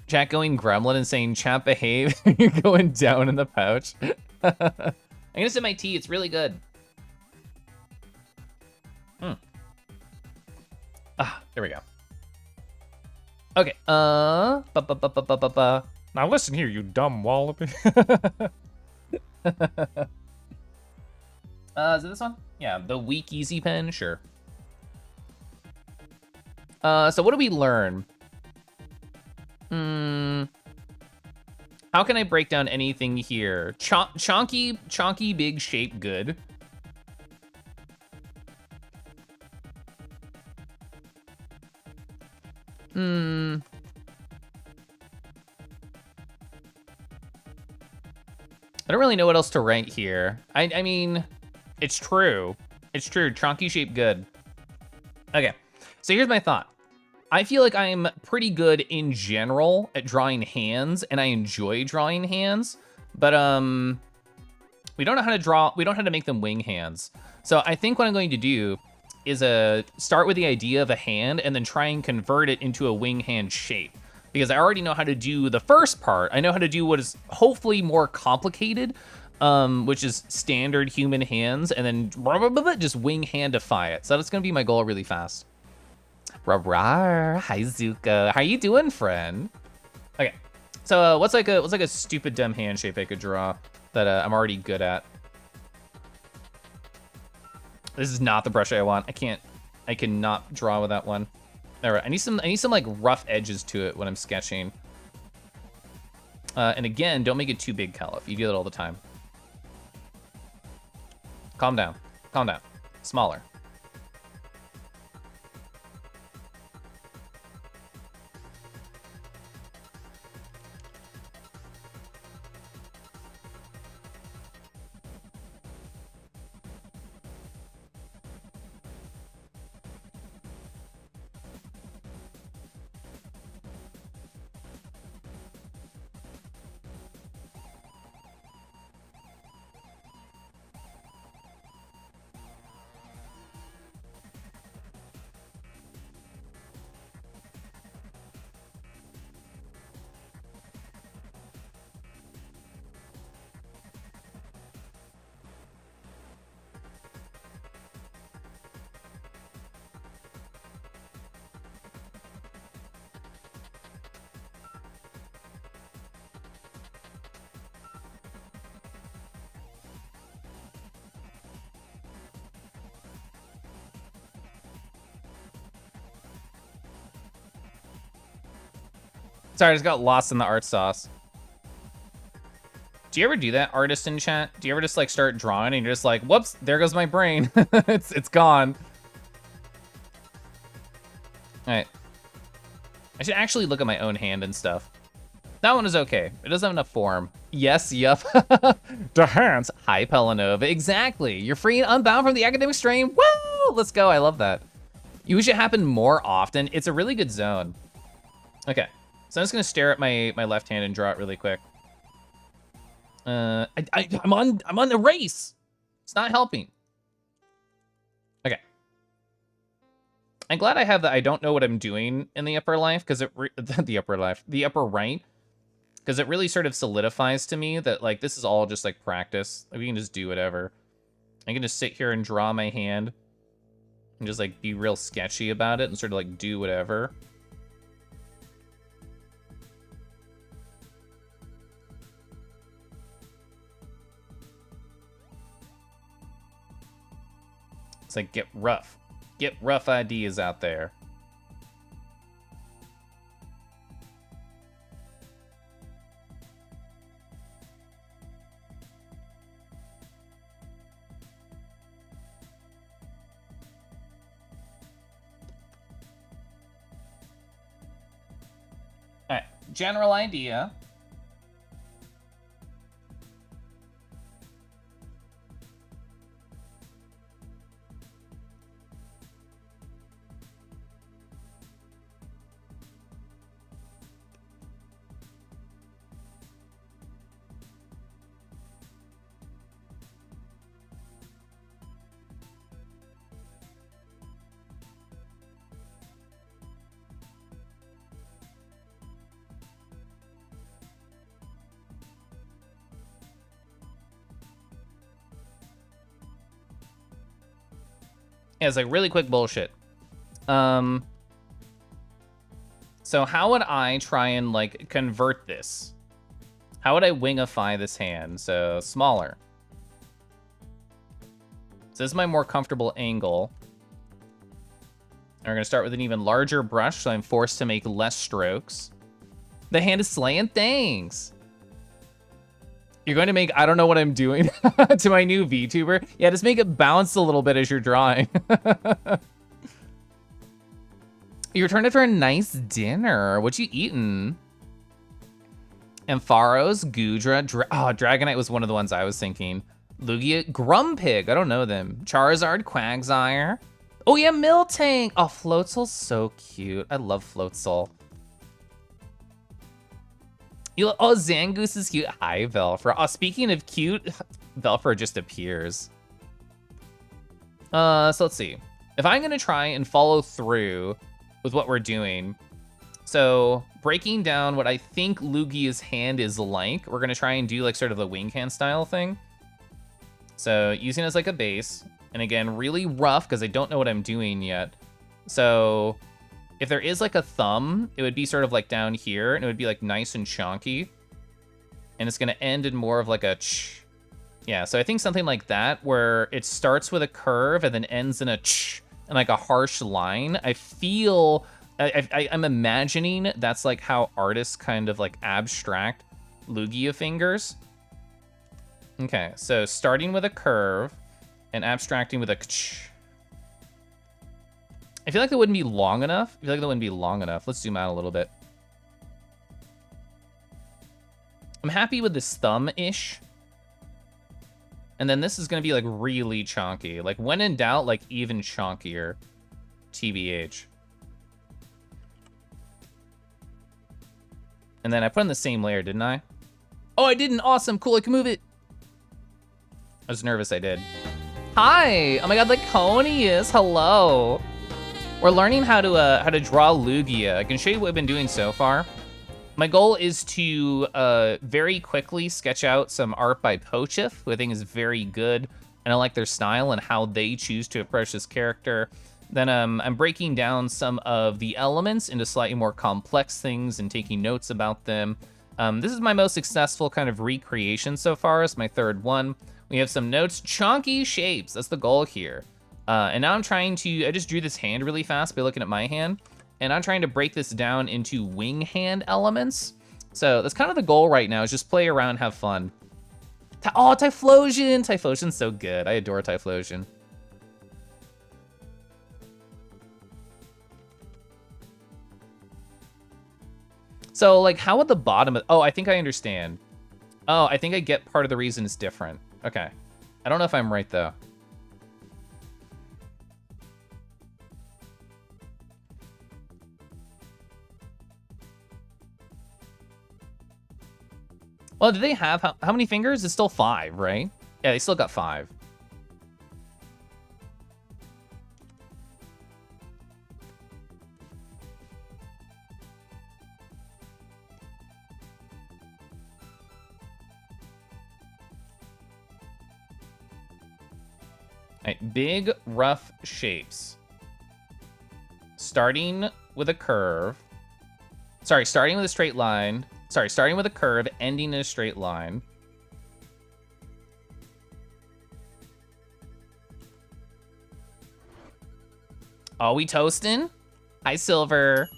Chat going gremlin and saying, chat behave, you're going down in the pouch. I'm gonna sip my tea, it's really good. There we go. Okay, now listen here, you dumb wallaby. Is it this one? Yeah, the weak easy pen, sure. So what do we learn? How can I break down anything here? Chonky big shape, good. I don't really know what else to rank here. I mean, it's true. It's true, chonky shape, good. Okay, so here's my thought. I feel like I'm pretty good in general at drawing hands, and I enjoy drawing hands, but we don't know how to draw, we don't know how to make them wing hands. So I think what I'm going to do is start with the idea of a hand and then try and convert it into a wing hand shape. Because I already know how to do the first part. I know how to do what is hopefully more complicated, which is standard human hands, and then just wing handify it. So that's gonna be my goal really fast. Rawr, hi Zuka, how you doing, friend? Okay, so what's like a stupid dumb hand shape I could draw that I'm already good at? This is not the brush I want. I cannot draw with that one. All right, I need some like rough edges to it when I'm sketching. And again, don't make it too big, Keliff. You do that all the time. Calm down, calm down. Smaller. Sorry, I just got lost in the art sauce. Do you ever do that, artist in chat? Do you ever just like start drawing and you're just like, whoops, there goes my brain. it's gone. All right. I should actually look at my own hand and stuff. That one is okay. It doesn't have enough form. Yes, yup. The hands. Hi, Pelanova. Exactly. You're free and unbound from the academic strain. Woo! Let's go. I love that. You wish it happened more often. It's a really good zone. Okay. So I'm just gonna stare at my left hand and draw it really quick. I'm on the race. It's not helping. Okay. I'm glad I have that. I don't know what I'm doing in the upper life because the upper right, because it really sort of solidifies to me that like this is all just like practice. Like, we can just do whatever. I can just sit here and draw my hand and just like be real sketchy about it and sort of like do whatever. It's like get rough. Get rough ideas out there. All right, general idea. Yeah, it's like really quick bullshit. So how would I try and like convert this? How would I wingify this hand? So smaller. So this is my more comfortable angle. And we're gonna start with an even larger brush, so I'm forced to make less strokes. The hand is slaying things. You're going to make, I don't know what I'm doing to my new VTuber. Yeah, just make it bounce a little bit as you're drawing. You returned after a nice dinner. What you eating? Ampharos, Gudra, Dragonite was one of the ones I was thinking. Lugia, Grumpig, I don't know them. Charizard, Quagsire. Oh yeah, Miltank. Oh, Floatzel's so cute. I love Floatzel. Oh, Zangoose is cute. Hi, Velfra. Oh, speaking of cute, Velfra just appears. So let's see. If I'm gonna try and follow through with what we're doing, so breaking down what I think Lugia's hand is like, we're gonna try and do like sort of the wing hand style thing. So using it as like a base, and again, really rough because I don't know what I'm doing yet. So if there is like a thumb, it would be sort of like down here, and it would be like nice and chunky. And it's gonna end in more of like a ch. Yeah, so I think something like that, where it starts with a curve and then ends in a ch, and like a harsh line. I feel, I'm imagining that's like how artists kind of like abstract Lugia fingers. Okay, so starting with a curve and abstracting with a ch. I feel like that wouldn't be long enough. Let's zoom out a little bit. I'm happy with this thumb-ish. And then this is gonna be like really chonky. Like when in doubt, like even chonkier. TBH. And then I put in the same layer, didn't I? Oh, I didn't. Awesome. Cool. I can move it. I was nervous I did. Hi. Oh my God, like Coney is. Hello. We're learning how to draw Lugia. I can show you what I've been doing so far. My goal is to very quickly sketch out some art by Pochif, who I think is very good, and I like their style and how they choose to approach this character. Then I'm breaking down some of the elements into slightly more complex things and taking notes about them. This is my most successful kind of recreation so far. It's my third one. We have some notes, chunky shapes. That's the goal here. And now I'm trying to, I just drew this hand really fast by looking at my hand, and I'm trying to break this down into wing hand elements. So that's kind of the goal right now, is just play around, have fun. Oh, Typhlosion! Typhlosion's so good. I adore Typhlosion. So, like, how would the bottom of... Oh, I think I understand. Oh, I think I get part of the reason it's different. Okay. I don't know if I'm right, though. Well, do they have... How many fingers? It's still 5, right? Yeah, they still got 5. Alright, big, rough shapes. Starting with a curve. Sorry, starting with a straight line. Sorry, starting with a curve, ending in a straight line. Oh, we toasting? Hi, Silver.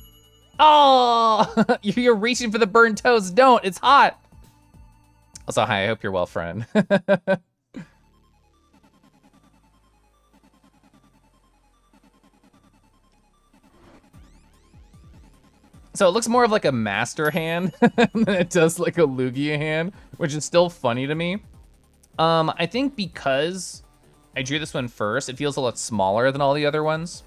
Oh, you're reaching for the burned toast. Don't, it's hot. Also, hi, I hope you're well, friend. So it looks more of like a master hand than it does like a Lugia hand, which is still funny to me. I think because I drew this one first, it feels a lot smaller than all the other ones.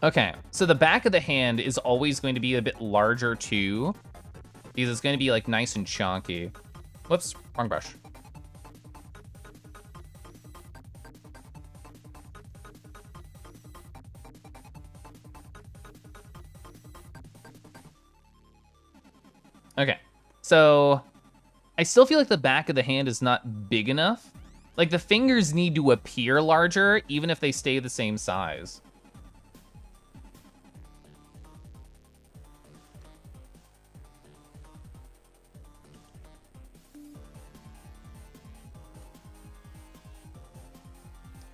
Okay, so the back of the hand is always going to be a bit larger too, because it's going to be like nice and chunky. Whoops, wrong brush. Okay, so I still feel like the back of the hand is not big enough. Like the fingers need to appear larger, even if they stay the same size.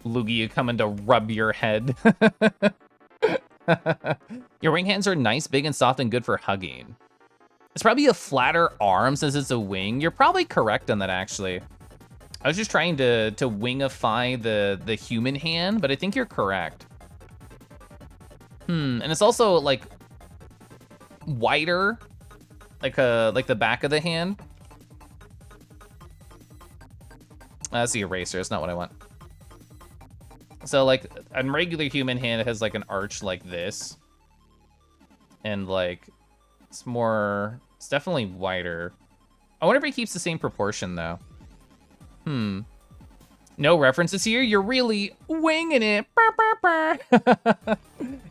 Lugia coming to rub your head. Your wing hands are nice, big, and soft, and good for hugging. It's probably a flatter arm since it's a wing. You're probably correct on that, actually. I was just trying to wingify the human hand, but I think you're correct. And it's also like wider, like the back of the hand. That's the eraser. It's not what I want. So like a regular human hand has like an arch like this, and like it's definitely wider. I wonder if it keeps the same proportion though. No references here. You're really winging it.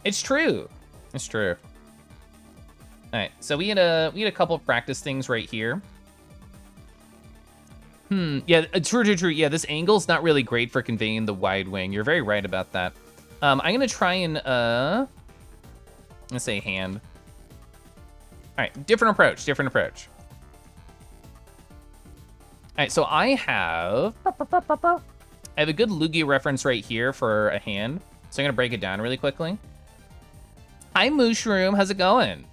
It's true. It's true. All right, so we had a couple of practice things right here. Yeah, true. Yeah, this angle's not really great for conveying the wide wing. You're very right about that. I'm gonna try and, let's say hand. All right, different approach. All right, so I have a good Lugia reference right here for a hand. So I'm gonna break it down really quickly. Hi, Mushroom, how's it going?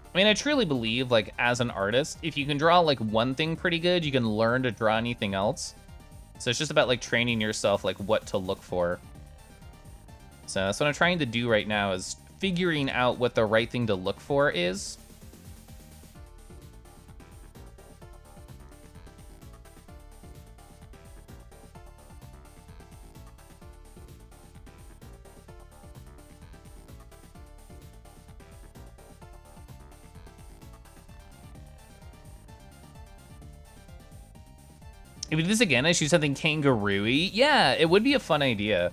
I mean, I truly believe, like, as an artist, if you can draw, like, one thing pretty good, you can learn to draw anything else. So it's just about, like, training yourself, like, what to look for. So that's what I'm trying to do right now, is figuring out what the right thing to look for is. If we do this again, I shoot something kangaroo-y. Yeah, it would be a fun idea.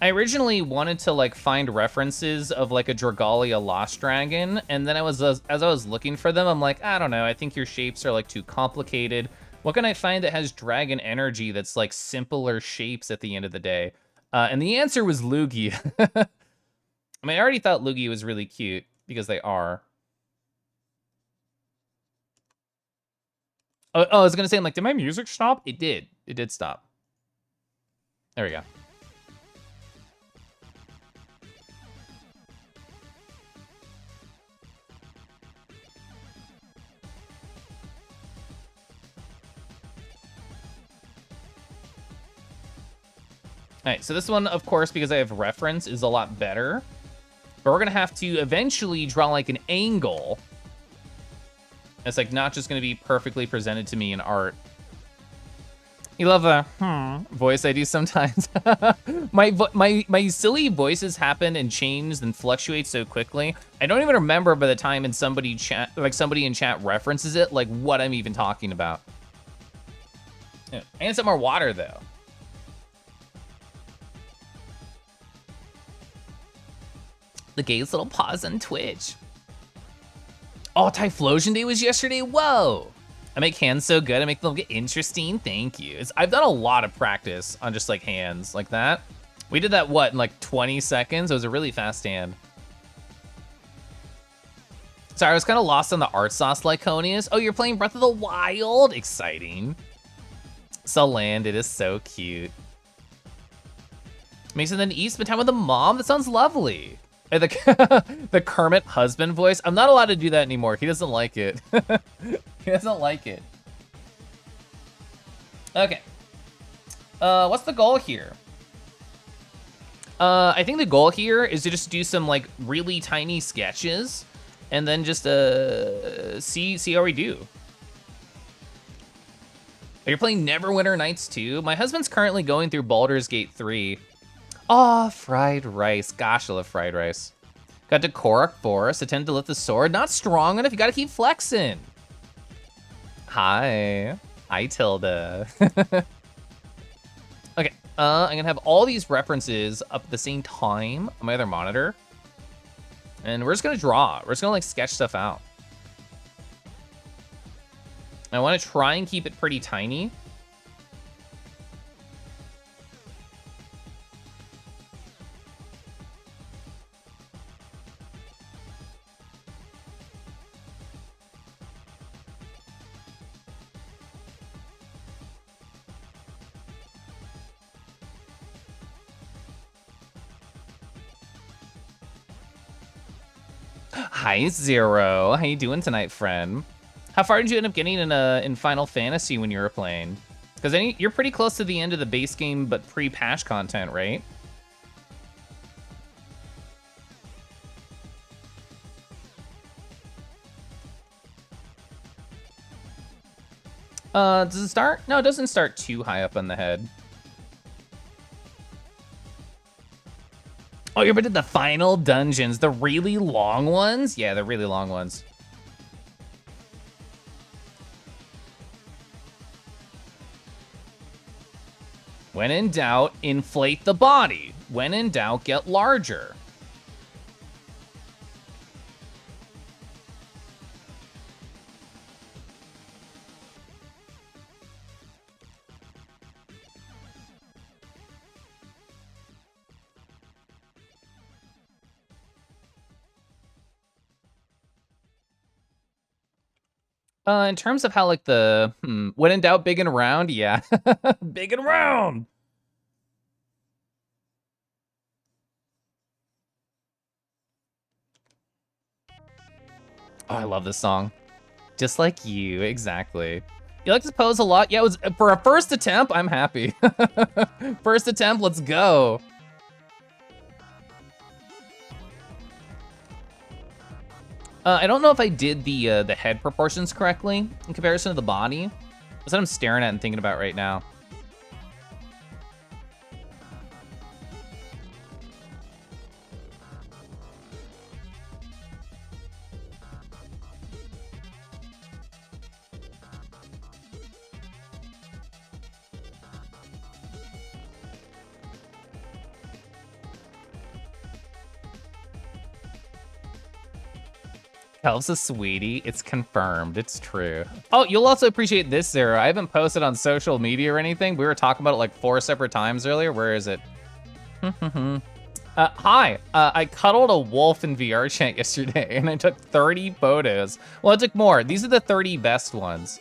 I originally wanted to like find references of like a Dragalia Lost Dragon, and then as I was looking for them, I'm like, I don't know, I think your shapes are like too complicated. What can I find that has dragon energy that's like simpler shapes at the end of the day? And the answer was Lugia. I mean, I already thought Lugia was really cute because they are. Oh, I was gonna say, I'm like, did my music stop? It did. It did stop. There we go. All right, so this one, of course, because I have reference, is a lot better. But we're gonna have to eventually draw like an angle. It's like not just gonna be perfectly presented to me in art. You love the voice I do sometimes. my silly voices happen and change and fluctuate so quickly. I don't even remember by the time in somebody in chat references it, like what I'm even talking about. Yeah. And some more water though. The gayest little pause on Twitch. Oh, Typhlosion Day was yesterday? Whoa! I make hands so good, I make them get interesting, thank you. I've done a lot of practice on just like hands like that. We did that, what, in like 20 seconds? It was a really fast hand. Sorry, I was kind of lost on the art sauce, Lyconius. Oh, you're playing Breath of the Wild? Exciting. Land, it is so cute. Mason then East, spend time with the mom? That sounds lovely. The Kermit husband voice. I'm not allowed to do that anymore. He doesn't like it. He doesn't like it. Okay. What's the goal here? I think the goal here is to just do some like really tiny sketches and then just see how we do. Are you playing Neverwinter Nights 2? My husband's currently going through Baldur's Gate 3. Aw, fried rice. Gosh, I love fried rice. Got to Korok Forest, attempt to lift the sword. Not strong enough, you gotta keep flexing. Hi. Hi, Tilda. Okay, I'm gonna have all these references up at the same time on my other monitor. And we're just gonna draw. We're just gonna like sketch stuff out. I wanna try and keep it pretty tiny. Hi, Zero. How you doing tonight, friend? How far did you end up getting in Final Fantasy when you were playing? Because you're pretty close to the end of the base game, but pre-patch content, right? Does it start? No, it doesn't start too high up on the head. Oh, you're about the final dungeons, the really long ones? Yeah, the really long ones. When in doubt, inflate the body. When in doubt, get larger. In terms of how like the, when in doubt, big and round, yeah. Big and round. Oh, I love this song. Just like you, exactly. You like to pose a lot? Yeah, it was for a first attempt, I'm happy. First attempt, let's go. I don't know if I did the head proportions correctly in comparison to the body. That's what I'm staring at and thinking about right now. Kelv's a sweetie. It's confirmed. It's true. Oh, you'll also appreciate this, Sarah. I haven't posted on social media or anything. We were talking about it like 4 separate times earlier. Where is it? Hi. I cuddled a wolf in VR chat yesterday, and I took 30 photos. Well, I took more. These are the 30 best ones.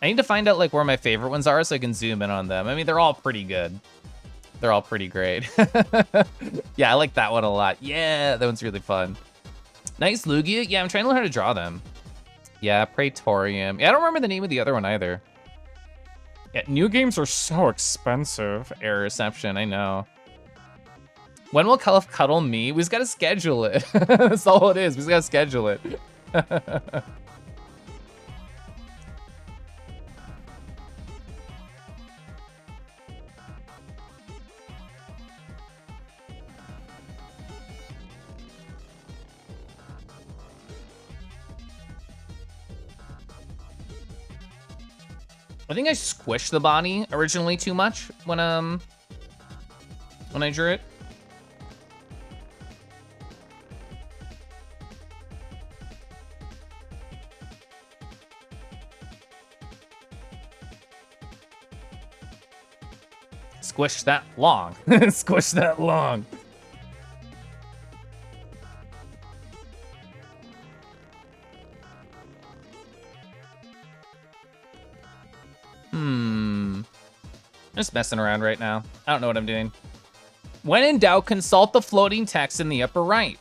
I need to find out like where my favorite ones are so I can zoom in on them. I mean, they're all pretty good. They're all pretty great. Yeah, I like that one a lot. Yeah, that one's really fun. Nice Lugia. Yeah, I'm trying to learn how to draw them. Yeah, Praetorium. Yeah, I don't remember the name of the other one either. Yeah, new games are so expensive. Error reception, I know. When will Keliff cuddle me? We just gotta schedule it. That's all it is. We just gotta schedule it. I think I squished the body originally too much when I drew it. Squish that long. Squish that long. I'm just messing around right now. I don't know what I'm doing. When in doubt, consult the floating text in the upper right.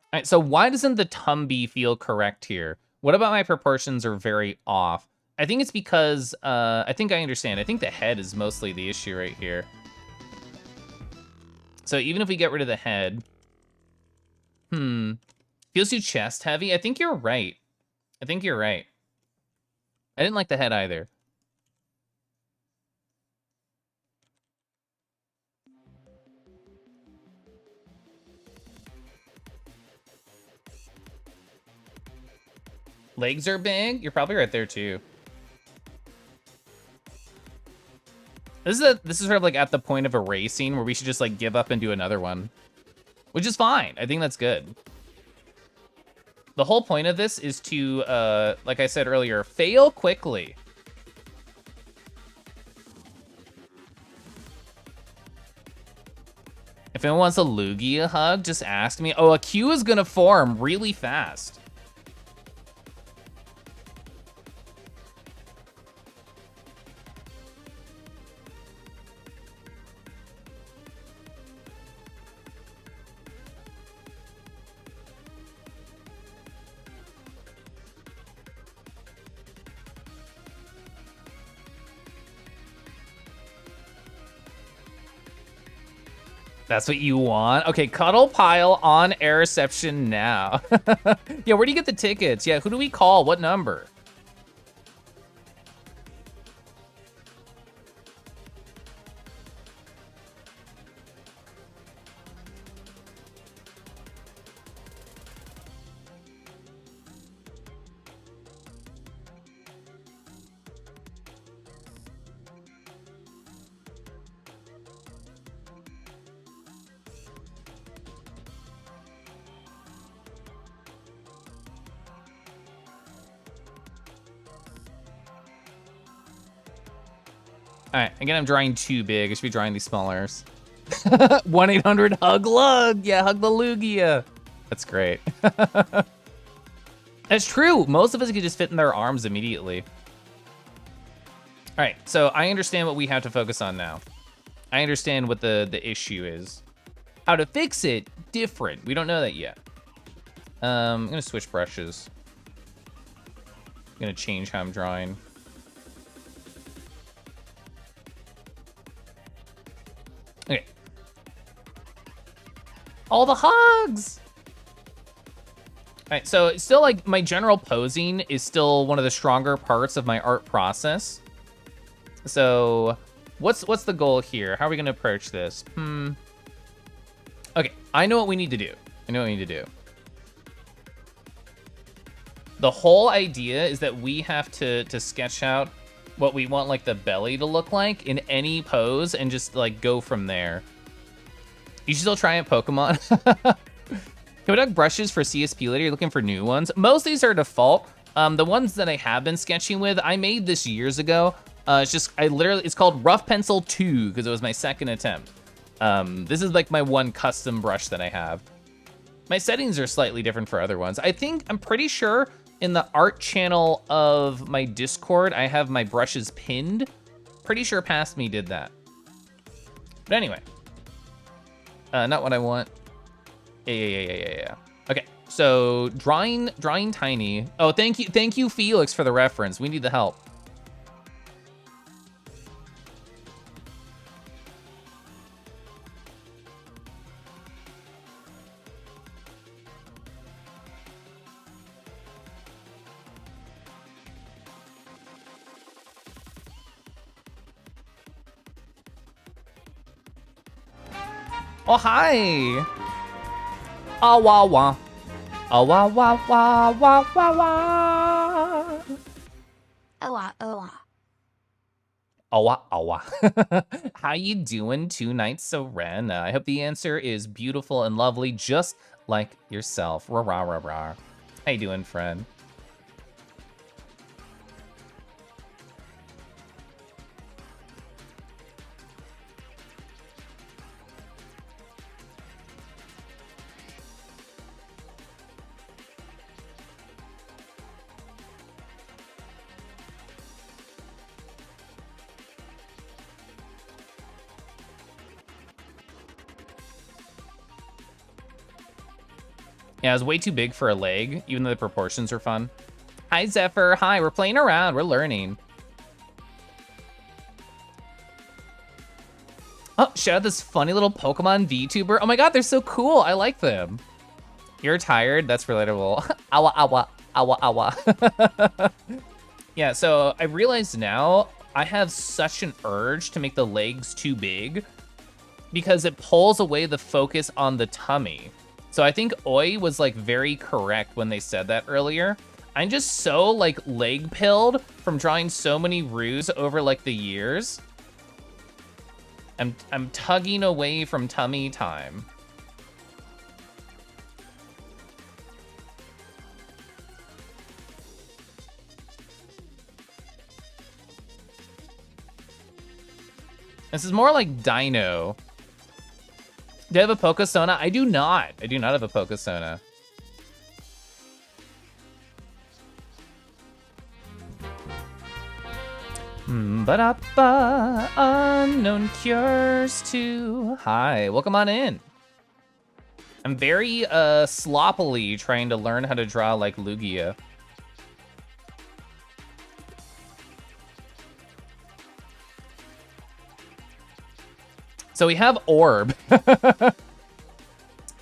All right, so why doesn't the Tumby feel correct here? What about my proportions are very off? I think it's because, I think I understand. I think the head is mostly the issue right here. So even if we get rid of the head, feels too chest heavy. I think you're right. I think you're right. I didn't like the head either. Legs are big. You're probably right there too. This is sort of like at the point of erasing where we should just like give up and do another one, which is fine. I think that's good. The whole point of this is to, like I said earlier, fail quickly. If anyone wants a Lugia hug, just ask me. Oh, a queue is gonna form really fast. That's what you want? Okay, cuddle pile on air reception now. Yeah, where do you get the tickets? Yeah, who do we call? What number? All right, again, I'm drawing too big. I should be drawing these smaller. 1-800-HUG-LUG. Yeah, hug the Lugia. That's great. That's true. Most of us could just fit in their arms immediately. All right, so I understand what we have to focus on now. I understand what the issue is. How to fix it, different. We don't know that yet. I'm gonna switch brushes. I'm gonna change how I'm drawing. Okay. All the hugs! All right, so it's still like my general posing is still one of the stronger parts of my art process. So what's the goal here? How are we gonna approach this? Okay, I know what we need to do. The whole idea is that we have to sketch out what we want like the belly to look like in any pose and just like go from there. You should still try it, Pokemon. Can we duck brushes for CSP later? You're looking for new ones? Most of these are default. The ones that I have been sketching with, I made this years ago. It's called Rough Pencil 2 because it was my second attempt. This is like my one custom brush that I have. My settings are slightly different for other ones. I'm pretty sure in the art channel of my Discord, I have my brushes pinned. Pretty sure Past Me did that. But anyway, not what I want. Yeah. Okay, so drawing tiny. Oh, thank you, Felix, for the reference. We need the help. Oh, hi. Ah, wah, wah. Ah, wah, wah, wah, wah, wah, wah. Awa, awa. Awa, awa. How you doing tonight, Serena? I hope the answer is beautiful and lovely, just like yourself. Rah, rah, rah, rah. How you doing, friend? Yeah, it was way too big for a leg, even though the proportions are fun. Hi, Zephyr. Hi, we're playing around. We're learning. Oh, shout out this funny little Pokemon VTuber. Oh my god, they're so cool. I like them. You're tired? That's relatable. Awa, awa, awa, awa. Yeah, so I realize now I have such an urge to make the legs too big because it pulls away the focus on the tummy. So I think Oi was like very correct when they said that earlier. I'm just so like leg pilled from drawing so many roos over like the years. I'm tugging away from tummy time. This is more like Dino. Do you have a Pokesona? I do not. I do not have a Pokesona. Ba-da-ba, unknown cures too. Hi, welcome on in. I'm very sloppily trying to learn how to draw like Lugia. So we have Orb.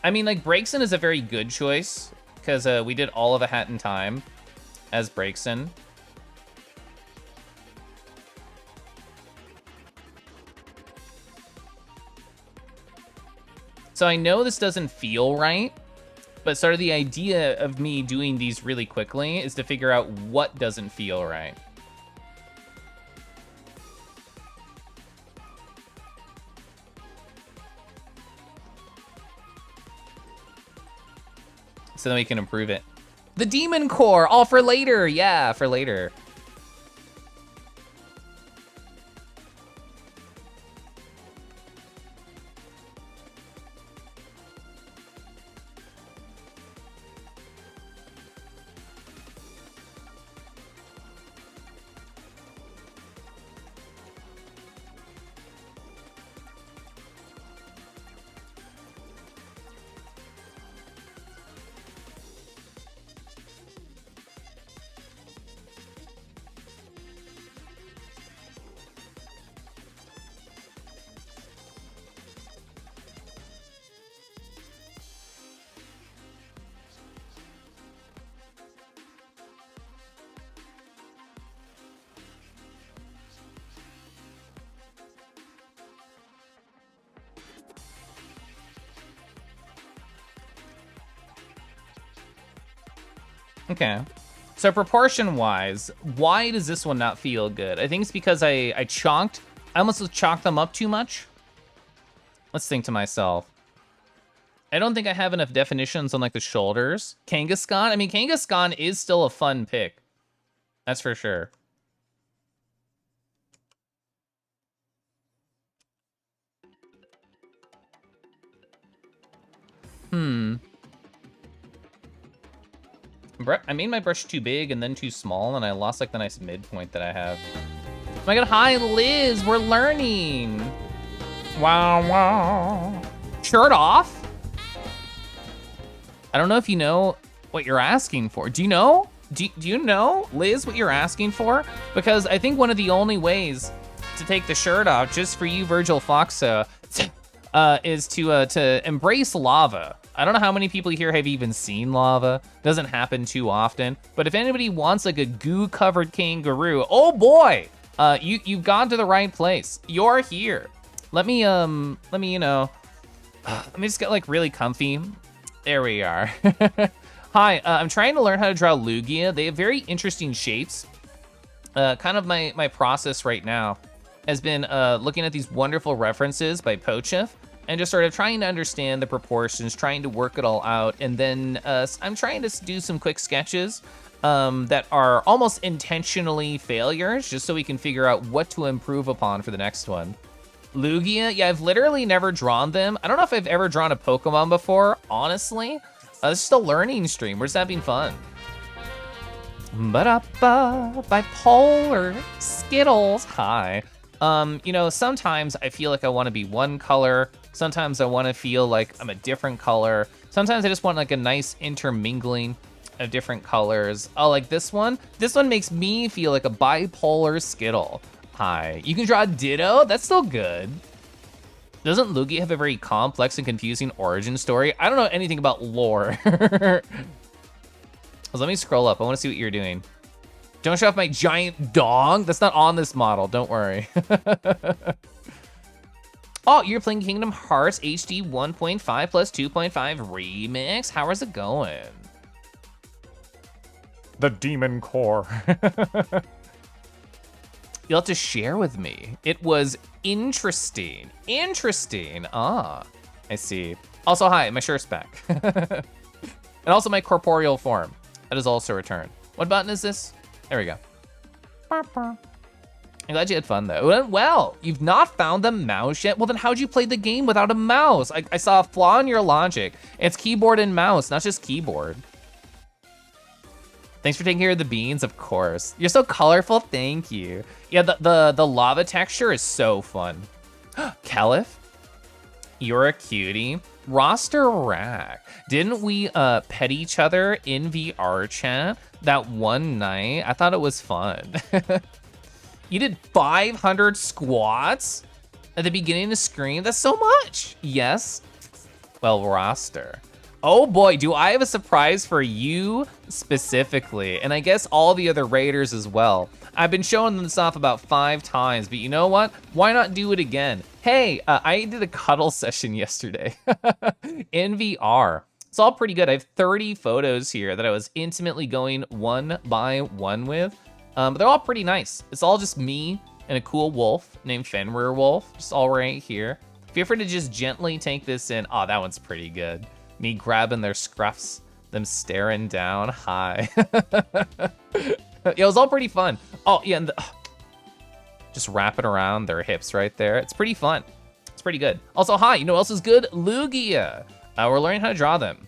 I mean, like, Braixen is a very good choice, because we did all of A Hat in Time as Braixen. So I know this doesn't feel right, but sort of the idea of me doing these really quickly is to figure out what doesn't feel right. So then we can improve it. The Demon Core, all for later. Yeah, for later. Okay. So proportion-wise, why does this one not feel good? I think it's because I almost chalked them up too much. Let's think to myself. I don't think I have enough definitions on like the shoulders. Kangaskhan, I mean, Kangaskhan is still a fun pick. That's for sure. I made my brush too big and then too small, and I lost like the nice midpoint that I have. Oh my god, hi Liz, we're learning. Wow, wow. Shirt off? I don't know if you know what you're asking for. Do you know? Do you know, Liz, what you're asking for? Because I think one of the only ways to take the shirt off, just for you, Virgil Foxa, is to embrace lava. I don't know how many people here have even seen lava. Doesn't happen too often. But if anybody wants like a goo-covered kangaroo, oh boy, you've gone to the right place. You're here. Let me you know, let me just get like really comfy. There we are. Hi, I'm trying to learn how to draw Lugia. They have very interesting shapes. Kind of my process right now has been looking at these wonderful references by Pochef and just sort of trying to understand the proportions, trying to work it all out. And then I'm trying to do some quick sketches that are almost intentionally failures, just so we can figure out what to improve upon for the next one. Lugia, yeah, I've literally never drawn them. I don't know if I've ever drawn a Pokemon before, honestly. It's just a learning stream. We're just having fun. Ba-da-ba, bipolar, Skittles, hi. You know, sometimes I feel like I want to be one color. Sometimes I want to feel like I'm a different color. Sometimes I just want like a nice intermingling of different colors. Oh, like this one? This one makes me feel like a bipolar Skittle. Hi. You can draw Ditto? That's still good. Doesn't Lugia have a very complex and confusing origin story? I don't know anything about lore. Let me scroll up. I want to see what you're doing. Don't show off my giant dog. That's not on this model. Don't worry. Oh, you're playing Kingdom Hearts HD 1.5 plus 2.5 remix. How is it going? The Demon Core. You'll have to share with me. It was interesting. Interesting. Ah, I see. Also, hi, my shirt's back. And also my corporeal form. That is also returned. What button is this? There we go. I'm glad you had fun though. It went well. You've not found the mouse yet? Well, then how'd you play the game without a mouse? I saw a flaw in your logic. It's keyboard and mouse, not just keyboard. Thanks for taking care of the beans, of course. You're so colorful, thank you. Yeah, the lava texture is so fun. Keliff, you're a cutie. Roster rack. Didn't we pet each other in VR chat that one night? I thought it was fun. You did 500 squats at the beginning of the screen? That's so much. Yes. Well, roster. Oh boy, do I have a surprise for you specifically, and I guess all the other raiders as well. I've been showing them this off about 5 times, but you know what? Why not do it again? Hey, I did a cuddle session yesterday in VR. It's all pretty good. I have 30 photos here that I was intimately going one by one with, but they're all pretty nice. It's all just me and a cool wolf named Fenrir Wolf, just all right here. Feel free to just gently take this in. Oh, that one's pretty good. Me grabbing their scruffs, them staring down. Hi. Yeah, it was all pretty fun. Oh, yeah, and just wrapping around their hips right there. It's pretty fun. It's pretty good. Also, hi, you know what else is good? Lugia. We're learning how to draw them.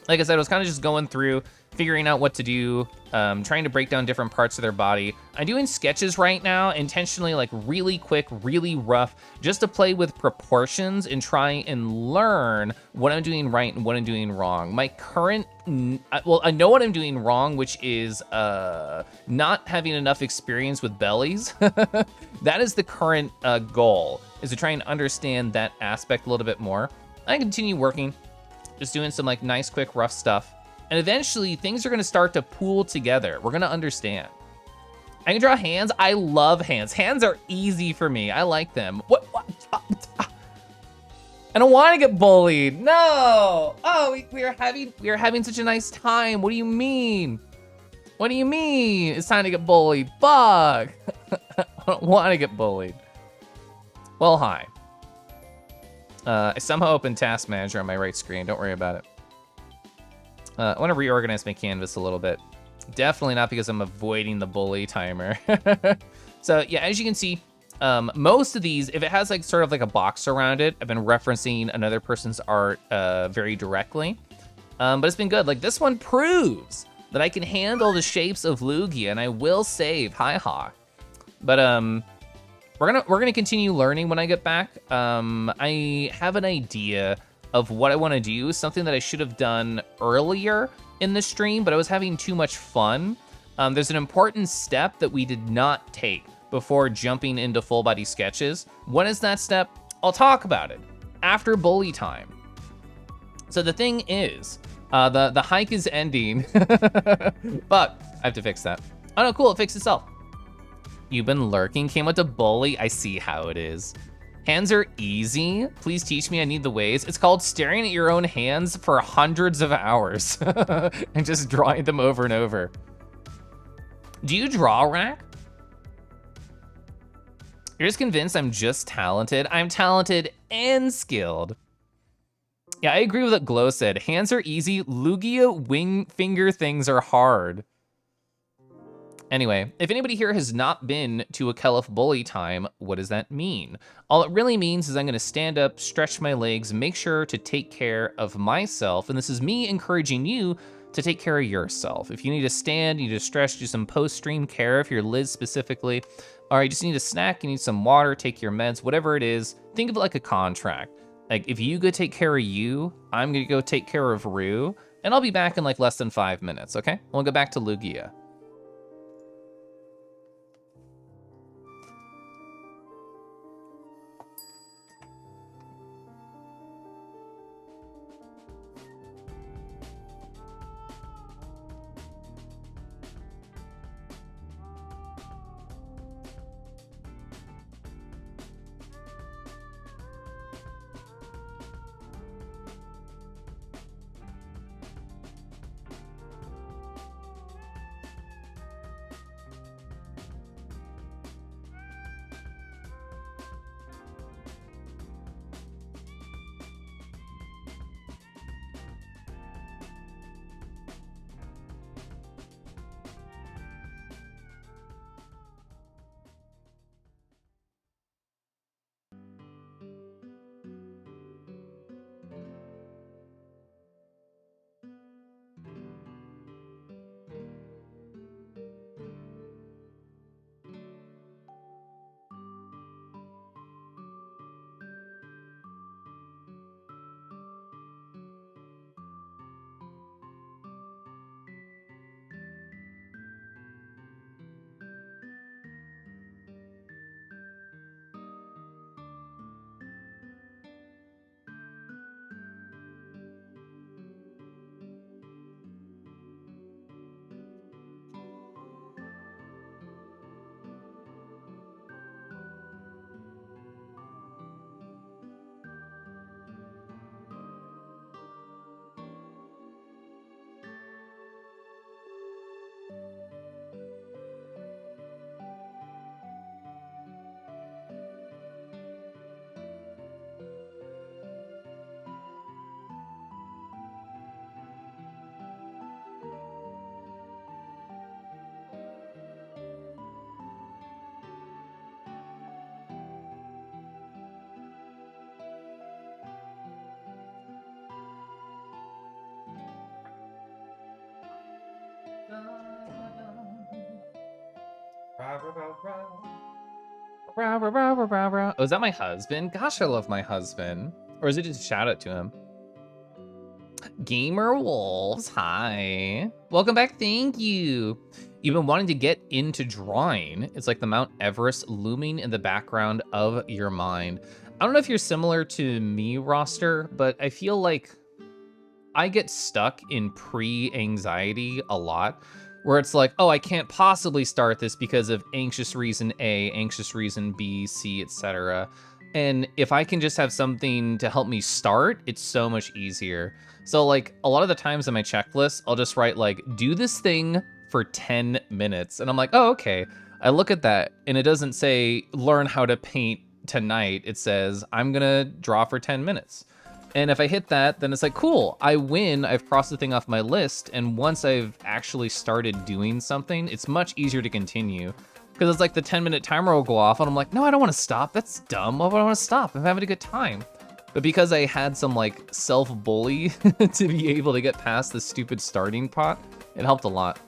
Like I said, I was kind of just going through, figuring out what to do, trying to break down different parts of their body. I'm doing sketches right now, intentionally like really quick, really rough, just to play with proportions and try and learn what I'm doing right and what I'm doing wrong. My current, well, I know what I'm doing wrong, which is not having enough experience with bellies. That is the current goal, is to try and understand that aspect a little bit more. I continue working, just doing some like nice, quick, rough stuff. And eventually things are gonna start to pool together. We're gonna understand. I can draw hands. I love hands. Hands are easy for me. I like them. What? I don't wanna get bullied. No. Oh, we are having such a nice time. What do you mean? What do you mean? It's time to get bullied. Fuck! I don't want to get bullied. Well, hi. I somehow opened Task Manager on my right screen. Don't worry about it. I want to reorganize my canvas a little bit. Definitely not because I'm avoiding the bully timer. So yeah, as you can see, most of these, if it has like sort of like a box around it, I've been referencing another person's art very directly. But it's been good. Like this one proves that I can handle the shapes of Lugia, and I will save Hi Hawk. But we're gonna continue learning when I get back. I have an idea of what I want to do, something that I should have done earlier in the stream, but I was having too much fun. There's an important step that we did not take before jumping into full body sketches. What is that step? I'll talk about it after bully time. So the thing is, the hike is ending. Fuck, I have to fix that. Oh no, cool, it fixed itself. You've been lurking, came out to bully, I see how it is. Hands are easy, please teach me, I need the ways. It's called staring at your own hands for hundreds of hours and just drawing them over and over. Do you draw, Rack? You're just convinced I'm just talented? I'm talented and skilled. Yeah, I agree with what Glow said. Hands are easy, Lugia wing finger things are hard. Anyway, if anybody here has not been to a Keliff bully time, what does that mean? All it really means is I'm gonna stand up, stretch my legs, make sure to take care of myself, and this is me encouraging you to take care of yourself. If you need to stand, you need to stretch, do some post-stream care if you're Liz specifically, or you just need a snack, you need some water, take your meds, whatever it is, think of it like a contract. Like if you go take care of you, I'm gonna go take care of Rue, and I'll be back in like less than 5 minutes, okay? We'll go back to Lugia. Oh, is that my husband? Gosh, I love my husband. Or is it just a shout out to him? Gamer Wolves, hi. Welcome back, thank you. You've been wanting to get into drawing. It's like the Mount Everest looming in the background of your mind. I don't know if you're similar to me, Roster, but I feel like I get stuck in pre-anxiety a lot, where it's like, oh, I can't possibly start this because of anxious reason A, anxious reason B, C, etc. And if I can just have something to help me start, it's so much easier. So like a lot of the times in my checklist, I'll just write like, do this thing for 10 minutes. And I'm like, oh, okay. I look at that and it doesn't say learn how to paint tonight. It says I'm gonna draw for 10 minutes. And if I hit that, then it's like, cool, I win, I've crossed the thing off my list. And once I've actually started doing something, it's much easier to continue. Because it's like the 10-minute timer will go off and I'm like, no, I don't wanna stop, that's dumb, why would I wanna stop? I'm having a good time. But because I had some like self-bully to be able to get past the stupid starting pot, it helped a lot.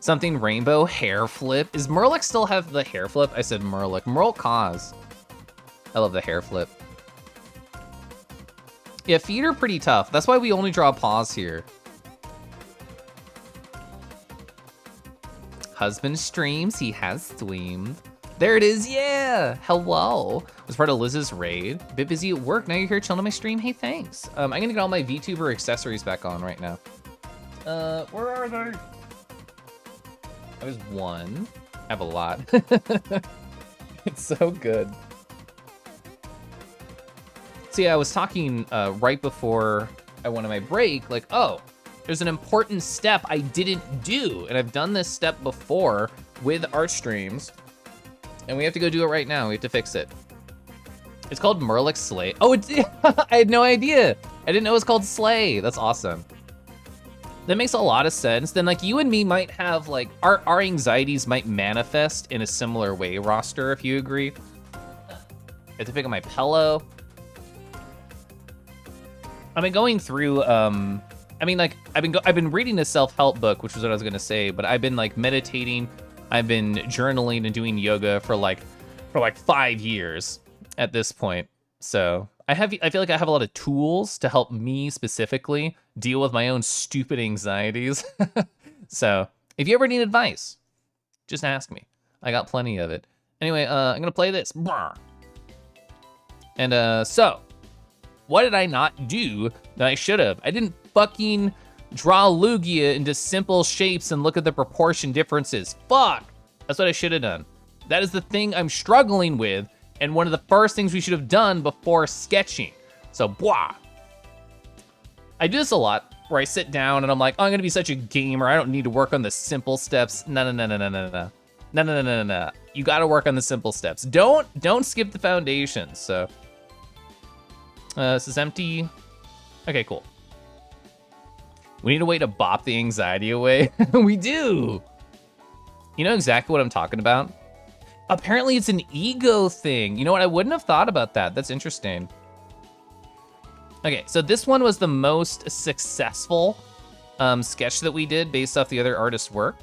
Something rainbow, hair flip. Is Murloc still have the hair flip? I said Murloc. Murl Cause. I love the hair flip. Yeah, feet are pretty tough. That's why we only draw paws here. Husband streams, he has streamed. There it is, yeah! Hello. Was part of Liz's raid. Bit busy at work, now you're here chilling on my stream. Hey, thanks. I'm gonna get all my VTuber accessories back on right now. Where are they? That was one. I have a lot. It's so good. So yeah, I was talking right before I went on my break, like, oh, there's an important step I didn't do. And I've done this step before with art streams. And we have to go do it right now. We have to fix it. It's called Murloc Slay. Oh, it's, I had no idea. I didn't know it was called Slay. That's awesome. That makes a lot of sense. Then like you and me might have like, our anxieties might manifest in a similar way, Roster, if you agree. I have to pick up my pillow. I've been going through, I mean, like, I've been reading a self-help book, which was what I was gonna say, but I've been like meditating, I've been journaling and doing yoga for like 5 years at this point. So I feel like I have a lot of tools to help me specifically deal with my own stupid anxieties. So if you ever need advice, just ask me. I got plenty of it. Anyway, I'm gonna play this. And so, what did I not do that I should have? I didn't fucking draw Lugia into simple shapes and look at the proportion differences. Fuck! That's what I should have done. That is the thing I'm struggling with, and one of the first things we should have done before sketching. So, blah. I do this a lot, where I sit down and I'm like, oh, I'm gonna be such a gamer, I don't need to work on the simple steps. No. No. You gotta work on the simple steps. Don't skip the foundations, so. This is empty. Okay, cool. We need a way to bop the anxiety away. We do. You know exactly what I'm talking about? Apparently it's an ego thing. You know what, I wouldn't have thought about that. That's interesting. Okay, so this one was the most successful sketch that we did based off the other artist's work.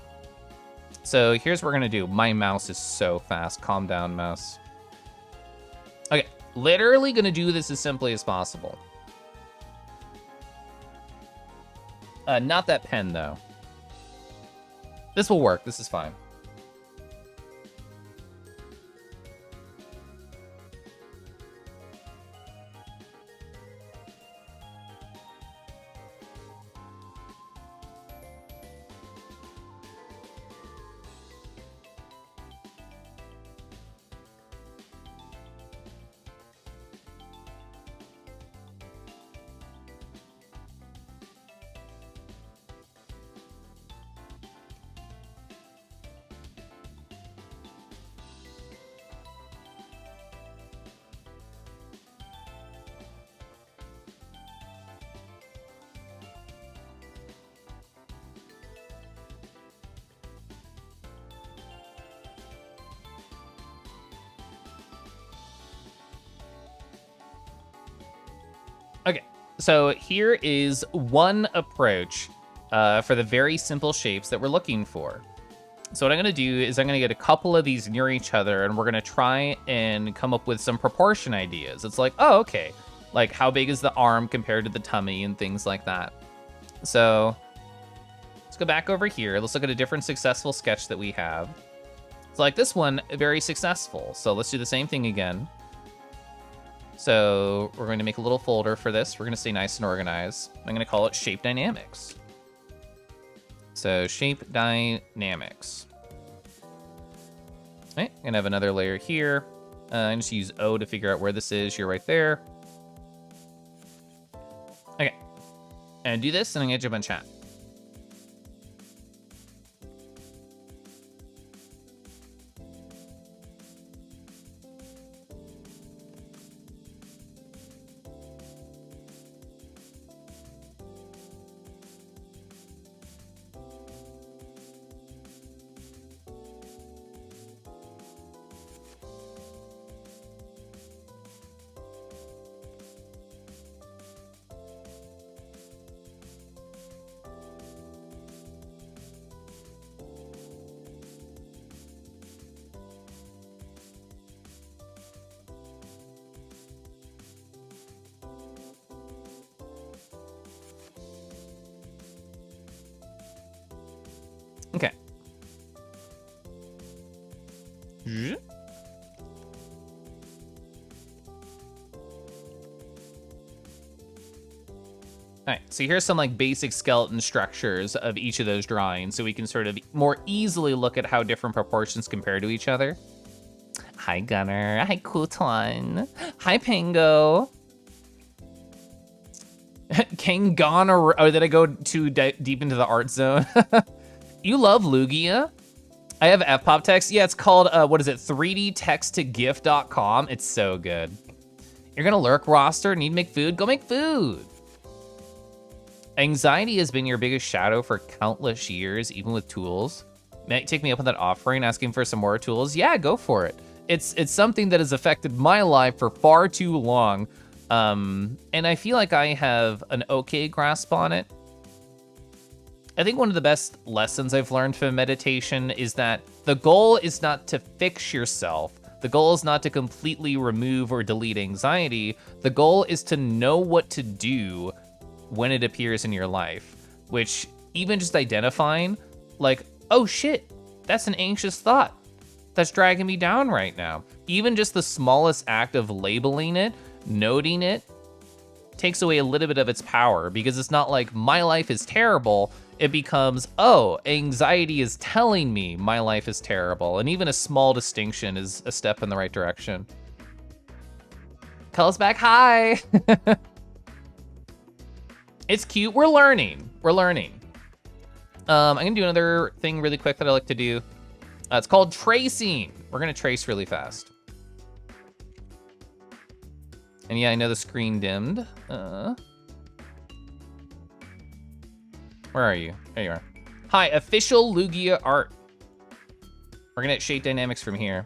So here's what we're gonna do. My mouse is so fast. Calm down, mouse. Okay, literally gonna do this as simply as possible. Not that pen, though. This will work. This is fine. Okay, so here is one approach for the very simple shapes that we're looking for. So what I'm gonna do is I'm gonna get a couple of these near each other and we're gonna try and come up with some proportion ideas. It's like, oh, okay, like how big is the arm compared to the tummy and things like that. So let's go back over here. Let's look at a different successful sketch that we have. So like this one, very successful. So let's do the same thing again. So we're going to make a little folder for this. We're going to stay nice and organized. I'm going to call it Shape Dynamics. So Shape Dynamics. All right, I'm going to have another layer here. I'm just use O to figure out where this is. You're right there. Okay. And do this, and I'm going to jump on chat. All right, so here's some like basic skeleton structures of each of those drawings so we can sort of more easily look at how different proportions compare to each other. Hi, Gunner. Hi, Kuton. Hi, Pango. King gone, or did I go too deep into the art zone? You love Lugia? I have F-pop text. Yeah, it's called, what is it, 3dtexttogif.com. It's so good. You're gonna lurk roster, need to make food? Go make food. Anxiety has been your biggest shadow for countless years, even with tools. Might take me up on that offering, asking for some more tools? Yeah, go for it. It's something that has affected my life for far too long. And I feel like I have an okay grasp on it. I think one of the best lessons I've learned from meditation is that the goal is not to fix yourself. The goal is not to completely remove or delete anxiety. The goal is to know what to do when it appears in your life, which even just identifying like, oh shit, that's an anxious thought that's dragging me down right now. Even just the smallest act of labeling it, noting it, takes away a little bit of its power, because it's not like my life is terrible. It becomes, oh, anxiety is telling me my life is terrible. And even a small distinction is a step in the right direction. Call us back, hi. It's cute, we're learning. I'm gonna do another thing really quick that I like to do. It's called tracing. We're gonna trace really fast. And yeah, I know the screen dimmed. Where are you? There you are. Hi, official Lugia art. We're gonna shape dynamics from here.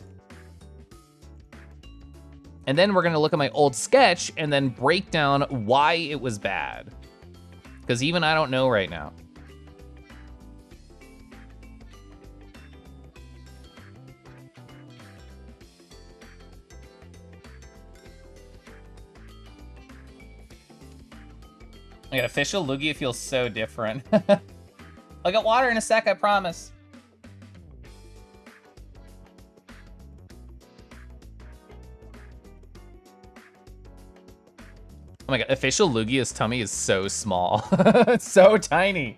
And then we're gonna look at my old sketch and then break down why it was bad. Because even I don't know right now. I got official Lugia feels so different. I'll get water in a sec, I promise. Oh my god, official Lugia's tummy is so small. It's so tiny.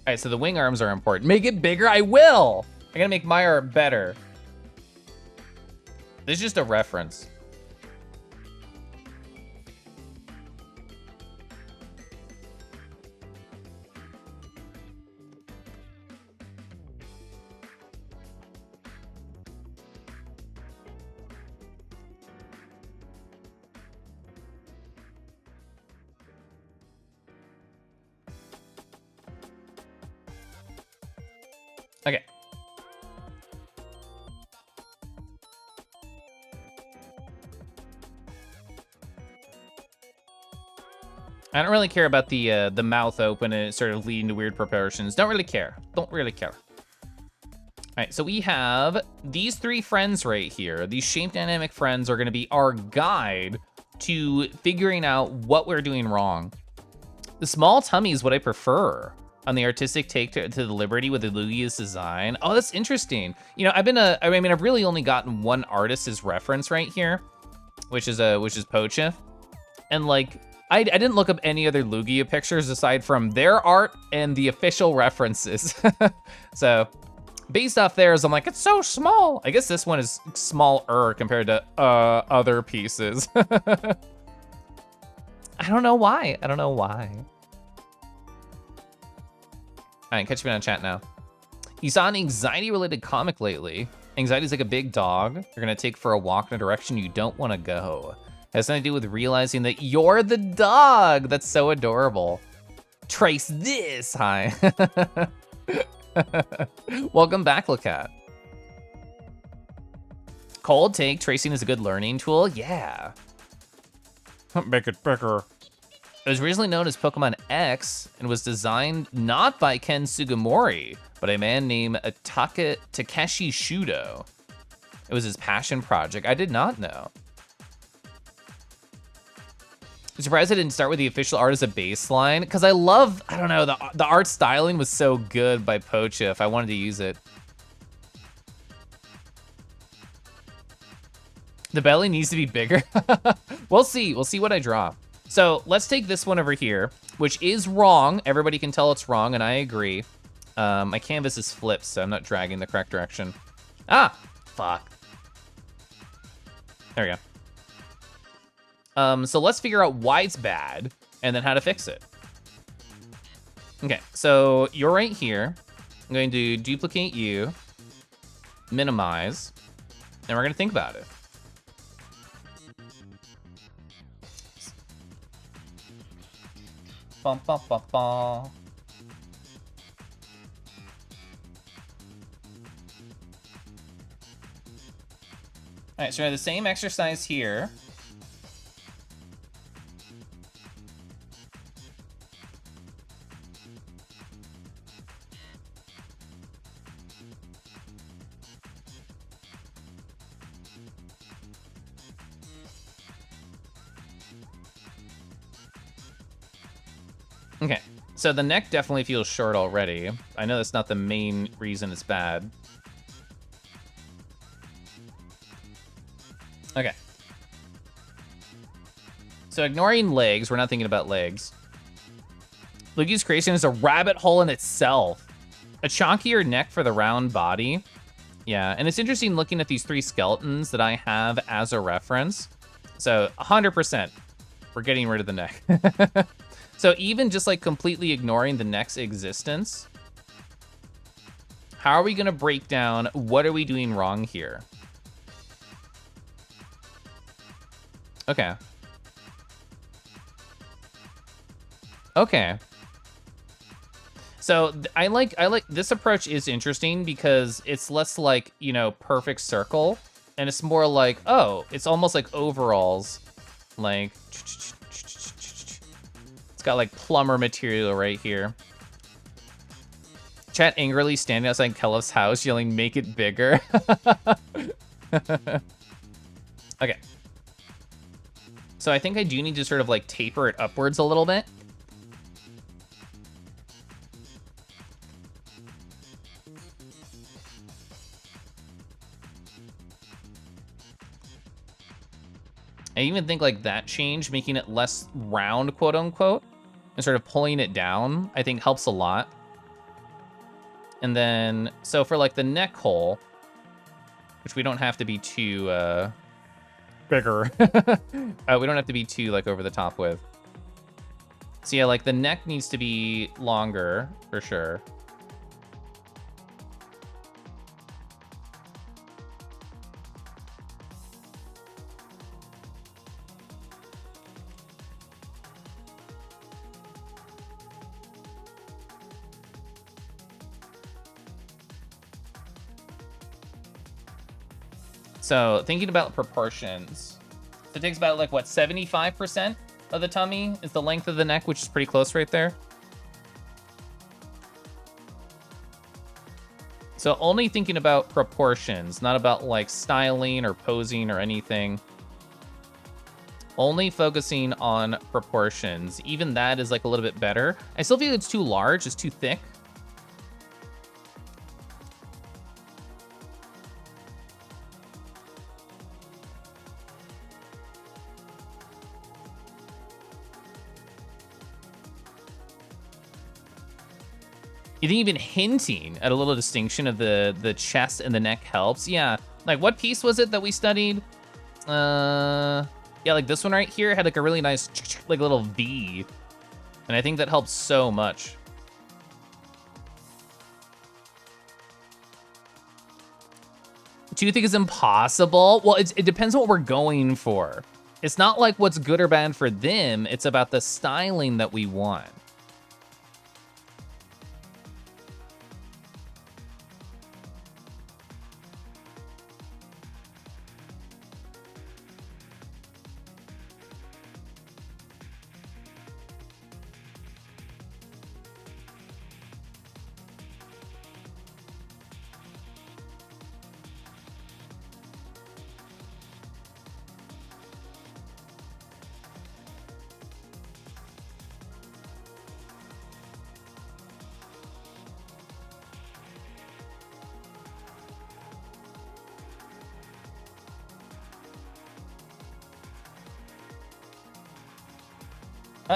All right, so the wing arms are important. Make it bigger, I will. I gotta make my art better. This is just a reference. Okay. I don't really care about the mouth open and it sort of leading to weird proportions. Don't really care. Don't really care. All right, so we have these three friends right here. These shape dynamic friends are gonna be our guide to figuring out what we're doing wrong. The small tummy is what I prefer on the artistic take to the liberty with the Lugia's design. Oh, that's interesting. You know, I've really only gotten one artist as reference right here, which is Pochif. And like, I didn't look up any other Lugia pictures aside from their art and the official references. So based off theirs, I'm like, it's so small. I guess this one is smaller compared to other pieces. I don't know why. All right, catch me on chat now. You saw an anxiety-related comic lately. Anxiety's like a big dog. You're gonna take for a walk in a direction you don't wanna go. It has something to do with realizing that you're the dog. That's so adorable. Trace this, hi. Welcome back, Lacat. Cold take, tracing is a good learning tool. Yeah. Make it bigger. It was originally known as Pokemon X and was designed not by Ken Sugimori, but a man named Takeshi Shudo. It was his passion project. I did not know. I'm surprised I didn't start with the official art as a baseline, because I don't know, the art styling was so good by Pochif. I wanted to use it. The belly needs to be bigger. We'll see what I draw. So let's take this one over here, which is wrong. Everybody can tell it's wrong, and I agree. My canvas is flipped, so I'm not dragging the correct direction. Ah, fuck. There we go. So let's figure out why it's bad, and then how to fix it. Okay, so you're right here. I'm going to duplicate you, minimize, and we're gonna think about it. Bum, bum, bum, bum. All right, so we have the same exercise here. Okay, so the neck definitely feels short already. I know that's not the main reason it's bad. Okay. So ignoring legs, we're not thinking about legs. Luigi's creation is a rabbit hole in itself. A chonkier neck for the round body. Yeah, and it's interesting looking at these three skeletons that I have as a reference. So 100%, we're getting rid of the neck. So even just like completely ignoring the neck's existence, how are we gonna break down what are we doing wrong here? Okay. Okay. So I like this approach is interesting because it's less like, you know, perfect circle, and it's more like, oh, it's almost like overalls. Like it's got like plumber material right here. Chat angrily standing outside Keliff's house yelling, make it bigger. Okay. So I think I do need to sort of like taper it upwards a little bit. I even think like that change, making it less round, quote unquote, and sort of pulling it down, I think helps a lot. And then, so for like the neck hole, which we don't have to be too bigger. We don't have to be too like over the top with. So yeah, like the neck needs to be longer for sure. So thinking about proportions, so it takes about like what, 75% of the tummy is the length of the neck, which is pretty close right there. So only thinking about proportions, not about like styling or posing or anything. Only focusing on proportions. Even that is like a little bit better. I still feel it's too large, it's too thick. You think even hinting at a little distinction of the chest and the neck helps? Yeah, like what piece was it that we studied? Yeah, like this one right here had like a really nice like little V. And I think that helps so much. Do you think it's impossible? Well, it depends on what we're going for. It's not like what's good or bad for them, it's about the styling that we want.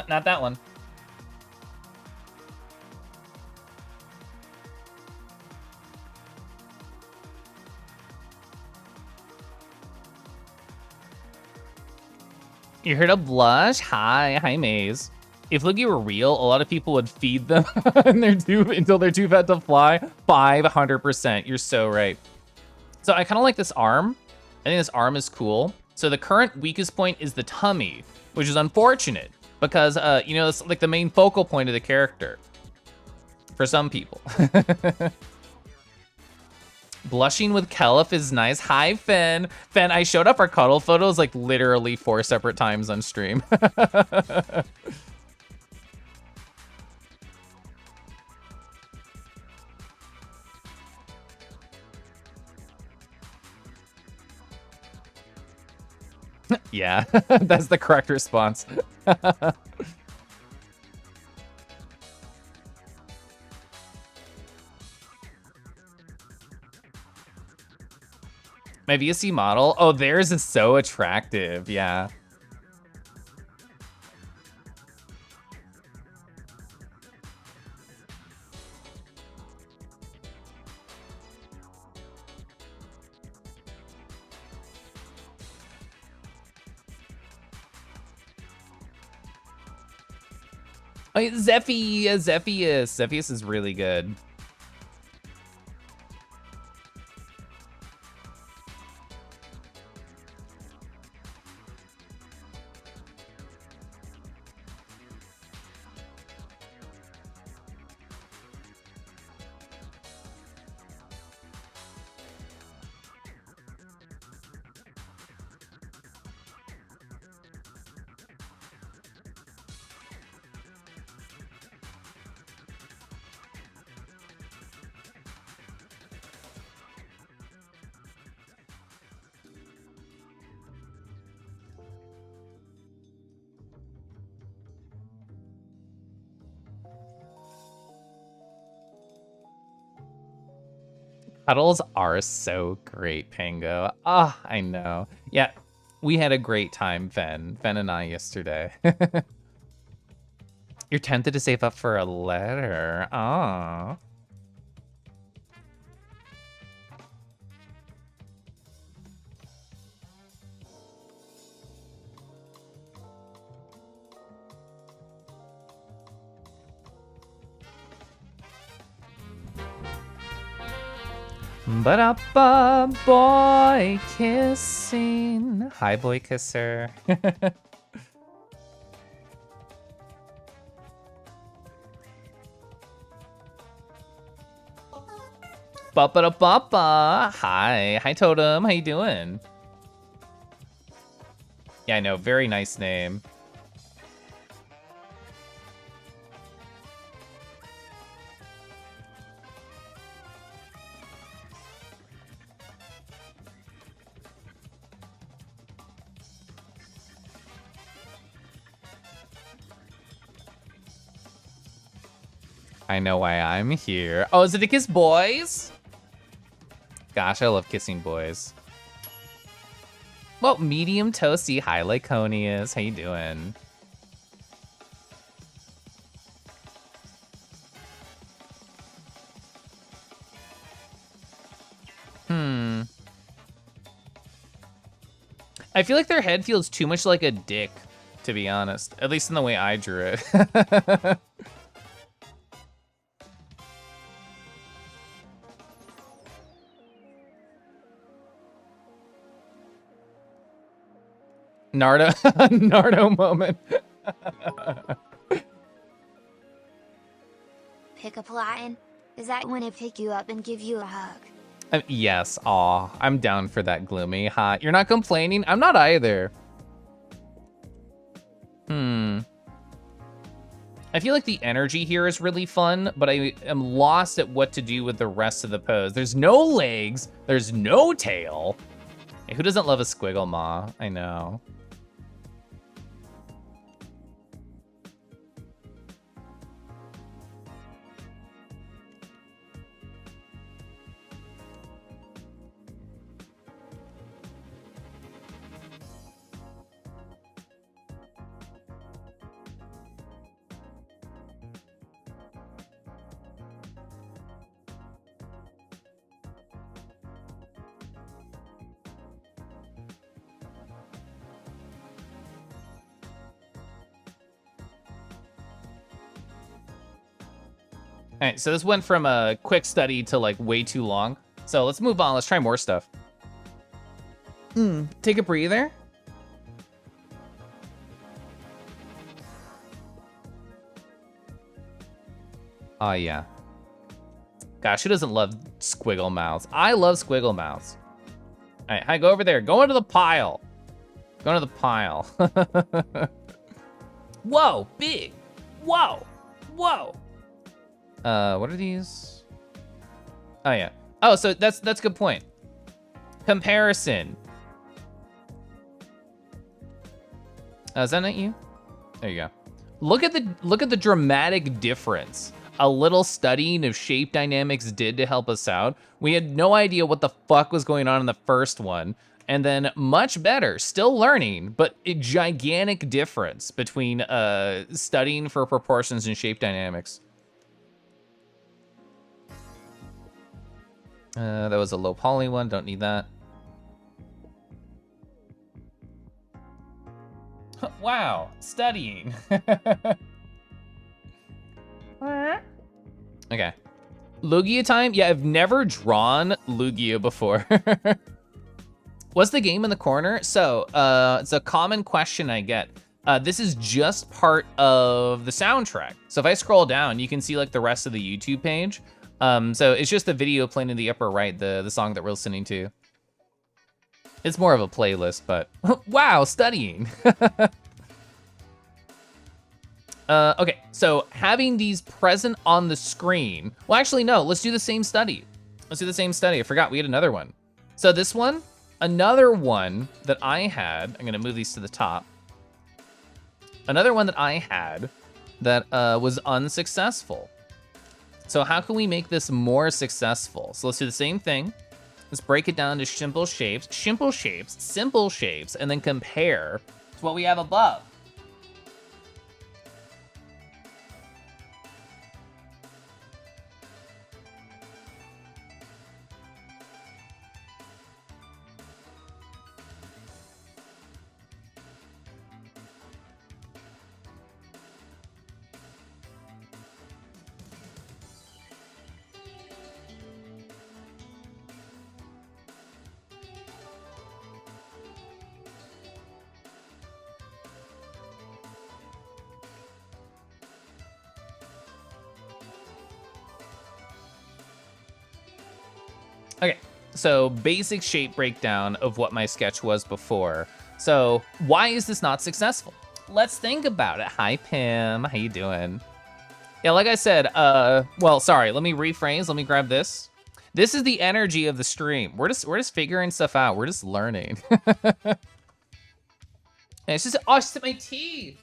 Not that one. You heard of Blush? Hi, Maze. If Luigi were real, a lot of people would feed them and until they're too fat to fly. 500%. You're so right. So I kind of like this arm. I think this arm is cool. So the current weakest point is the tummy, which is unfortunate because, you know, it's like the main focal point of the character for some people. Blushing with Keliff is nice. Hi, Finn. Finn, I showed up our cuddle photos like literally 4 separate times on stream. Yeah, that's the correct response. My VSC model? Oh, theirs is so attractive, yeah. Oh, Zephyus is really good. Cuddles are so great, Pango. Ah, I know. Yeah, we had a great time, Fen and I yesterday. You're tempted to save up for a letter. Ah. Ba-da-ba, boy kissing. Hi, boy kisser. Ba-ba-da-ba-ba. Hi, Totem. How you doing? Yeah, I know. Very nice name. I know why I'm here. Oh, is it to kiss boys? Gosh, I love kissing boys. Well, medium toasty. Hi, Lyconius. How you doing? I feel like their head feels too much like a dick, to be honest. At least in the way I drew it. Nardo, Nardo moment. Pick up line? Is that when I pick you up and give you a hug? Yes, aw, I'm down for that, Gloomy. Hot. You're not complaining? I'm not either. I feel like the energy here is really fun, but I am lost at what to do with the rest of the pose. There's no legs, there's no tail. Hey, who doesn't love a squiggle maw? I know. All right, so this went from a quick study to like way too long. So let's move on. Let's try more stuff. Take a breather. Oh, yeah. Gosh, who doesn't love squiggle mouths? I love squiggle mouths. All right, hi, go over there. Go into the pile. Go into the pile. Whoa, big. Whoa, whoa. What are these? Oh, yeah. Oh, so that's a good point. Comparison. Is that not you? There you go. Look at the dramatic difference a little studying of shape dynamics did to help us out. We had no idea what the fuck was going on in the first one, and then much better, still learning, but a gigantic difference between studying for proportions and shape dynamics. That was a low poly one, don't need that. Wow, studying. Okay. Lugia time? Yeah, I've never drawn Lugia before. What's the game in the corner? So, it's a common question I get. This is just part of the soundtrack. So if I scroll down, you can see like the rest of the YouTube page. So it's just the video playing in the upper right, the song that we're listening to. It's more of a playlist, but wow, studying. Okay, so having these present on the screen. Well, actually, no, let's do the same study. Let's do the same study. I forgot we had another one. So this one, another one that I had, I'm gonna move these to the top. Another one that I had that was unsuccessful. So how can we make this more successful? So let's do the same thing. Let's break it down to simple shapes, and then compare to what we have above. Okay, so basic shape breakdown of what my sketch was before. So why is this not successful? Let's think about it. Hi, Pim, how you doing? Yeah, like I said, well, sorry, let me rephrase, let me grab this. This is the energy of the stream. We're just figuring stuff out. We're just learning. And it's just, oh, I should sip my tea.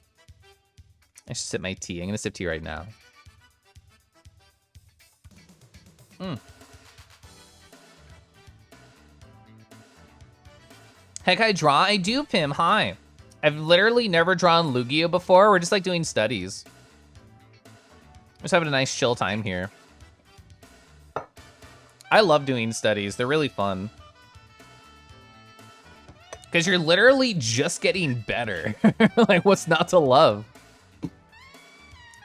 I should sip my tea. I'm gonna sip tea right now. Heck, I draw? I do, Pim, hi. I've literally never drawn Lugia before. We're just like doing studies. Just having a nice chill time here. I love doing studies. They're really fun. Because you're literally just getting better. Like, what's not to love?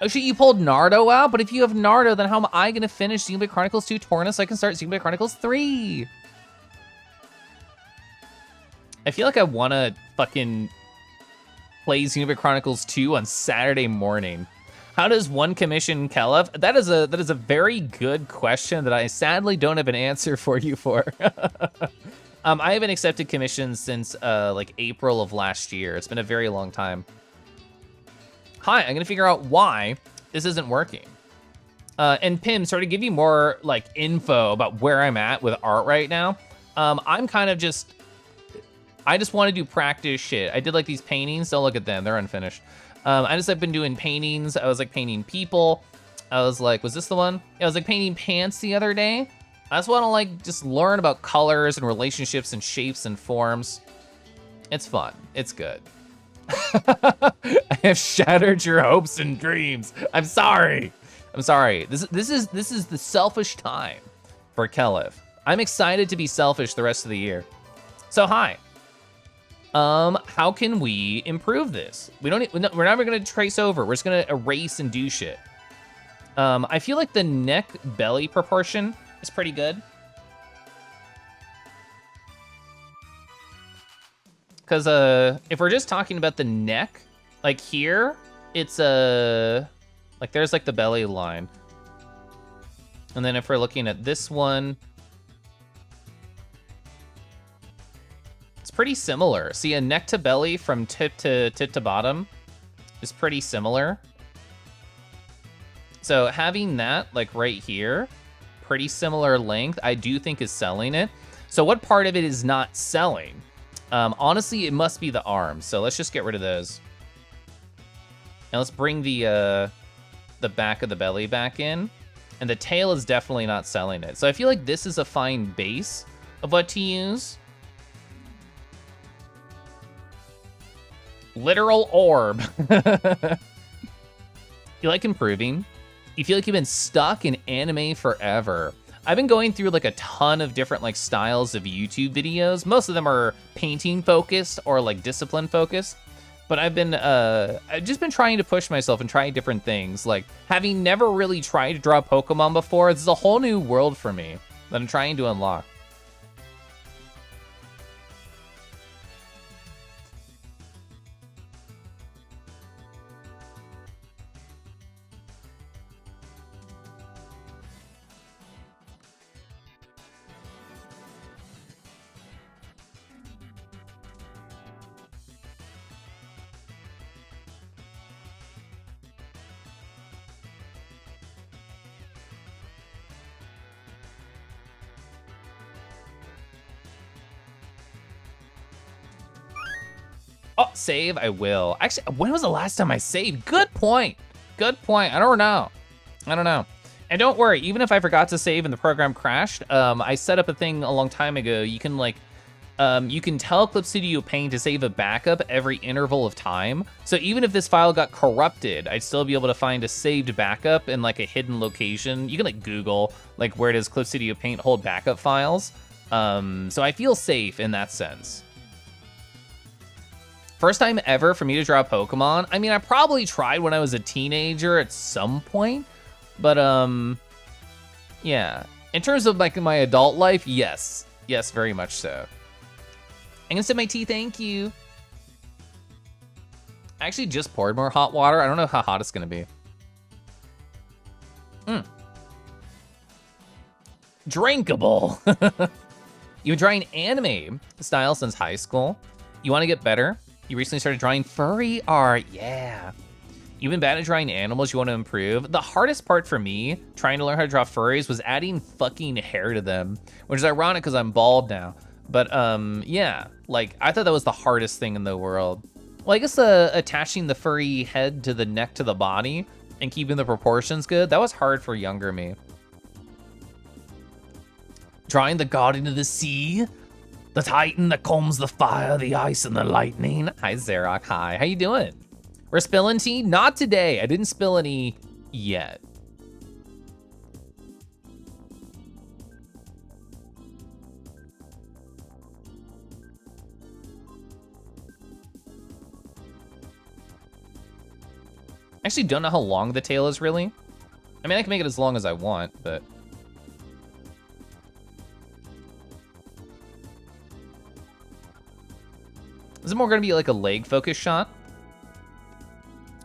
Oh shit, you pulled Nardo out? But if you have Nardo, then how am I gonna finish Xenoblade Chronicles 2 Torna so I can start Xenoblade Chronicles 3? I feel like I wanna fucking play Xenoblade Chronicles 2 on Saturday morning. How does one commission Keliff? That is a very good question that I sadly don't have an answer for you for. I haven't accepted commissions since like April of last year. It's been a very long time. Hi, I'm gonna figure out why this isn't working. And Pim, sort of give you more like info about where I'm at with art right now. I'm kind of just, I just want to do practice shit. I did like these paintings. Don't look at them, they're unfinished. I just like been doing paintings. I was like painting people. I was like, was this the one? Yeah, I was like painting pants the other day. I just want to like just learn about colors and relationships and shapes and forms. It's fun. It's good. I have shattered your hopes and dreams. I'm sorry. I'm sorry. This is the selfish time for Keliff. I'm excited to be selfish the rest of the year. So hi. How can we improve this? We're never gonna trace over. We're just gonna erase and do shit. I feel like the neck belly proportion is pretty good. Because if we're just talking about the neck, like here, it's like there's like the belly line. And then if we're looking at this one, it's pretty similar. See, a neck to belly from tip to bottom is pretty similar. So having that like right here, pretty similar length, I do think is selling it. So what part of it is not selling? Honestly, it must be the arms. So let's just get rid of those. And let's bring the back of the belly back in. And the tail is definitely not selling it. So I feel like this is a fine base of what to use. Literal orb. You like improving? You feel like you've been stuck in anime forever. I've been going through like a ton of different like styles of YouTube videos. Most of them are painting focused or like discipline focused. But I've just been trying to push myself and try different things. Like having never really tried to draw Pokemon before, this is a whole new world for me that I'm trying to unlock. Oh, save, I will. Actually, when was the last time I saved? Good point. Good point. I don't know. And don't worry, even if I forgot to save and the program crashed, I set up a thing a long time ago. You can like, you can tell Clip Studio Paint to save a backup every interval of time. So even if this file got corrupted, I'd still be able to find a saved backup in like a hidden location. You can like Google like where does Clip Studio Paint hold backup files. So I feel safe in that sense. First time ever for me to draw Pokemon. I mean, I probably tried when I was a teenager at some point, but yeah. In terms of like my adult life, yes. Yes, very much so. I'm gonna sip my tea, thank you. I actually just poured more hot water. I don't know how hot it's gonna be. Drinkable. You've been drawing anime style since high school. You wanna get better? You recently started drawing furry art, yeah. You've been bad at drawing animals, you want to improve. The hardest part for me, trying to learn how to draw furries, was adding fucking hair to them, which is ironic because I'm bald now. But yeah, like I thought that was the hardest thing in the world. Well, I guess attaching the furry head to the neck to the body and keeping the proportions good, that was hard for younger me. Drawing the guardian of the sea, the titan that combs the fire, the ice, and the lightning. Hi, Xerox. Hi, how you doing? We're spilling tea? Not today. I didn't spill any yet. I actually don't know how long the tail is, really. I mean, I can make it as long as I want, but... Is it more gonna be like a leg focus shot?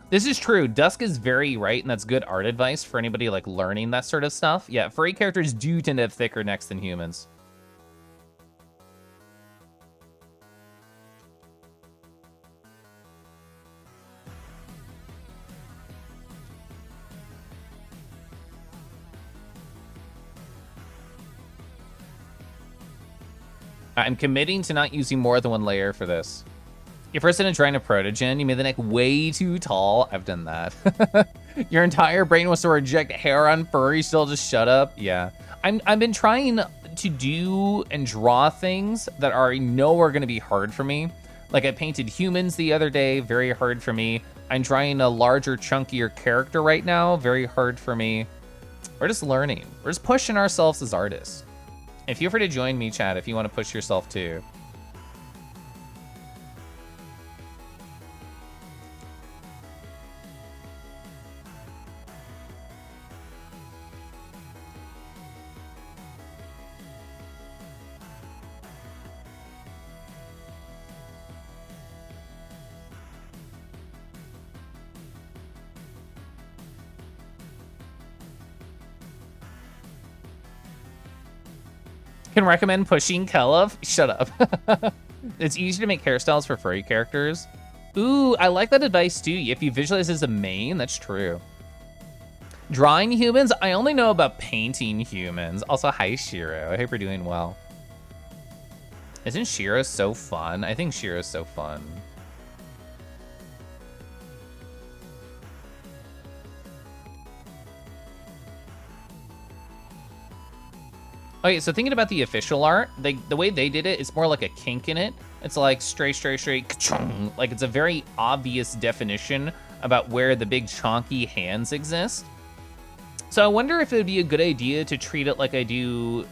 This is true. Dusk is very right, and that's good art advice for anybody like learning that sort of stuff. Yeah, furry characters do tend to have thicker necks than humans. I'm committing to not using more than one layer for this. You're first in a trying to protogen, you made the neck way too tall. I've done that. Your entire brain wants to reject hair on furry, still just shut up. Yeah. I've been trying to do and draw things that I know are gonna be hard for me. Like I painted humans the other day, very hard for me. I'm drawing a larger, chunkier character right now, very hard for me. We're just learning. We're just pushing ourselves as artists. And feel free to join me, chat, if you want to push yourself too. Can recommend pushing Keliff. Shut up. It's easy to make hairstyles for furry characters. Ooh, I like that advice too. If you visualize as a main, that's true. Drawing humans, I only know about painting humans. Also, hi Shiro, I hope you're doing well. Isn't Shiro so fun? I think Shiro's so fun. Okay, so thinking about the official art, the way they did it, it's more like a kink in it. It's like straight, ka-chung. Like it's a very obvious definition about where the big chonky hands exist. So I wonder if it would be a good idea to treat it like I do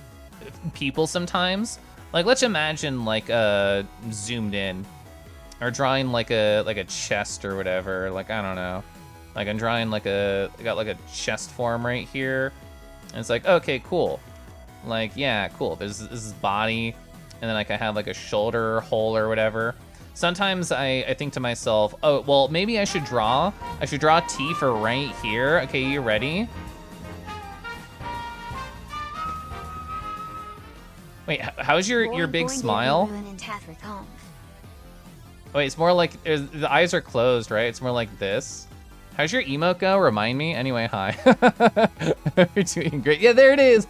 people sometimes. Like let's imagine like zoomed in, or drawing like a chest or whatever. Like I don't know, like I'm drawing I got like a chest form right here, and it's like okay, cool. Like, yeah, cool. This is body, and then I can have like a shoulder hole or whatever. Sometimes I think to myself, oh, well, maybe I should draw T for right here. Okay, you ready? Wait, how's your big smile? Wait, it's more like, the eyes are closed, right? It's more like this. How's your emote go? Remind me. Anyway, hi. You're doing great. Yeah, there it is.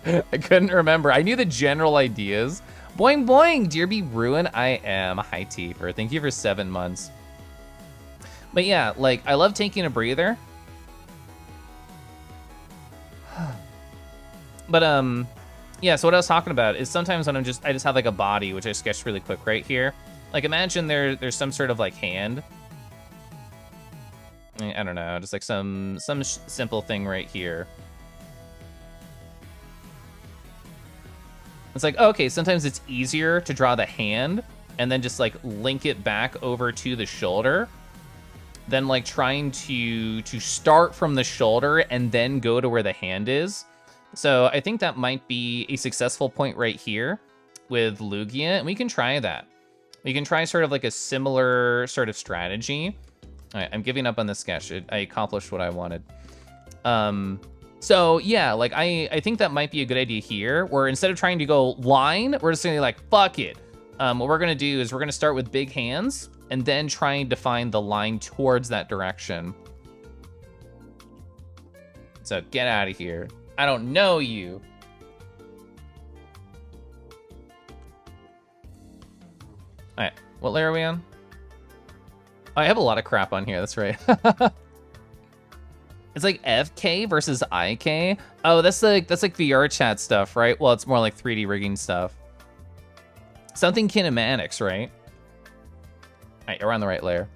I couldn't remember. I knew the general ideas. Boing boing, dear be ruined. I am. Hi, Tifer. Thank you for 7 months. But yeah, like I love taking a breather. But yeah. So what I was talking about is sometimes when I just have like a body, which I sketched really quick right here. Like imagine there's some sort of like hand. I don't know, just like some simple thing right here. It's like, okay, sometimes it's easier to draw the hand and then just like link it back over to the shoulder than like trying to start from the shoulder and then go to where the hand is. So I think that might be a successful point right here with Lugia, and we can try that. We can try sort of like a similar sort of strategy. All right, I'm giving up on the sketch. I accomplished what I wanted. So yeah, like I think that might be a good idea here, where instead of trying to go line, we're just gonna be like, fuck it. What we're gonna do is we're gonna start with big hands and then trying to find the line towards that direction. So get out of here. I don't know you. All right, what layer are we on? I have a lot of crap on here, that's right. It's like FK versus IK. Oh, that's like VR chat stuff, right? Well, it's more like 3D rigging stuff. Something kinematics, right? All right, we're on the right layer.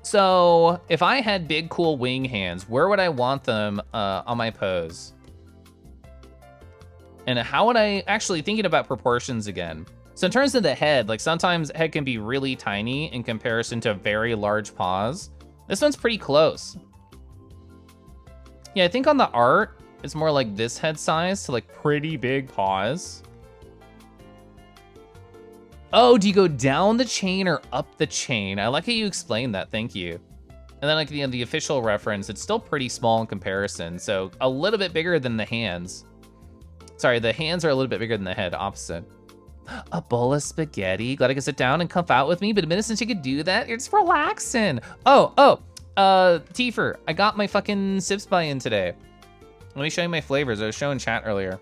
So if I had big, cool wing hands, where would I want them on my pose? And how would I, actually thinking about proportions again. So in terms of the head, like sometimes head can be really tiny in comparison to very large paws. This one's pretty close. Yeah, I think on the art, it's more like this head size to like pretty big paws. Oh, do you go down the chain or up the chain? I like how you explained that, thank you. And then like the official reference, it's still pretty small in comparison. So a little bit bigger than the hands. Sorry, the hands are a little bit bigger than the head, opposite. A bowl of spaghetti. Glad I could sit down and cup out with me, but a minute since you could do that, it's relaxing. Tifer, I got my fucking sips buy-in today. Let me show you my flavors. I was showing chat earlier.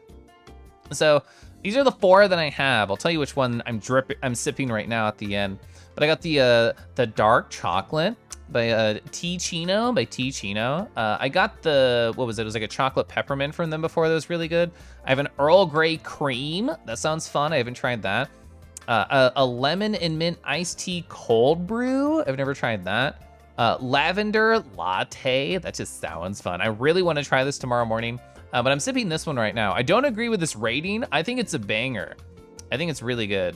So these are the 4 that I have. I'll tell you which one I'm sipping right now at the end. But I got the dark chocolate by Tea Chino. I got what was it? It was like a chocolate peppermint from them before that was really good. I have an Earl Grey cream. That sounds fun. I haven't tried that. A lemon and mint iced tea cold brew. I've never tried that. Lavender latte. That just sounds fun. I really want to try this tomorrow morning. But I'm sipping this one right now. I don't agree with this rating. I think it's a banger. I think it's really good.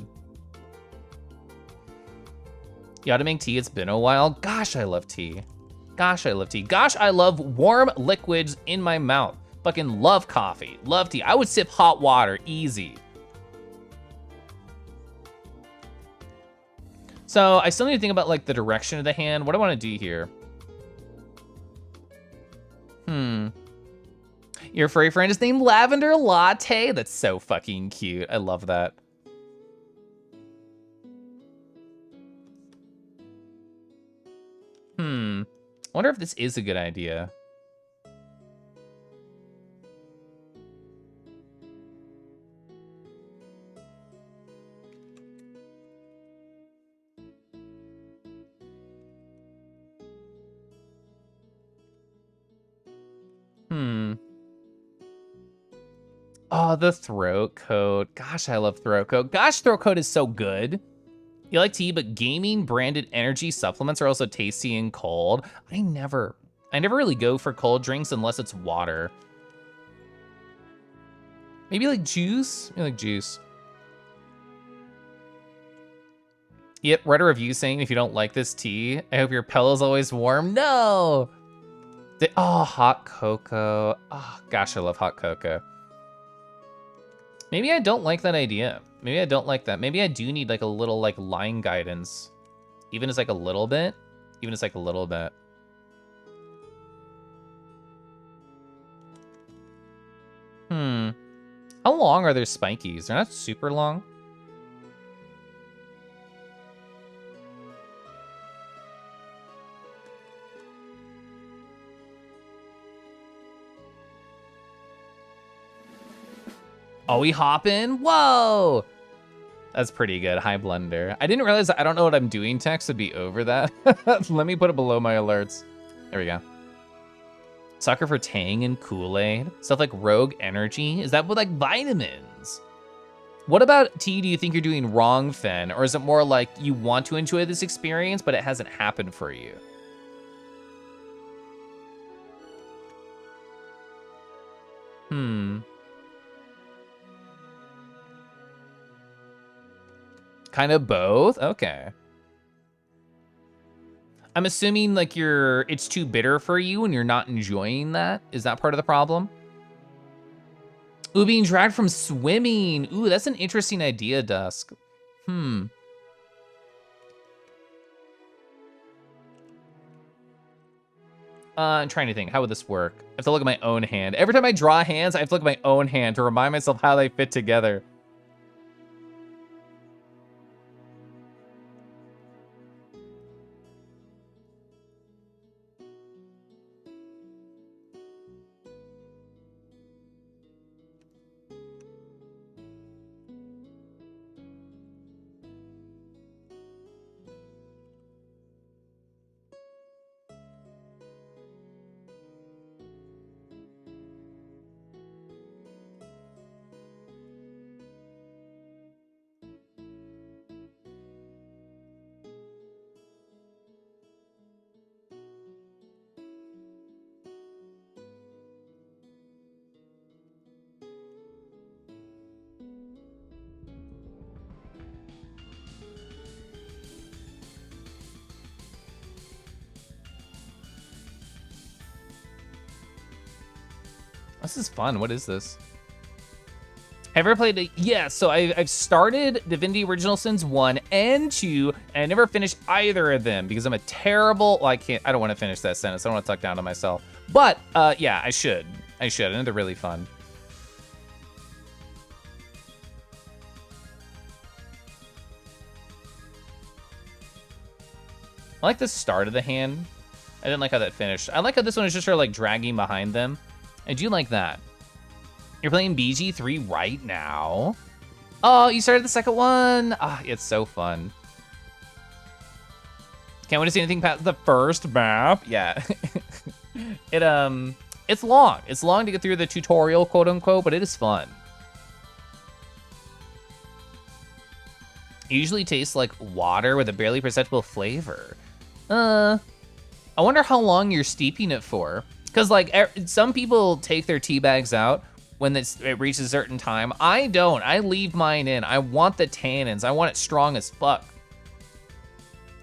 You ought to make tea. It's been a while. Gosh, I love tea. Gosh, I love warm liquids in my mouth. Fucking love coffee. Love tea. I would sip hot water. Easy. So I still need to think about like the direction of the hand. What do I want to do here? Your furry friend is named Lavender Latte. That's so fucking cute. I love that. I wonder if this is a good idea. Oh, the throat coat. Gosh, I love throat coat. Gosh, throat coat is so good. You like tea, but gaming branded energy supplements are also tasty and cold. I never really go for cold drinks unless it's water. Maybe like juice? Maybe like juice. Yep, read a review saying if you don't like this tea, I hope your pillow's always warm. No! Oh, hot cocoa. Oh, gosh, I love hot cocoa. Maybe I don't like that idea. Maybe I don't like that. Maybe I do need like a little like line guidance. Even as like a little bit. Even as like a little bit. How long are their spikies? They're not super long. Oh, we hop in? Whoa! That's pretty good. High blender. I didn't realize I don't know what I'm doing text would be over that. Let me put it below my alerts. There we go. Sucker for Tang and Kool-Aid. Stuff like Rogue Energy. Is that with like vitamins? What about tea do you think you're doing wrong, Fen? Or is it more like you want to enjoy this experience, but it hasn't happened for you? Kind of both? Okay. I'm assuming like it's too bitter for you and you're not enjoying that. Is that part of the problem? Ooh, being dragged from swimming. Ooh, that's an interesting idea, Dusk. I'm trying to think, how would this work? I have to look at my own hand. Every time I draw hands, I have to look at my own hand to remind myself how they fit together. This is fun. What is this? Have you ever played a... Yeah, so I've started Divinity Original Sins 1 and 2, and I never finished either of them because I'm a terrible... Well, I don't want to finish that sentence. I don't want to talk down to myself. But, yeah, I should. I know they're really fun. I like the start of the hand. I didn't like how that finished. I like how this one is just sort of like dragging behind them. I do like that. You're playing BG3 right now. Oh, you started the second one. Ah, it's so fun. Can't wait to see anything past the first map. Yeah. It's long. It's long to get through the tutorial, quote unquote, but it is fun. It usually tastes like water with a barely perceptible flavor. I wonder how long you're steeping it for. Because, like, some people take their tea bags out when it reaches a certain time. I don't. I leave mine in. I want the tannins. I want it strong as fuck.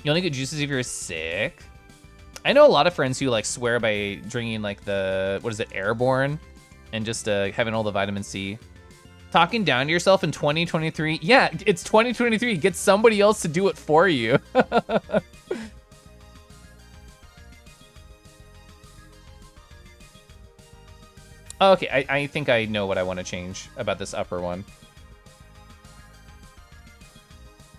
You only get juices if you're sick. I know a lot of friends who, like, swear by drinking, like, Airborne, and just having all the vitamin C. Talking down to yourself in 2023. Yeah, it's 2023. Get somebody else to do it for you. Oh, okay, I think I know what I want to change about this upper one.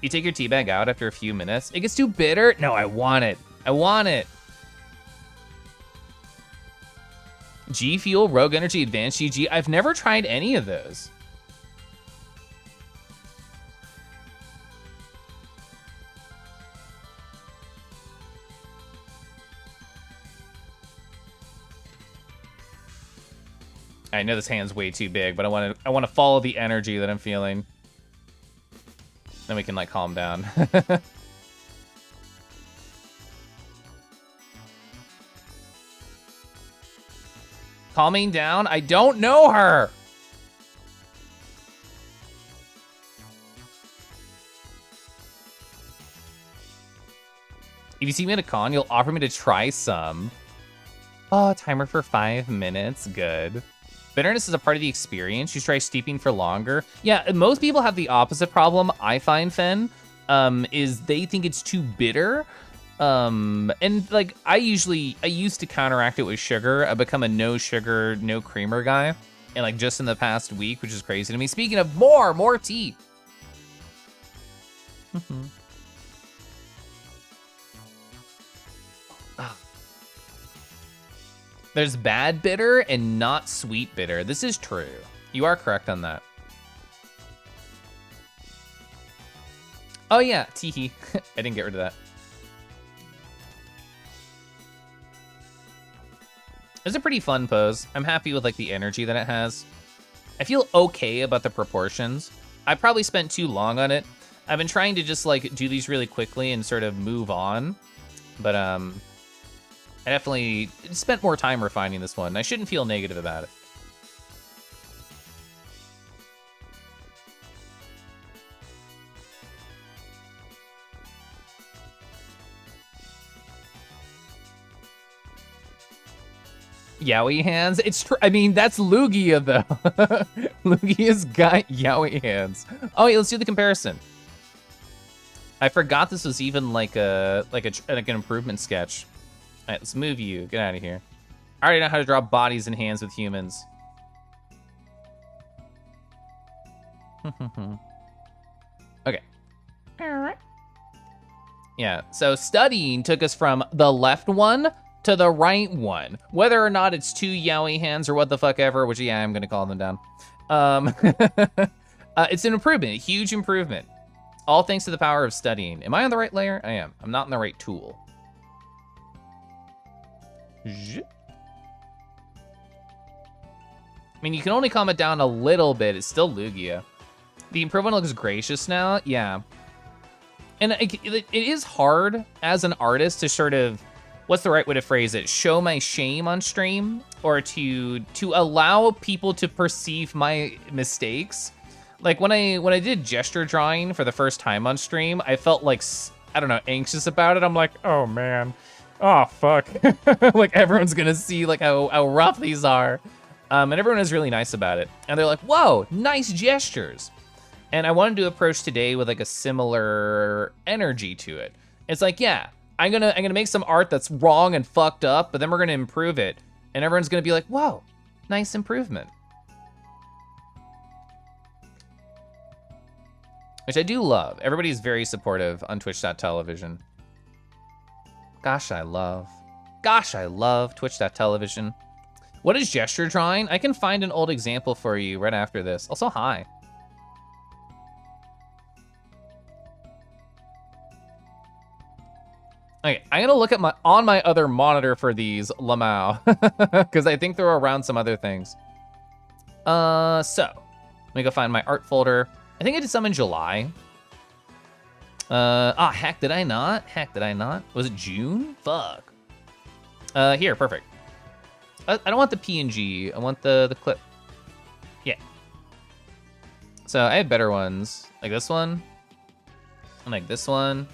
You take your tea bag out after a few minutes. It gets too bitter? No, I want it. I want it. G Fuel, Rogue Energy, Advanced GG. I've never tried any of those. I know this hand's way too big, but I want to follow the energy that I'm feeling. Then we can like calm down. Calming down? I don't know her. If you see me at a con, you'll offer me to try some. Oh, timer for 5 minutes. Good. Bitterness is a part of the experience. You try steeping for longer. Yeah, most people have the opposite problem, I find, Fen, is they think it's too bitter. And like, I used to counteract it with sugar. I've become a no sugar, no creamer guy. And like just in the past week, which is crazy to me. Speaking of more tea. There's bad bitter and not sweet bitter. This is true. You are correct on that. Oh yeah, teehee. I didn't get rid of that. It's a pretty fun pose. I'm happy with like the energy that it has. I feel okay about the proportions. I probably spent too long on it. I've been trying to just like do these really quickly and sort of move on. But I definitely spent more time refining this one. I shouldn't feel negative about it. Yowie hands? It's true. I mean, that's Lugia though. Lugia's got Yowie hands. Oh, yeah, let's do the comparison. I forgot this was even like an improvement sketch. All right, let's move you. Get out of here. I already know how to draw bodies and hands with humans. Okay. Yeah, so studying took us from the left one to the right one. Whether or not it's two Yowie hands or what the fuck ever, which, yeah, I'm gonna call them down. It's an improvement, a huge improvement. All thanks to the power of studying. Am I on the right layer? I am. I'm not in the right tool. I mean, you can only calm it down a little bit. It's still Lugia. The improvement looks gracious now. Yeah. And it is hard as an artist to sort of, what's the right way to phrase it? Show my shame on stream, or to allow people to perceive my mistakes. Like when I did gesture drawing for the first time on stream, I felt like, I don't know, anxious about it. I'm like, oh man. Oh, fuck. Like, everyone's gonna see, like, how rough these are. And everyone was really nice about it. And they're like, whoa, nice gestures. And I wanted to approach today with, like, a similar energy to it. It's like, yeah, I'm gonna make some art that's wrong and fucked up, but then we're gonna improve it. And everyone's gonna be like, whoa, nice improvement. Which I do love. Everybody's very supportive on twitch.tv. Gosh, I love twitch.tv. What is gesture drawing? I can find an old example for you right after this. Also, hi. Okay, I'm gonna look at on my other monitor for these Lamau, because I think they're around some other things. So let me go find my art folder. I think I did some in July. Heck, did I not? Was it June? Fuck. Here, perfect. I don't want the PNG. I want the clip. Yeah. So I have better ones, like this one, and like this one.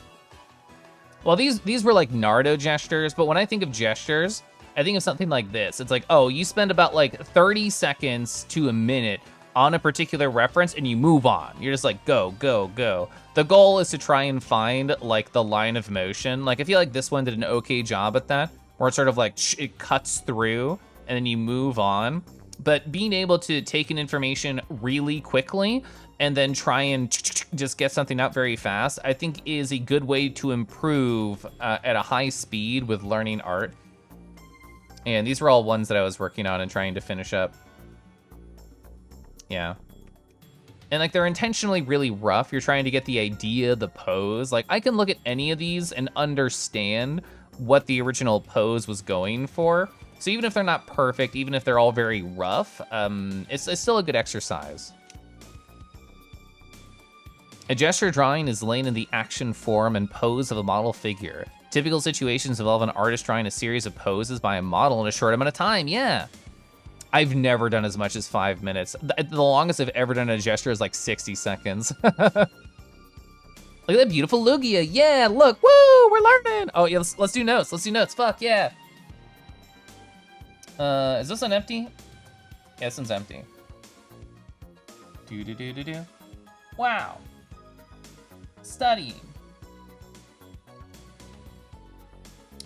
Well, these were like Naruto gestures, but when I think of gestures, I think of something like this. It's like, oh, you spend about like 30 seconds to a minute on a particular reference and you move on. You're just like, go, go, go. The goal is to try and find like the line of motion. Like I feel like this one did an okay job at that, where it's sort of like it cuts through and then you move on. But being able to take in information really quickly and then try and just get something out very fast, I think is a good way to improve at a high speed with learning art. And these were all ones that I was working on and trying to finish up. Yeah. And like they're intentionally really rough. You're trying to get the idea, the pose. Like I can look at any of these and understand what the original pose was going for. So even if they're not perfect, even if they're all very rough, it's still a good exercise. A gesture drawing is laying in the action, form, and pose of a model figure. Typical situations involve an artist drawing a series of poses by a model in a short amount of time, yeah. I've never done as much as 5 minutes. The longest I've ever done a gesture is like 60 seconds. Look at that beautiful Lugia, yeah, look, woo, we're learning. Oh yeah, let's do notes, fuck yeah. Is this one empty? Yeah, this one's empty. Do. Wow. Studying.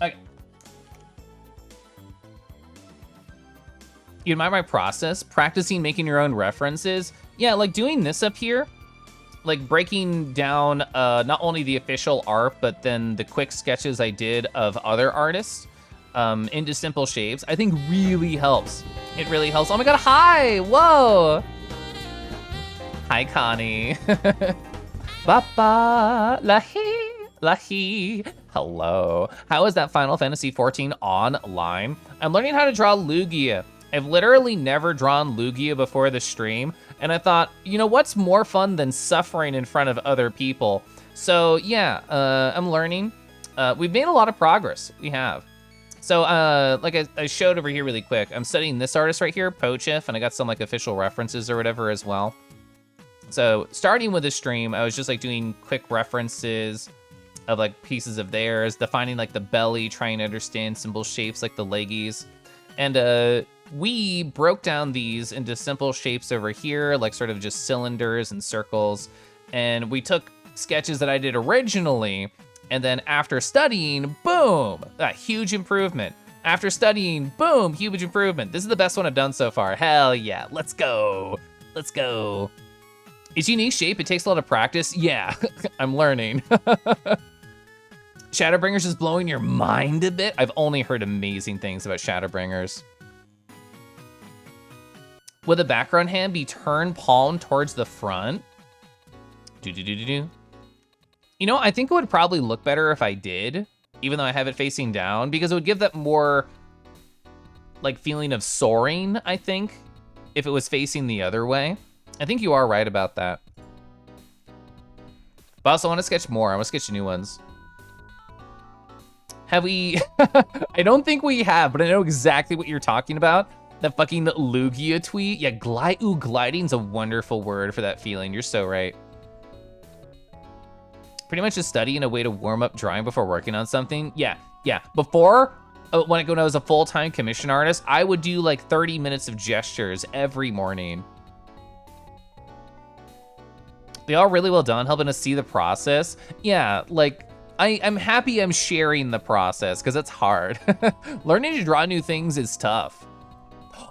Okay. You admire my process? Practicing making your own references? Yeah, like doing this up here, like breaking down not only the official art, but then the quick sketches I did of other artists into simple shapes, I think really helps. It really helps. Oh my God, hi, whoa. Hi, Connie. Bapa, lahi. Hello. How is that Final Fantasy 14 online? I'm learning how to draw Lugia. I've literally never drawn Lugia before the stream, and I thought, you know, what's more fun than suffering in front of other people? So yeah, I'm learning. We've made a lot of progress, we have. So like I showed over here really quick, I'm studying this artist right here, Pochif, and I got some like official references or whatever as well. So starting with the stream, I was just like doing quick references of like pieces of theirs, defining like the belly, trying to understand simple shapes like the leggies. And we broke down these into simple shapes over here, like sort of just cylinders and circles. And we took sketches that I did originally, and then after studying, boom, a huge improvement. After studying, boom, huge improvement. This is the best one I've done so far. Hell yeah, let's go. Let's go. It's unique shape, it takes a lot of practice. Yeah, I'm learning. Shadowbringers is blowing your mind a bit. I've only heard amazing things about Shadowbringers. Will the background hand be turned palm towards the front? Do. You know, I think it would probably look better if I did, even though I have it facing down, because it would give that more like feeling of soaring, I think, if it was facing the other way. I think you are right about that. But I also want to sketch more. I want to sketch new ones. Have we? I don't think we have, but I know exactly what you're talking about. That fucking Lugia tweet. Yeah, gliding's a wonderful word for that feeling. You're so right. Pretty much just studying a way to warm up drawing before working on something. Yeah. Before, when I was a full-time commission artist, I would do like 30 minutes of gestures every morning. They all really well done, helping us see the process. Yeah, like, I'm happy I'm sharing the process, because it's hard. Learning to draw new things is tough.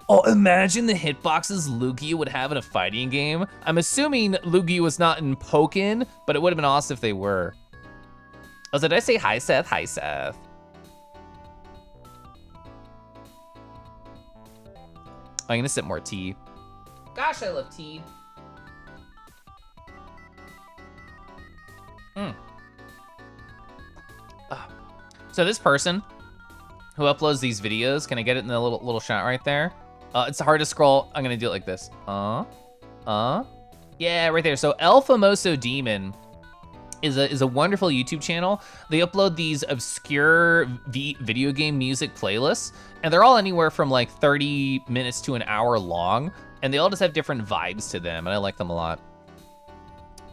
Oh, imagine the hitboxes Lugia would have in a fighting game. I'm assuming Lugia was not in Pokken, but it would have been awesome if they were. Oh, so did I say hi, Seth? Hi, Seth. I'm gonna sip more tea. Gosh, I love tea. So this person who uploads these videos, can I get it in the little shot right there? It's hard to scroll. I'm gonna do it like this. Yeah, right there. So El Famoso Demon is a wonderful YouTube channel. They upload these obscure video game music playlists, and they're all anywhere from like 30 minutes to an hour long, and they all just have different vibes to them, and I like them a lot.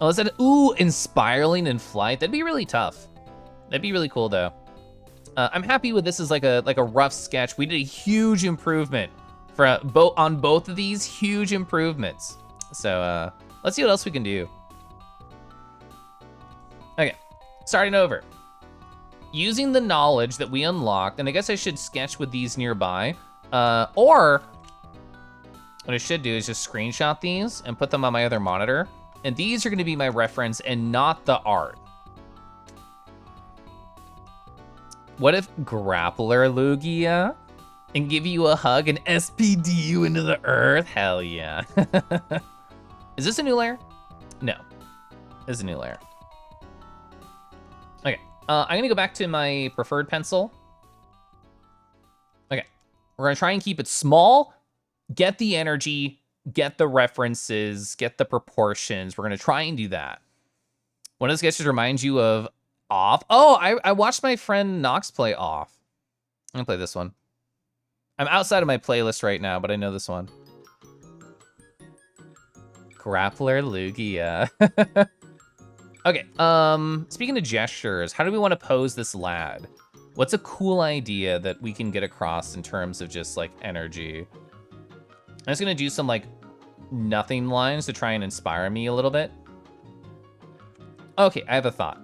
Oh, is that, ooh, inspiring in flight? That'd be really tough. That'd be really cool though. I'm happy with this as like a rough sketch. We did a huge improvement for on both of these, huge improvements. So let's see what else we can do. Okay, starting over. Using the knowledge that we unlocked, and I guess I should sketch with these nearby, or What I should do is just screenshot these and put them on my other monitor. And these are gonna be my reference and not the art. What if Grappler Lugia and give you a hug and SPD you into the earth? Hell yeah. Is this a new layer? No, this is a new layer. Okay, I'm gonna go back to my preferred pencil. Okay, we're gonna try and keep it small, get the energy, get the references, get the proportions. We're gonna try and do that. One of the sketches reminds you of Off. Oh, I watched my friend Nox play Off. I'm gonna play this one. I'm outside of my playlist right now, but I know this one. Grappler Lugia. Okay, speaking of gestures, how do we want to pose this lad? What's a cool idea that we can get across in terms of just like energy? I'm just gonna do some like nothing lines to try and inspire me a little bit. Okay, I have a thought.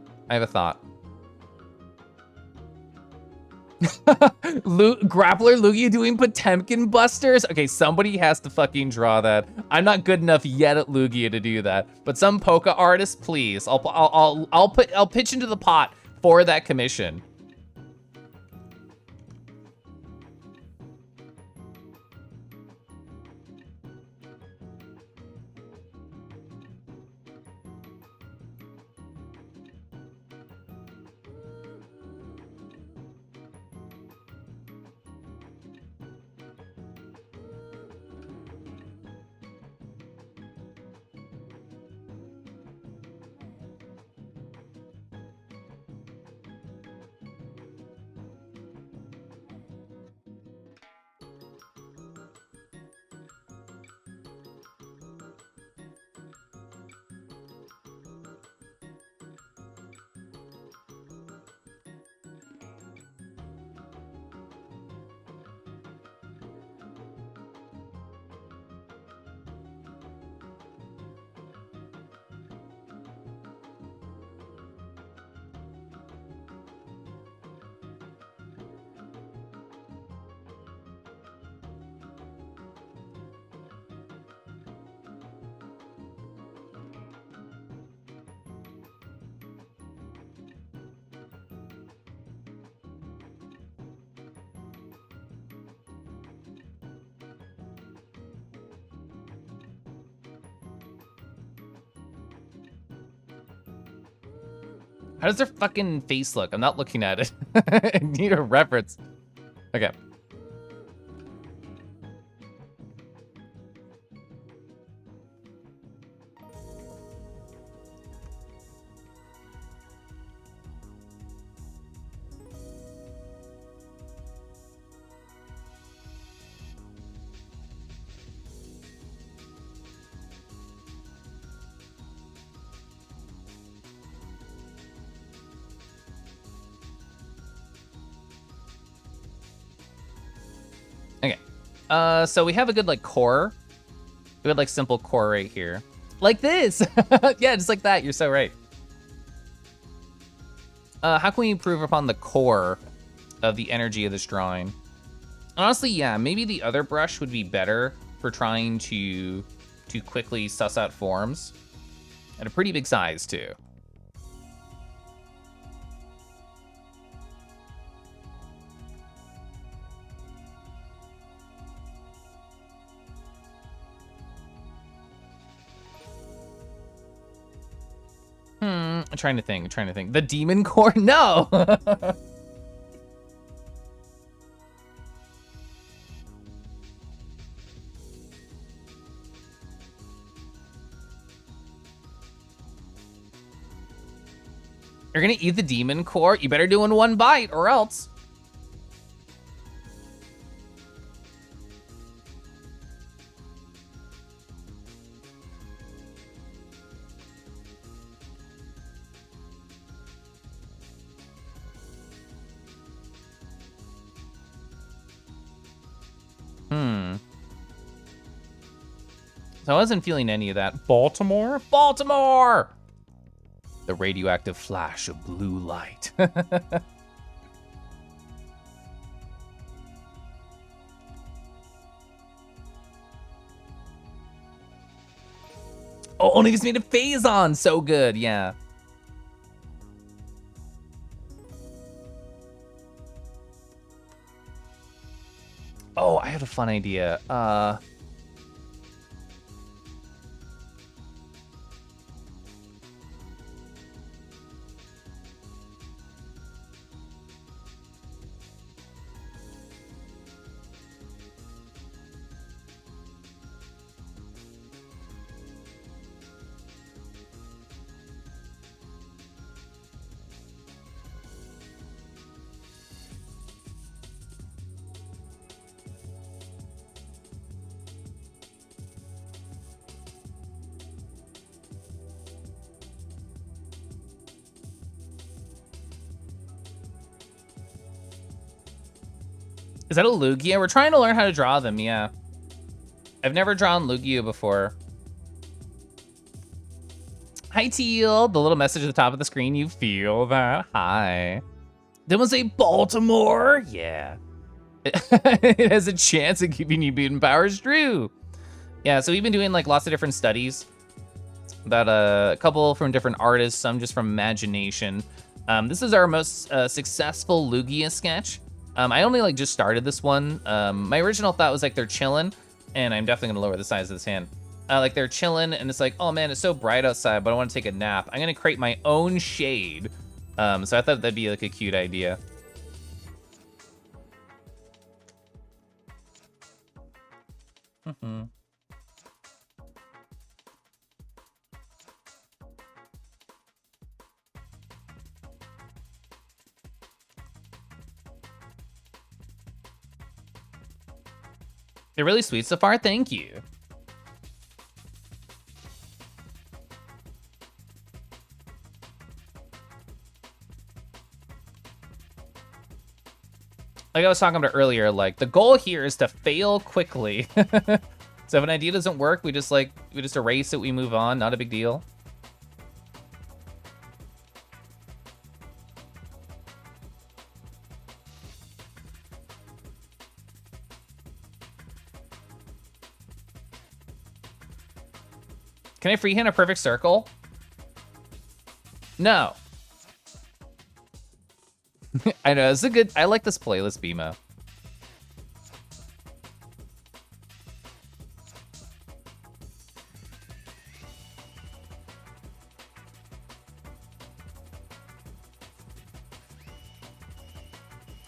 Grappler Lugia doing Potemkin busters? Okay, somebody has to fucking draw that. I'm not good enough yet at Lugia to do that, but some Poké artist, please. I'll pitch into the pot for that commission. How does their fucking face look? I'm not looking at it. I need a reference. Okay. So we have a good like core. We had like simple core right here. Like this. Yeah, just like that. You're so right. How can we improve upon the core of the energy of this drawing? Honestly, yeah, maybe the other brush would be better for trying to quickly suss out forms. At a pretty big size too. I'm trying to think. The demon core? No! You're gonna eat the demon core? You better do in one bite or else. So I wasn't feeling any of that. Baltimore? Baltimore! The radioactive flash of blue light. Oh, only just made a Phazon. So good, yeah. Oh, I had a fun idea. Is that a Lugia? We're trying to learn how to draw them, yeah. I've never drawn Lugia before. Hi, Teal. The little message at the top of the screen, you feel that? Hi. Then we'll say Baltimore. Yeah. It has a chance of giving you mutant powers, true. Yeah, so we've been doing like lots of different studies about a couple from different artists, some just from imagination. This is our most successful Lugia sketch. I only like just started this one. My original thought was like they're chilling, and I'm definitely gonna lower the size of this hand. Like they're chilling, and it's like, oh man, it's so bright outside, but I want to take a nap. I'm gonna create my own shade. So I thought that'd be like a cute idea. They're really sweet so far. Thank you. Like I was talking about earlier, like the goal here is to fail quickly. So if an idea doesn't work, we just erase it, we move on, not a big deal. Can I freehand a perfect circle? No. I know, it's a good, I like this playlist, Bima.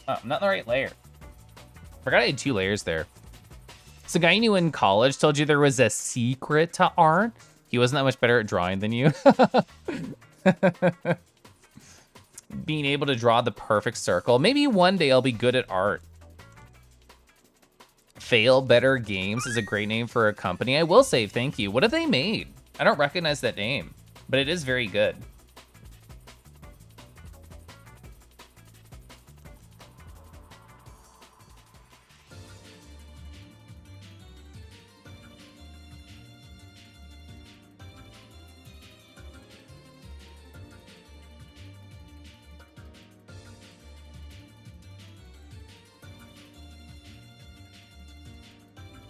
Oh, I'm not in the right layer. Forgot I had 2 layers there. So the guy you knew in college told you there was a secret to art? He wasn't that much better at drawing than you? Being able to draw the perfect circle. Maybe one day I'll be good at art. Fail Better Games is a great name for a company. I will say thank you. What have they made? I don't recognize that name, but it is very good.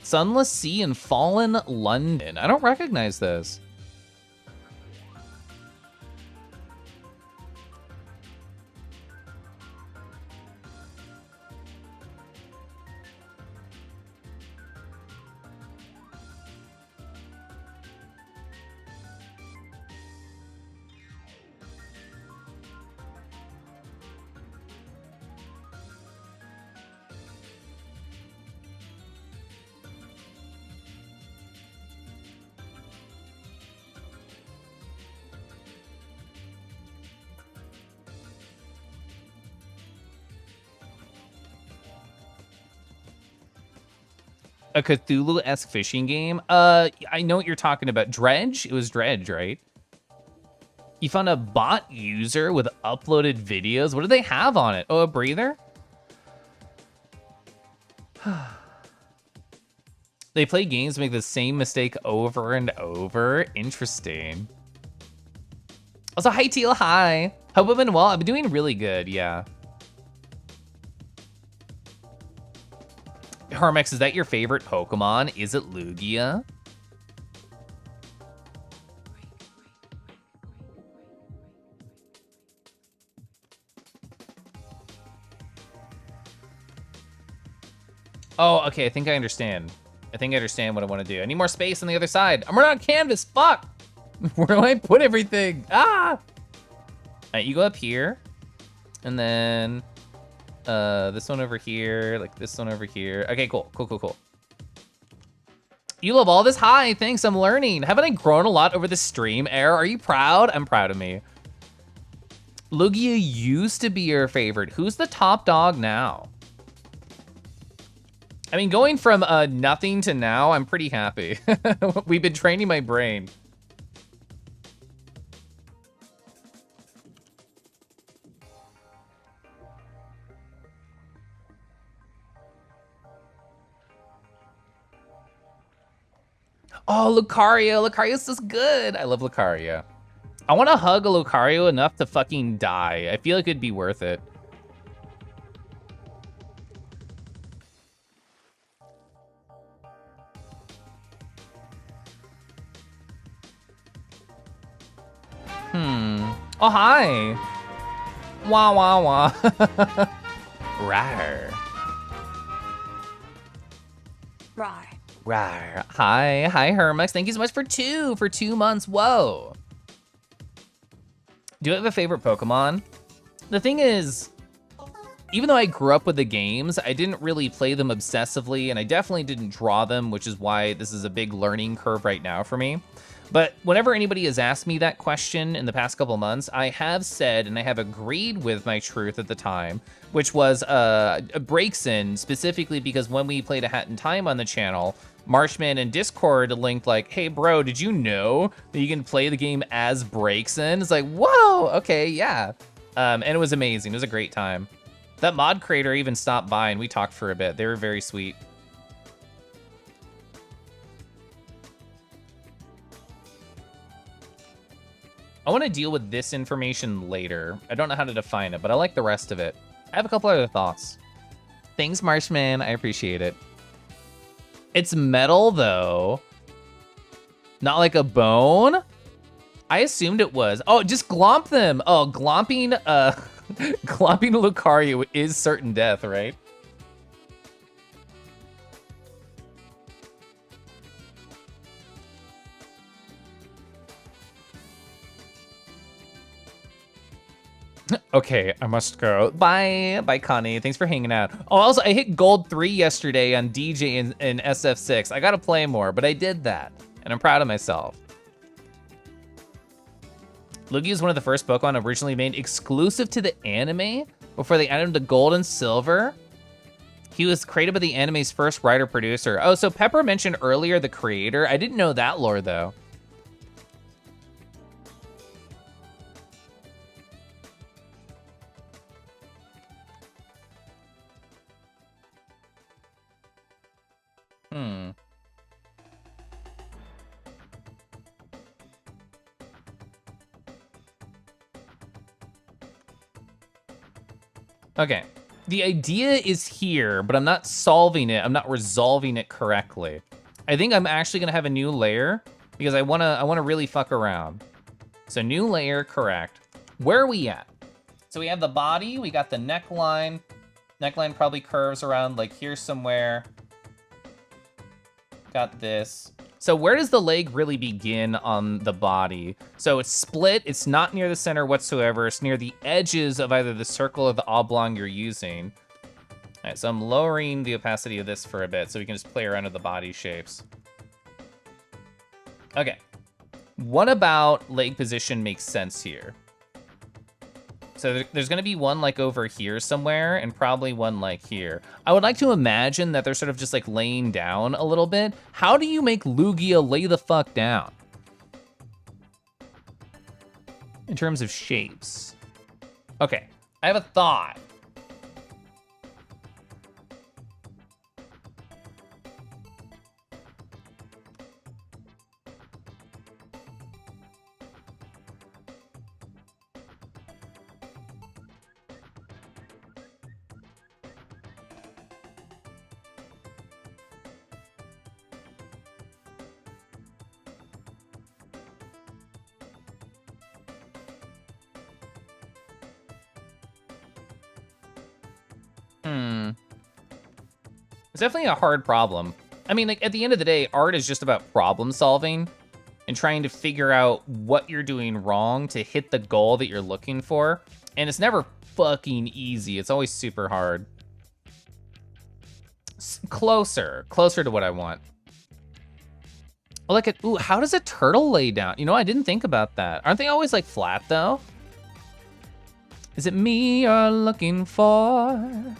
Sunless Sea in Fallen London. I don't recognize this. A Cthulhu-esque fishing game? I know what you're talking about. Dredge? It was Dredge, right? You found a bot user with uploaded videos? What do they have on it? Oh, a breather? They play games, make the same mistake over and over. Interesting. Also, hi Teal, hi. Hope I've been well. I've been doing really good, yeah. Hermex, is that your favorite Pokemon? Is it Lugia? Oh, okay, I think I understand. I think I understand what I want to do. I need more space on the other side. I'm running out of canvas, fuck! Where do I put everything? Ah! All right, you go up here, and then this one over here, like this one over here. Okay, cool. You love all this? Hi, thanks, I'm learning. Haven't I grown a lot over the stream, Air? Are you proud? I'm proud of me. Lugia used to be your favorite. Who's the top dog now? I mean, going from nothing to now, I'm pretty happy. We've been training my brain. Oh, Lucario. Lucario's just good. I love Lucario. I want to hug a Lucario enough to fucking die. I feel like it'd be worth it. Oh, hi. Wah, wah, wah. Rawr. Rawr. Rawr. Hi, Hermux. Thank you so much for 2 months. Whoa. Do you have a favorite Pokemon? The thing is, even though I grew up with the games, I didn't really play them obsessively, and I definitely didn't draw them, which is why this is a big learning curve right now for me. But whenever anybody has asked me that question in the past couple months, I have said, and I have agreed with my truth at the time, which was Breaksin, specifically because when we played A Hat in Time on the channel, Marshman and Discord linked like, hey bro, did you know that you can play the game as Breaksin? It's like, whoa, okay, yeah. And it was amazing, it was a great time. That mod creator even stopped by and we talked for a bit. They were very sweet. I want to deal with this information later. I don't know how to define it, but I like the rest of it. I have a couple other thoughts. Thanks, Marshman. I appreciate it. It's metal, though. Not like a bone? I assumed it was. Oh, just glomp them. Oh, glomping, glomping Lucario is certain death, right? Okay, I must go. Bye, Connie. Thanks for hanging out. Oh, also, I hit gold 3 yesterday on DJ in SF6. I gotta play more, but I did that, and I'm proud of myself. Lugia is one of the first Pokemon originally made exclusive to the anime before they added him to Gold and Silver. He was created by the anime's first writer-producer. Oh, so Pepper mentioned earlier the creator. I didn't know that lore, though. Okay, the idea is here, but I'm not solving it. I'm not resolving it correctly. I think I'm actually gonna have a new layer because I wanna really fuck around. So new layer, correct. Where are we at? So we have the body, we got the neckline. Neckline probably curves around like here somewhere. Got this. So where does the leg really begin on the body? So it's split, it's not near the center whatsoever, it's near the edges of either the circle or the oblong you're using. All right, so I'm lowering the opacity of this for a bit so we can just play around with the body shapes. Okay, what about leg position makes sense here? So there's gonna be one like over here somewhere and probably one like here. I would like to imagine that they're sort of just like laying down a little bit. How do you make Lugia lay the fuck down? In terms of shapes. Okay, I have a thought. It's definitely a hard problem. I mean, like, at the end of the day, art is just about problem solving and trying to figure out what you're doing wrong to hit the goal that you're looking for. And it's never fucking easy. It's always super hard. Closer to what I want. Oh, look at, ooh, how does a turtle lay down? You know, I didn't think about that. Aren't they always like flat though? Is it me you're looking for?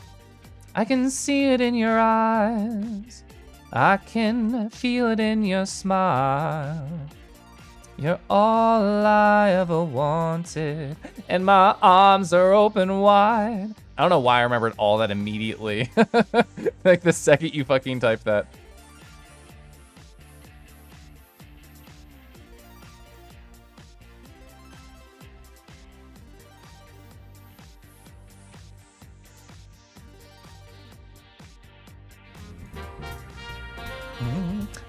I can see it in your eyes. I can feel it in your smile. You're all I ever wanted, and my arms are open wide. I don't know why I remembered all that immediately. Like the second you fucking type that.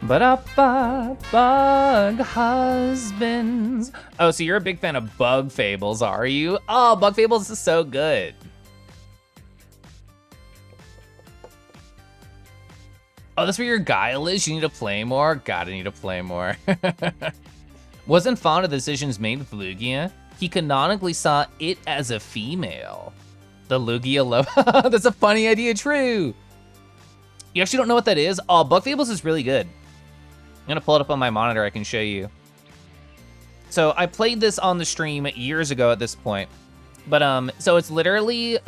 Ba-da-ba, bug husbands. Oh, so you're a big fan of Bug Fables, are you? Oh, Bug Fables is so good. Oh, that's where your guile is? You need to play more? Gotta need to play more. Wasn't fond of the decisions made with Lugia. He canonically saw it as a female. The Lugia love. That's a funny idea, true. You actually don't know what that is? Oh, Bug Fables is really good. I'm gonna pull it up on my monitor, I can show you. So I played this on the stream years ago at this point. But so it's literally,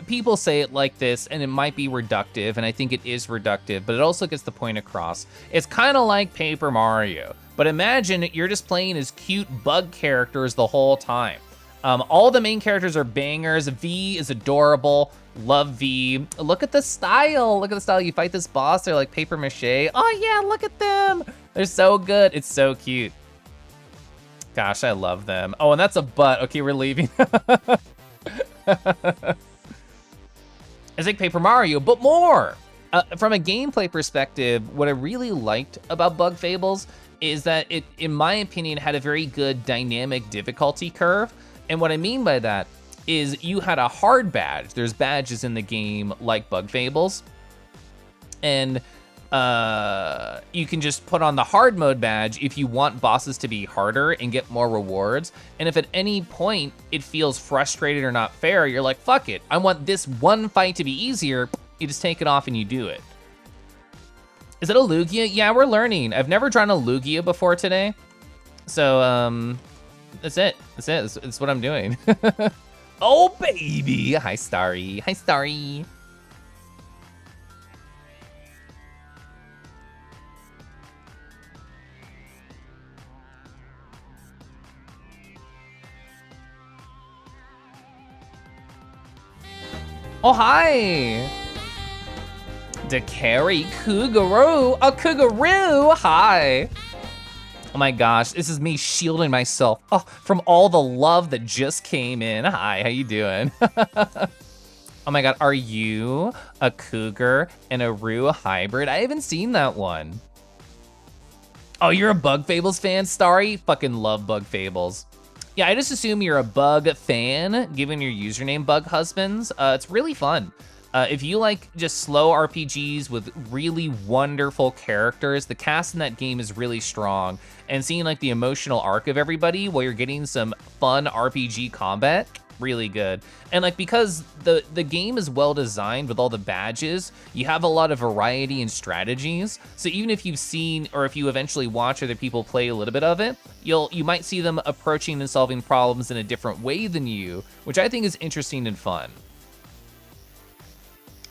people say it like this and it might be reductive, and I think it is reductive, but it also gets the point across. It's kind of like Paper Mario, but imagine you're just playing as cute bug characters the whole time. All the main characters are bangers. V is adorable. Love V. Look at the style. Look at the style. You fight this boss, they're like paper mache. Oh yeah, look at them. They're so good. It's so cute. Gosh, I love them. Oh, and that's a butt. Okay, we're leaving. It's like Paper Mario, but more. From a gameplay perspective, what I really liked about Bug Fables is that it, in my opinion, had a very good dynamic difficulty curve. And what I mean by that is you had a hard badge. There's badges in the game like Bug Fables. And you can just put on the hard mode badge if you want bosses to be harder and get more rewards. And if at any point it feels frustrated or not fair, you're like, fuck it, I want this one fight to be easier. You just take it off and you do it. Is it a Lugia? Yeah, we're learning. I've never drawn a Lugia before today. So, that's it. That's what I'm doing. Oh, baby. Hi, Starry. Hi, Starry. Oh, hi. Dakari Cougaroo. Oh, Cougaroo. Hi. Oh my gosh, this is me shielding myself from all the love that just came in. Hi, how you doing? Oh my god, are you a cougar and a Roo hybrid? I haven't seen that one. Oh, you're a Bug Fables fan, Starry? Fucking love Bug Fables. Yeah, I just assume you're a Bug fan, given your username Bug Husbands. It's really fun. If you like just slow RPGs with really wonderful characters, the cast in that game is really strong. And seeing like the emotional arc of everybody while you're getting some fun RPG combat, really good. And like, because the game is well designed with all the badges, you have a lot of variety and strategies. So even if you've seen, or if you eventually watch other people play a little bit of it, you might see them approaching and solving problems in a different way than you, which I think is interesting and fun.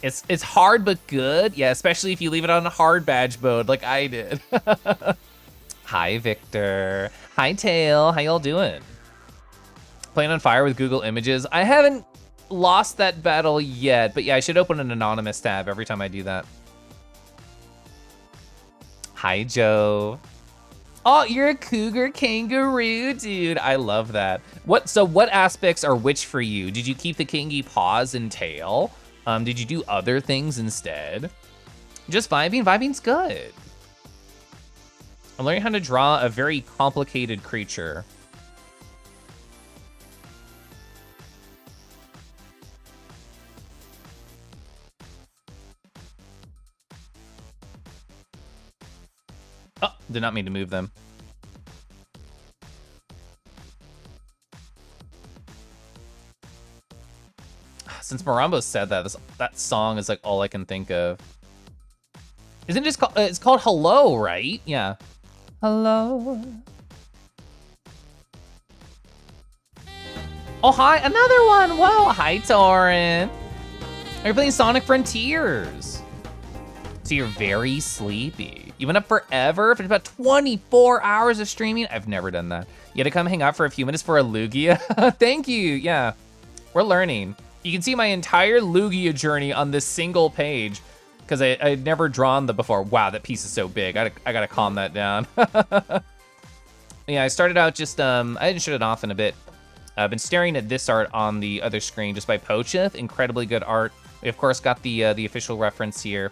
It's hard but good. Yeah, especially if you leave it on a hard badge mode like I did. Hi, Victor. Hi, Tail. How y'all doing? Playing on fire with Google Images. I haven't lost that battle yet, but yeah, I should open an anonymous tab every time I do that. Hi, Joe. Oh, you're a cougar kangaroo, dude. I love that. So what aspects are which for you? Did you keep the kingy paws and tail? Did you do other things instead? Just vibing? Vibing's good. I'm learning how to draw a very complicated creature. Oh, did not mean to move them. Since Marambo said that, that song is like all I can think of. Isn't it just called, it's called Hello, right? Yeah. Hello. Oh, hi, another one. Whoa, hi, Torin. Are you playing Sonic Frontiers? So you're very sleepy. You've been up forever for about 24 hours of streaming? I've never done that. You had to come hang out for a few minutes for a Lugia? Thank you, yeah. We're learning. You can see my entire Lugia journey on this single page because I had never drawn them before. Wow, that piece is so big. I gotta calm that down. Yeah, I started out just, I didn't shut it off in a bit. I've been staring at this art on the other screen just by Pochith. Incredibly good art. We, of course, got the official reference here.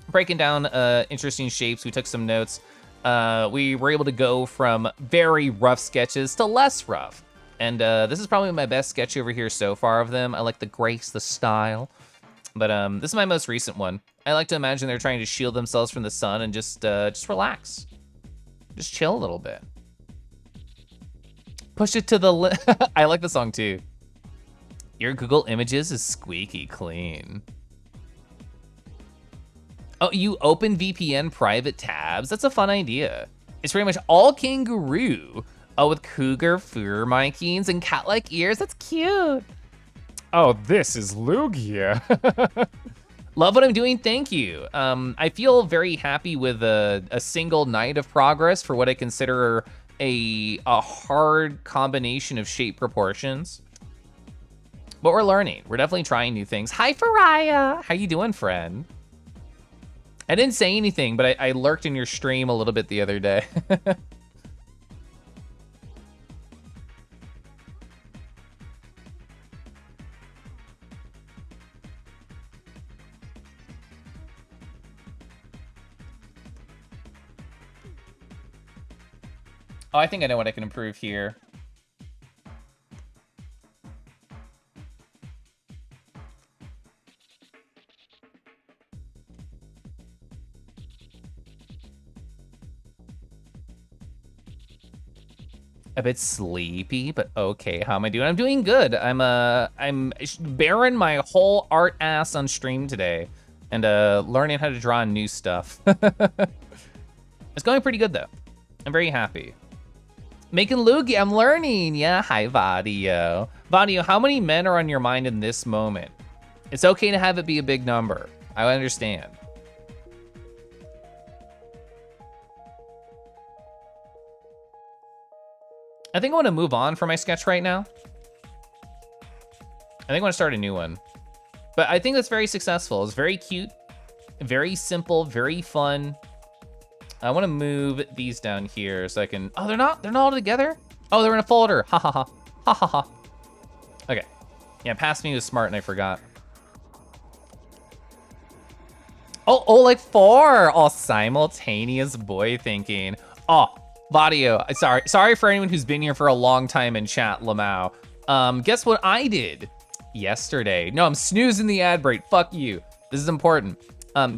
Breaking down interesting shapes, we took some notes. We were able to go from very rough sketches to less rough. And this is probably my best sketch over here so far of them. I like the grace, the style. But this is my most recent one. I like to imagine they're trying to shield themselves from the sun and just relax. Just chill a little bit. Push it to the I like the song too. Your Google Images is squeaky clean. Oh, you open VPN private tabs? That's a fun idea. It's pretty much all kangaroo. Oh, with cougar fur markings and cat-like ears, that's cute. Oh, this is Lugia. Love what I'm doing, thank you. I feel very happy with a single night of progress for what I consider a hard combination of shape proportions. But we're learning, we're definitely trying new things. Hi, Faraya, how you doing, friend? I didn't say anything, but I lurked in your stream a little bit the other day. Oh, I think I know what I can improve here. A bit sleepy, but okay. How am I doing? I'm doing good. I'm bearing my whole art ass on stream today and learning how to draw new stuff. It's going pretty good though. I'm very happy. Making Lugia, I'm learning. Yeah, hi Vadio. Vadio, how many men are on your mind in this moment? It's okay to have it be a big number. I understand. I think I want to move on from my sketch right now. I think I want to start a new one. But I think that's very successful. It's very cute, very simple, very fun. I want to move these down here so I can, oh, they're not all together? Oh, they're in a folder, ha ha ha, ha ha ha. Okay, yeah, past me was smart and I forgot. Oh, like 4, all simultaneous boy thinking. Oh, Vadio, sorry for anyone who's been here for a long time in chat, Lamau. Guess what I did yesterday? No, I'm snoozing the ad break, fuck you. This is important.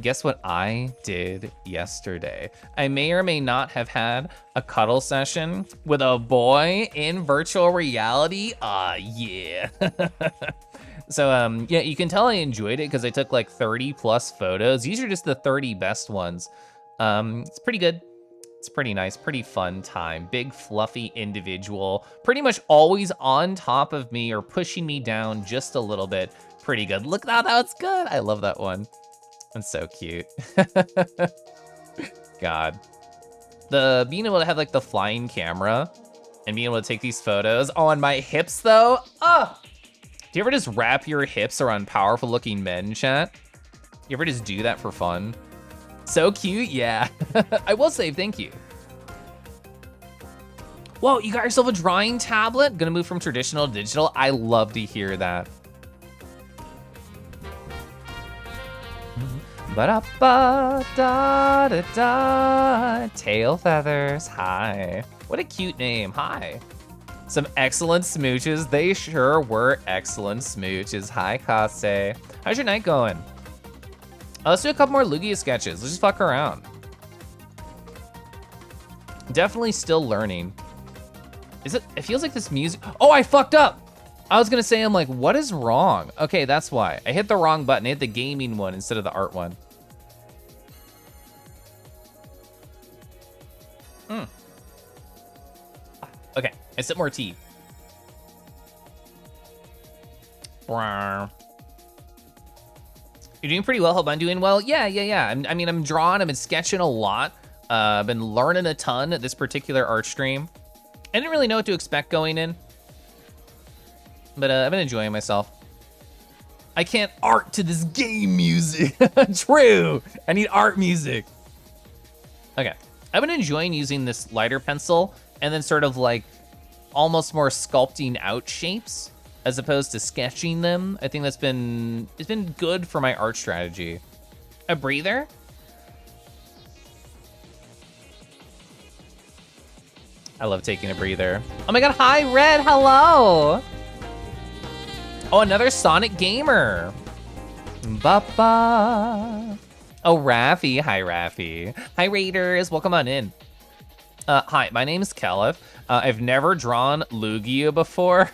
Guess what I did yesterday? I may or may not have had a cuddle session with a boy in virtual reality. Yeah. So, yeah, you can tell I enjoyed it because I took like 30 plus photos. These are just the 30 best ones. It's pretty good. It's pretty nice, pretty fun time. Big, fluffy individual, pretty much always on top of me or pushing me down just a little bit. Pretty good. Look at how it's good. I love that one. That's so cute. God. Being able to have like the flying camera and being able to take these photos. Oh, and my hips though. Oh, do you ever just wrap your hips around powerful looking men, chat? You ever just do that for fun? So cute, yeah. I will say thank you. Whoa, you got yourself a drawing tablet? Gonna move from traditional to digital? I love to hear that. Ba-da-ba-da-da-da. Tail feathers, hi. What a cute name, hi. Some excellent smooches. They sure were excellent smooches. Hi, Kase. How's your night going? Let's do a couple more Lugia sketches. Let's just fuck around. Definitely still learning. It feels like this music. Oh, I fucked up. I was gonna say, I'm like, what is wrong? Okay, that's why. I hit the wrong button. I hit the gaming one instead of the art one. Okay, I sip more tea. You're doing pretty well. Hope I'm doing well. Yeah. I mean, I'm drawing. I've been sketching a lot. I've been learning a ton at this particular art stream. I didn't really know what to expect going in, but I've been enjoying myself. I can't art to this game music. True. I need art music. Okay. I've been enjoying using this lighter pencil and then sort of like almost more sculpting out shapes as opposed to sketching them. I think it's been good for my art strategy. A breather? I love taking a breather. Oh my god, hi Red, hello! Oh, another Sonic gamer. Ba-ba. Oh, Raffi, hi Raffi. Hi Raiders, welcome on in. Hi, my name is Keliff. I've never drawn Lugia before,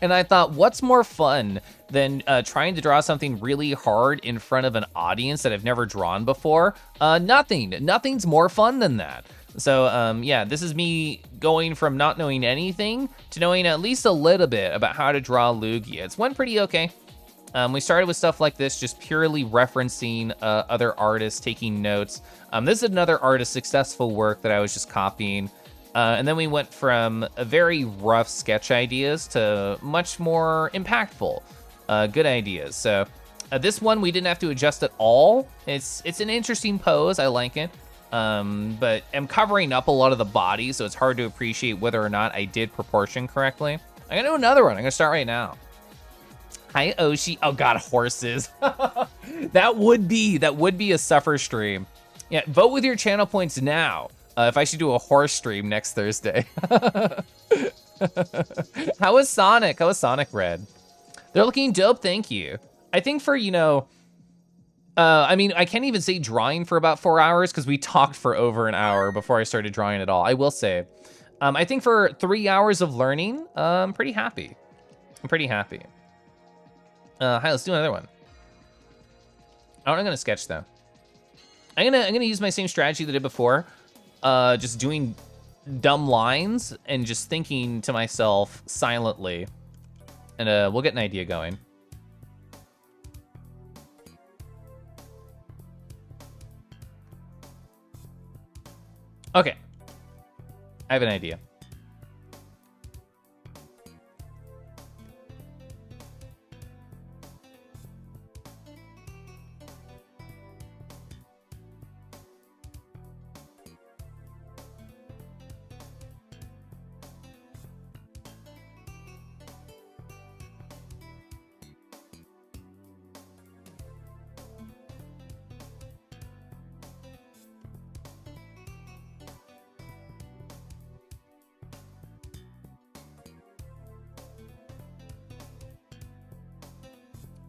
and I thought, what's more fun than trying to draw something really hard in front of an audience that I've never drawn before? Nothing's more fun than that. So yeah, this is me going from not knowing anything to knowing at least a little bit about how to draw Lugia. It's went pretty okay. We started with stuff like this, just purely referencing other artists, taking notes. This is another artist's successful work that I was just copying. And then we went from a very rough sketch ideas to much more impactful, good ideas. So this one, we didn't have to adjust at all. It's an interesting pose, I like it. But I'm covering up a lot of the body, so it's hard to appreciate whether or not I did proportion correctly. I'm gonna do another one, I'm gonna start right now. Hi, Oshi. Oh God, horses. That would be a suffer stream. Yeah, vote with your channel points now. If I should do a horse stream next Thursday. How was Sonic? How was Sonic Red? They're looking dope, thank you. I think for, you know, I mean, I can't even say drawing for about 4 hours because we talked for over an hour before I started drawing at all. I will say, I think for 3 hours of learning, I'm pretty happy. I'm pretty happy. Hi, let's do another one. I'm gonna sketch though. I'm gonna use my same strategy that I did before. Just doing dumb lines and just thinking to myself silently. And we'll get an idea going. Okay. I have an idea.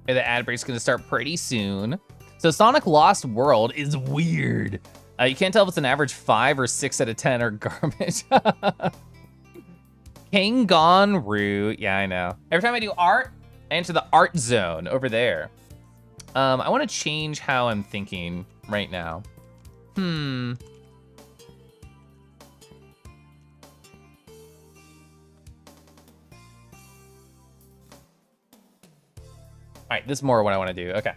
The ad break's gonna start pretty soon. So Sonic Lost World is weird. You can't tell if it's an average 5 or 6 out of 10 or garbage. Kangaroo, yeah, I know. Every time I do art, I enter the art zone over there. I wanna change how I'm thinking right now. All right, this is more what I want to do. Okay.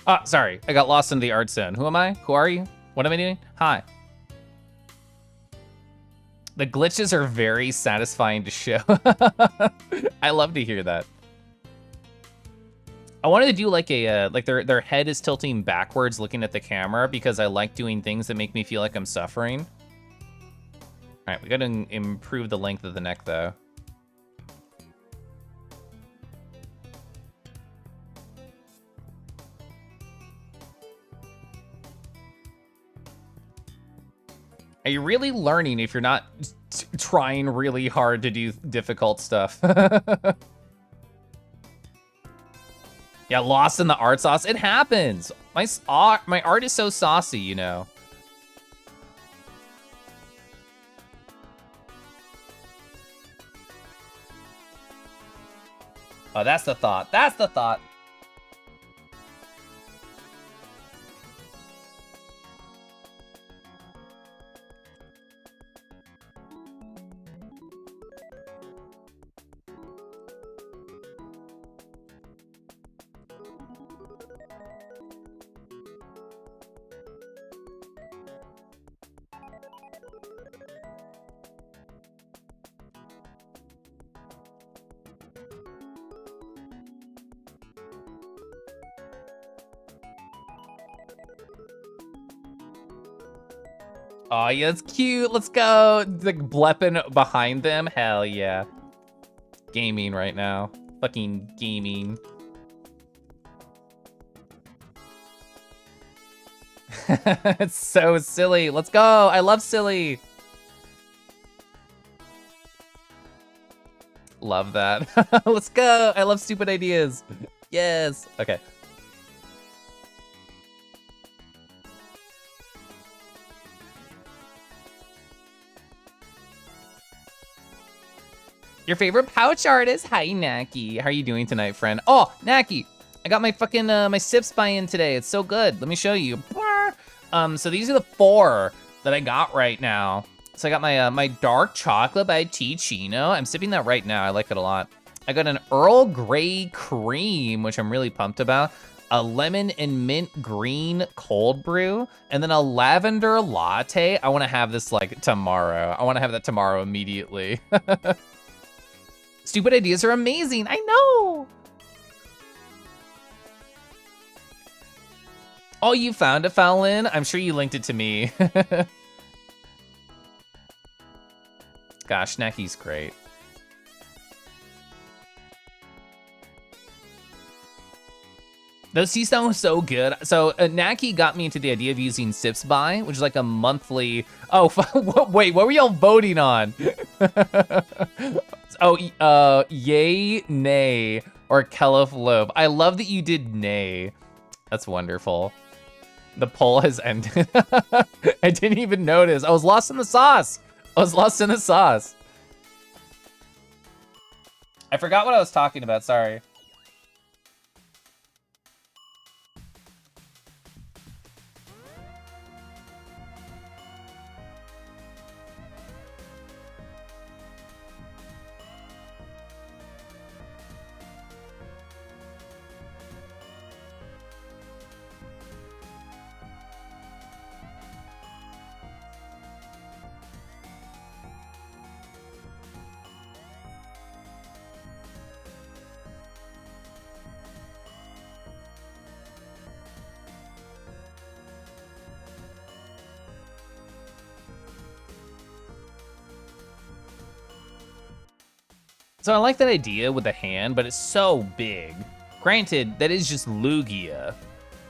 Ah, sorry, I got lost in the art zone. Who am I? Who are you? What am I doing? Hi. The glitches are very satisfying to show. I love to hear that. I wanted to do like a, like their head is tilting backwards looking at the camera because I like doing things that make me feel like I'm suffering. All right, we gotta improve the length of the neck though. Are you really learning if you're not trying really hard to do difficult stuff? Yeah, lost in the art sauce. It happens. My art is so saucy, you know. Oh, that's the thought. That's the thought. Oh, yeah, it's cute. Let's go. Like blepping behind them. Hell yeah. Gaming right now. Fucking gaming. It's so silly. Let's go. I love silly. Love that. Let's go. I love stupid ideas. Yes. Okay. Your favorite pouch artist? Hi, Naki. How are you doing tonight, friend? Oh, Naki, I got my fucking, my sips buy in today. It's so good. Let me show you. So these are the 4 that I got right now. So I got my, my dark chocolate by Ticino. I'm sipping that right now. I like it a lot. I got an Earl Grey cream, which I'm really pumped about. A lemon and mint green cold brew, and then a lavender latte. I wanna have this like tomorrow. I wanna have that tomorrow immediately. Stupid ideas are amazing, I know! Oh, you found it, Fallon? I'm sure you linked it to me. Gosh, Naki's great. Those tea sound so good. So Naki got me into the idea of using Sips Buy, which is like a monthly. Oh, wait, what were y'all voting on? Oh, yay, nay, or Keliff Loeb. I love that you did nay. That's wonderful. The poll has ended. I didn't even notice. I was lost in the sauce. I was lost in the sauce. I forgot what I was talking about, sorry. So I like that idea with the hand, but it's so big. Granted, that is just Lugia.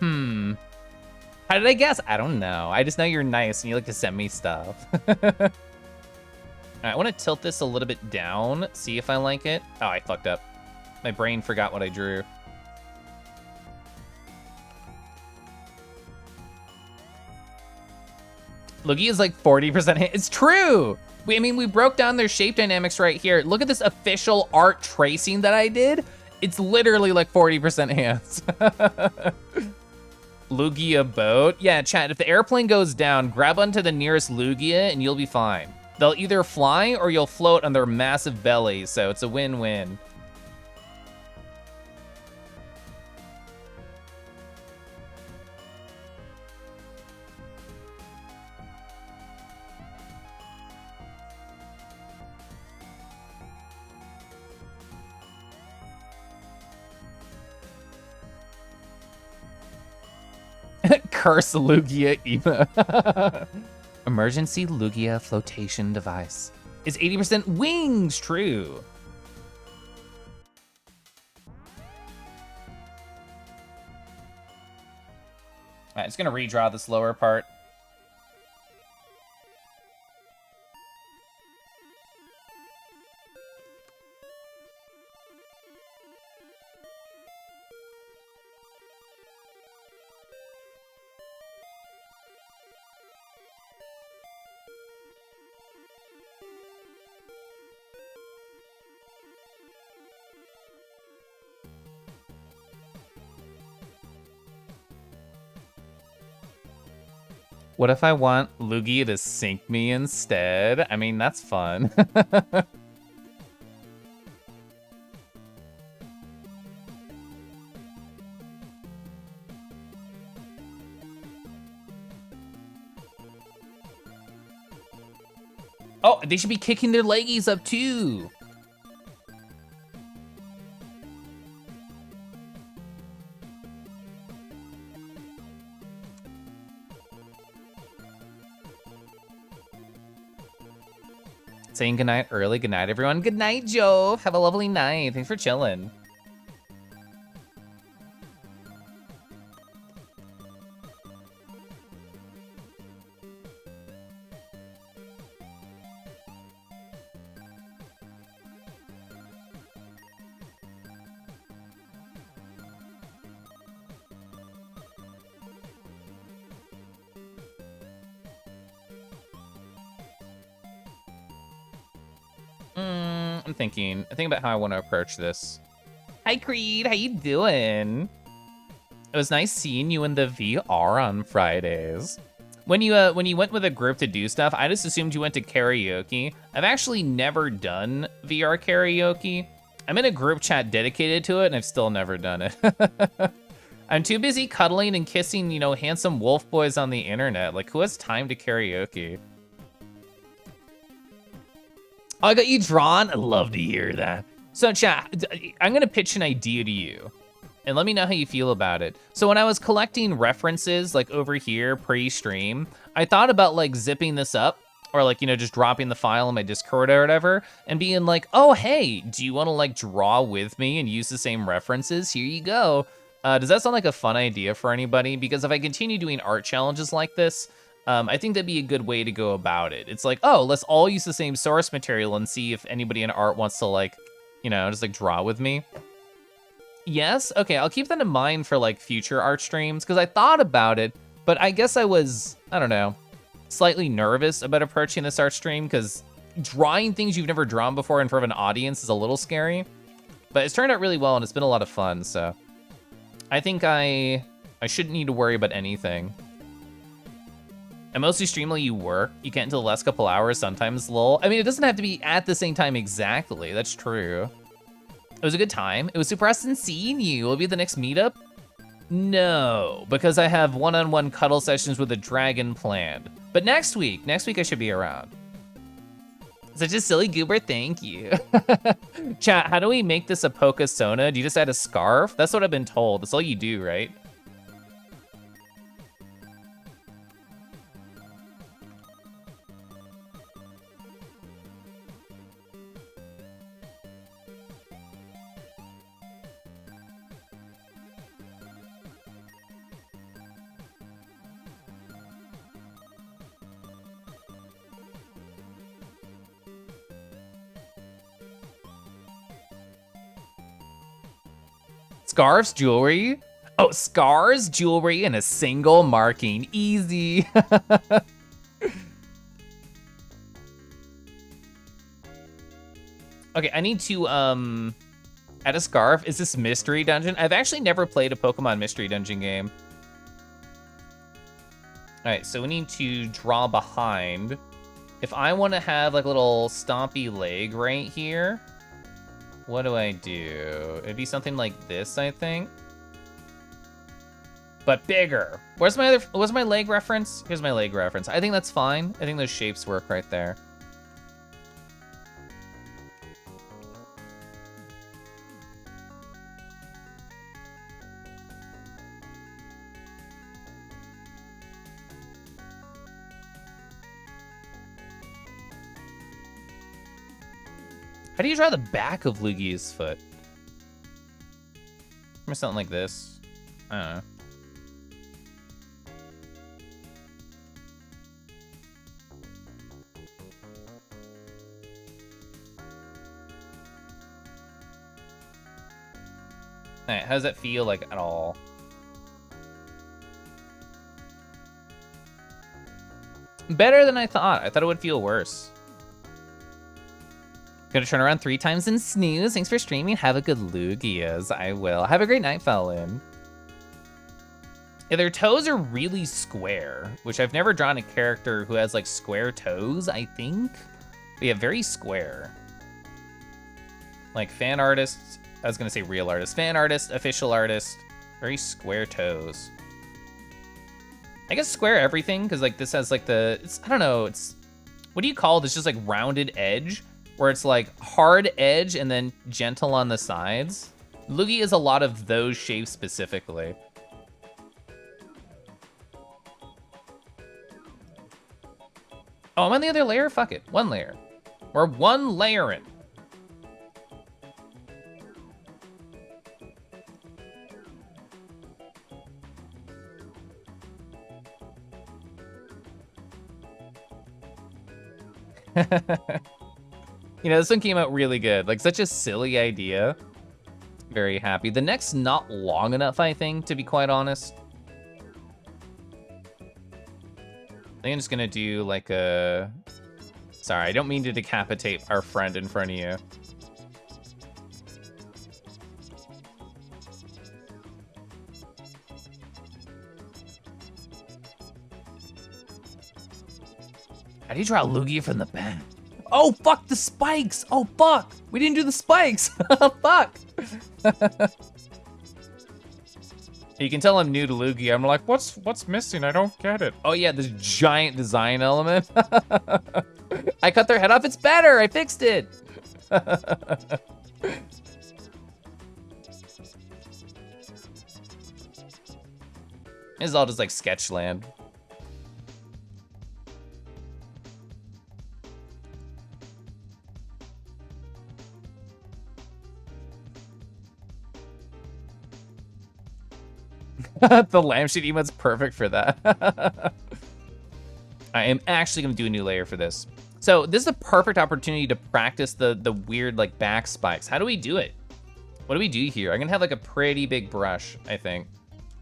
How did I guess? I don't know. I just know you're nice and you like to send me stuff. All right, I want to tilt this a little bit down, see if I like it. Oh, I fucked up. My brain forgot what I drew. Lugia is like 40% hit. It's true. I mean, we broke down their shape dynamics right here. Look at this official art tracing that I did. It's literally like 40% hands. Lugia boat. Yeah, chat, if the airplane goes down, grab onto the nearest Lugia and you'll be fine. They'll either fly or you'll float on their massive bellies, so it's a win-win. Curse Lugia emo. Emergency Lugia flotation device. Is 80% wings true? All right, it's gonna redraw this lower part. What if I want Lugia to sink me instead? I mean, that's fun. Oh, they should be kicking their leggies up too. Saying goodnight early. Good night, everyone. Good night, Jove. Have a lovely night. Thanks for chilling. I'm thinking about how I want to approach this. Hi, Creed. How you doing? It was nice seeing you in the VR on Fridays. When you went with a group to do stuff, I just assumed you went to karaoke. I've actually never done VR karaoke. I'm in a group chat dedicated to it, and I've still never done it. I'm too busy cuddling and kissing, you know, handsome wolf boys on the internet. Like, who has time to karaoke? Oh, I got you drawn? I'd love to hear that. So, chat, I'm gonna pitch an idea to you, and let me know how you feel about it. So when I was collecting references, like over here, pre-stream, I thought about like zipping this up, or like, you know, just dropping the file in my Discord or whatever, and being like, oh, hey, do you wanna like draw with me and use the same references? Here you go. Does that sound like a fun idea for anybody? Because if I continue doing art challenges like this, I think that'd be a good way to go about it. It's like, oh, let's all use the same source material and see if anybody in art wants to like, you know, just like draw with me. Yes? Okay, I'll keep that in mind for like future art streams, because I thought about it, but I guess I was, I don't know, slightly nervous about approaching this art stream, because drawing things you've never drawn before in front of an audience is a little scary. But it's turned out really well, and it's been a lot of fun, so I think I shouldn't need to worry about anything. I mostly stream while you work. You can't until the last couple hours, sometimes lol. I mean, it doesn't have to be at the same time exactly. That's true. It was a good time. It was super awesome seeing you. Will it be the next meetup? No, because I have one-on-one cuddle sessions with a dragon planned. But next week I should be around. Such a silly goober, thank you. Chat, how do we make this a Pokesona? Do you just add a scarf? That's what I've been told. That's all you do, right? Scarves, jewelry? Oh, scars, jewelry, and a single marking. Easy. Okay, I need to add a scarf. Is this mystery dungeon? I've actually never played a Pokemon mystery dungeon game. All right, so we need to draw behind. If I want to have like a little stompy leg right here, what do I do? It'd be something like this, I think. But bigger. Where's my leg reference? Here's my leg reference. I think that's fine. I think those shapes work right there. How do you draw the back of Lugia's foot? Or something like this. I don't know. Alright, how does that feel like at all? Better than I thought. I thought it would feel worse. Gonna turn around 3 times and snooze. Thanks for streaming. Have a good Lugias. I will. Have a great night, Fallon. Yeah, their toes are really square, which I've never drawn a character who has like square toes, I think. But yeah, very square. Like fan artists, I was gonna say real artist. Fan artist, official artist, very square toes. I guess square everything, because like this has like the, I don't know, it's, what do you call this? Just like rounded edge, where it's like hard edge and then gentle on the sides. Lugia is a lot of those shapes specifically. Oh, I'm on the other layer? Fuck it, 1 layer. We're 1 layer in. You know, this one came out really good. Like, such a silly idea. Very happy. The neck's not long enough, I think, to be quite honest. I think I'm just gonna do like a... Sorry, I don't mean to decapitate our friend in front of you. How do you draw Lugia from the back? Oh, fuck, the spikes! Oh, fuck! We didn't do the spikes! Fuck! You can tell I'm new to Lugia. I'm like, what's missing? I don't get it. Oh yeah, this giant design element. I cut their head off, it's better! I fixed it! This is all just like Sketchland. The lampshade emote's perfect for that. I am actually gonna do a new layer for this. So this is a perfect opportunity to practice the weird like back spikes. How do we do it? What do we do here? I'm gonna have like a pretty big brush, I think,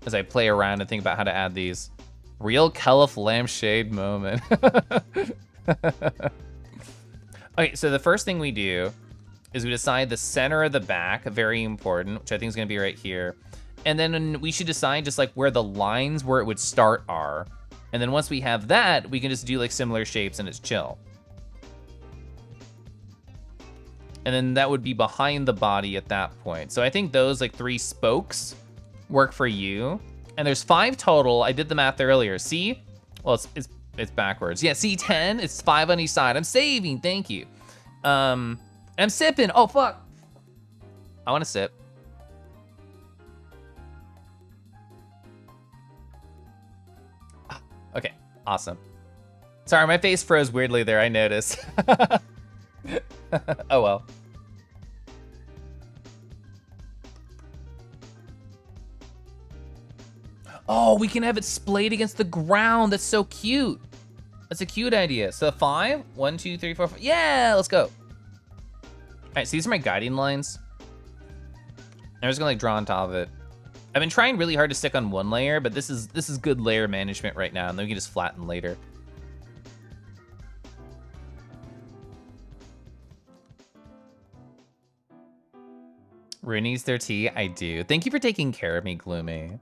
as I play around and think about how to add these. Real Keliff lampshade moment. Okay, so the first thing we do is we decide the center of the back, very important, which I think is gonna be right here. And then we should decide just like where the lines where it would start are. And then once we have that, we can just do like similar shapes and it's chill. And then that would be behind the body at that point. So I think those like 3 spokes work for you. And there's 5 total. I did the math earlier. See? Well, it's backwards. Yeah, see 10? It's 5 on each side. I'm saving, thank you. I'm sipping, oh fuck. I wanna sip. Okay, awesome. Sorry, my face froze weirdly there, I noticed. Oh well. Oh, we can have it splayed against the ground. That's so cute. That's a cute idea. So 5, 1, 2, 3, 4, 5. Yeah, let's go. All right, so these are my guiding lines. I'm just gonna like draw on top of it. I've been trying really hard to stick on 1 layer, but this is good layer management right now, and then we can just flatten later. Rooney's their tea? I do. Thank you for taking care of me, Gloomy.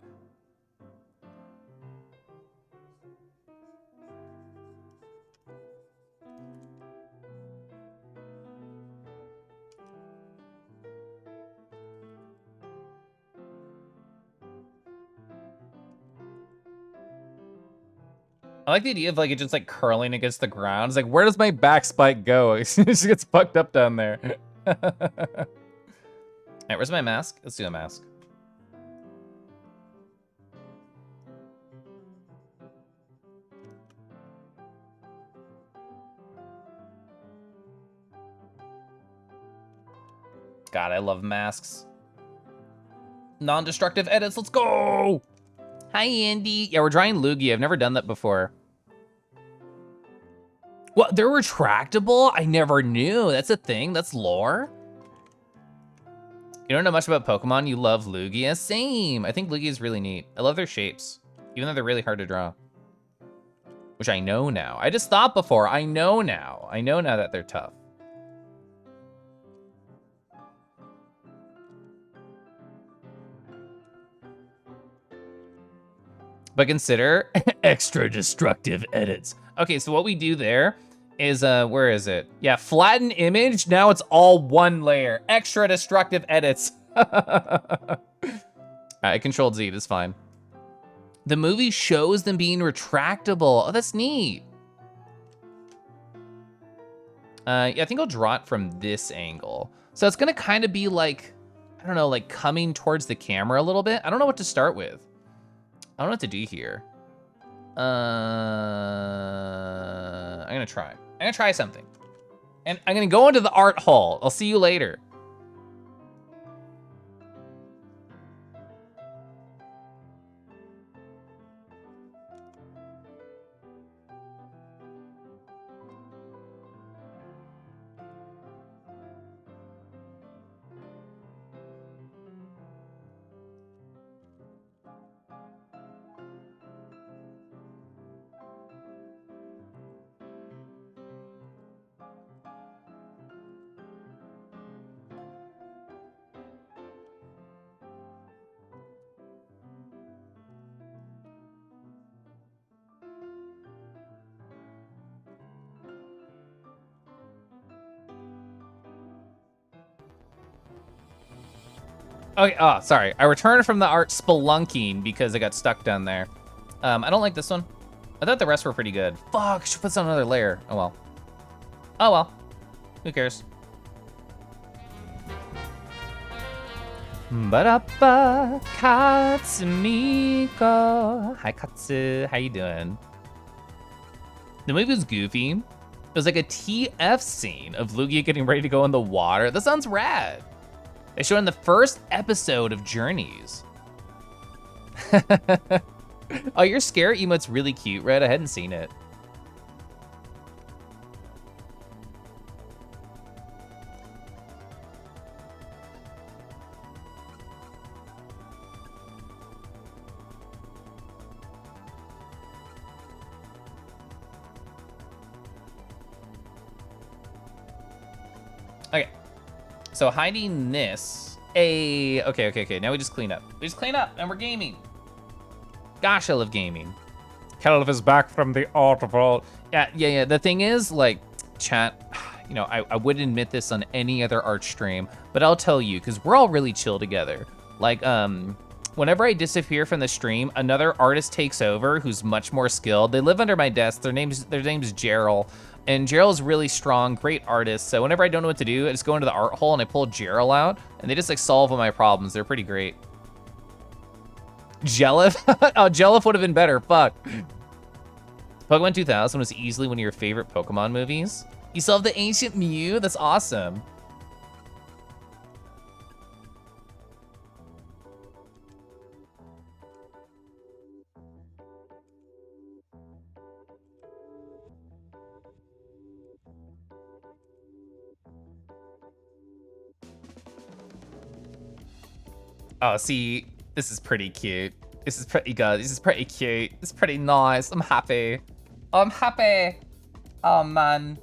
I like the idea of like it just like curling against the ground. It's like, where does my back spike go? It just gets fucked up down there. Alright, where's my mask? Let's do a mask. God, I love masks. Non-destructive edits, let's go! Hi, Andy. Yeah, we're drawing Lugia. I've never done that before. What, they're retractable? I never knew. That's a thing, that's lore? You don't know much about Pokemon, you love Lugia? Same, I think Lugia is really neat. I love their shapes, even though they're really hard to draw. Which I know now. I just thought before, I know now. I know now that they're tough. But consider extra destructive edits. Okay, so what we do there is, where is it? Yeah, flatten image, now it's all one layer. Extra destructive edits. I controlled Z, that's fine. The movie shows them being retractable. Oh, that's neat. Yeah, I think I'll draw it from this angle. So it's gonna kind of be like, I don't know, like coming towards the camera a little bit. I don't know what to start with. I don't know what to do here. I'm gonna try. I'm gonna try something. And I'm gonna go into the art hall. I'll see you later. Okay, oh, sorry. I returned from the art spelunking because I got stuck down there. I don't like this one. I thought the rest were pretty good. Fuck, should put on another layer. Oh well. Oh well. Who cares? Ba-da-ba, Katsumiko. Hi, Katsu. How you doing? The movie was goofy. It was like a TF scene of Lugia getting ready to go in the water. That sounds rad. They showed in the first episode of Journeys. Oh, your scare emote's really cute, Red. I hadn't seen it. Okay. So hiding this, okay. Now we just clean up. We just clean up and we're gaming. Gosh, I love gaming. Keliff is back from the art vault. Yeah. The thing is, like, chat, you know, I wouldn't admit this on any other art stream, but I'll tell you, because we're all really chill together. Like, whenever I disappear from the stream, another artist takes over who's much more skilled. They live under my desk. Their name's Gerald. And Gerald's really strong, great artist. So whenever I don't know what to do, I just go into the art hole and I pull Gerald out, and they just like solve all my problems. They're pretty great. Keliff? Oh, Keliff would have been better, fuck. Pokemon 2000 was easily one of your favorite Pokemon movies. You still have the Ancient Mew? That's awesome. Oh, see, this is pretty cute. This is pretty good. This is pretty cute. This is pretty nice. I'm happy. I'm happy. Oh, man.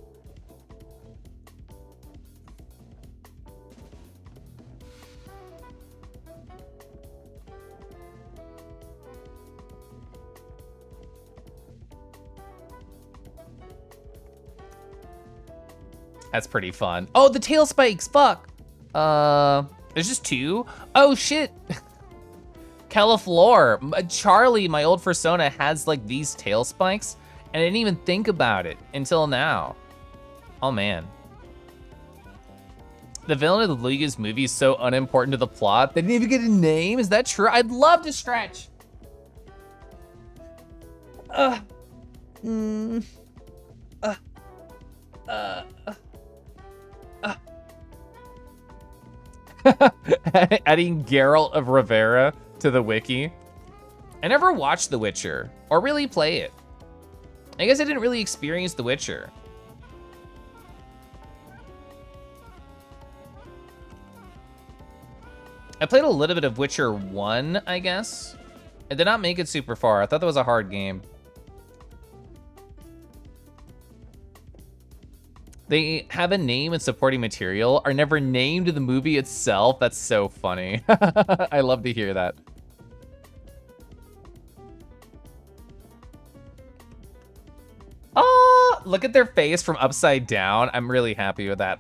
That's pretty fun. Oh, the tail spikes, fuck. There's just two? Oh, shit. Keliff lore. Charlie, my old persona, has like these tail spikes, and I didn't even think about it until now. Oh, man. The villain of the Lugia's movie is so unimportant to the plot. They didn't even get a name? Is that true? I'd love to stretch. Adding Geralt of Rivera to the wiki. I never watched The Witcher or really play it. I guess I didn't really experience The Witcher. I played a little bit of Witcher 1, I guess. I did not make it super far. I thought that was a hard game. They have a name and supporting material, are never named in the movie itself. That's so funny. I love to hear that. Oh, look at their face from upside down. I'm really happy with that.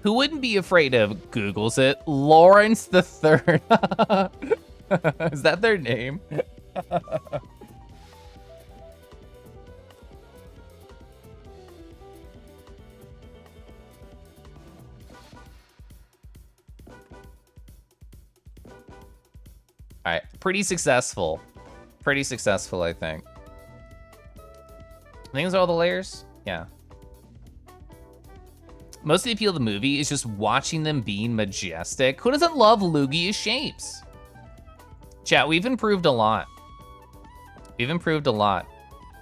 Who wouldn't be afraid of Googles it? Lawrence the Third. Is that their name? All right, pretty successful. Pretty successful, I think. I think those are all the layers. Yeah. Most of the appeal of the movie is just watching them being majestic. Who doesn't love Lugia shapes? Chat, we've improved a lot. We've improved a lot.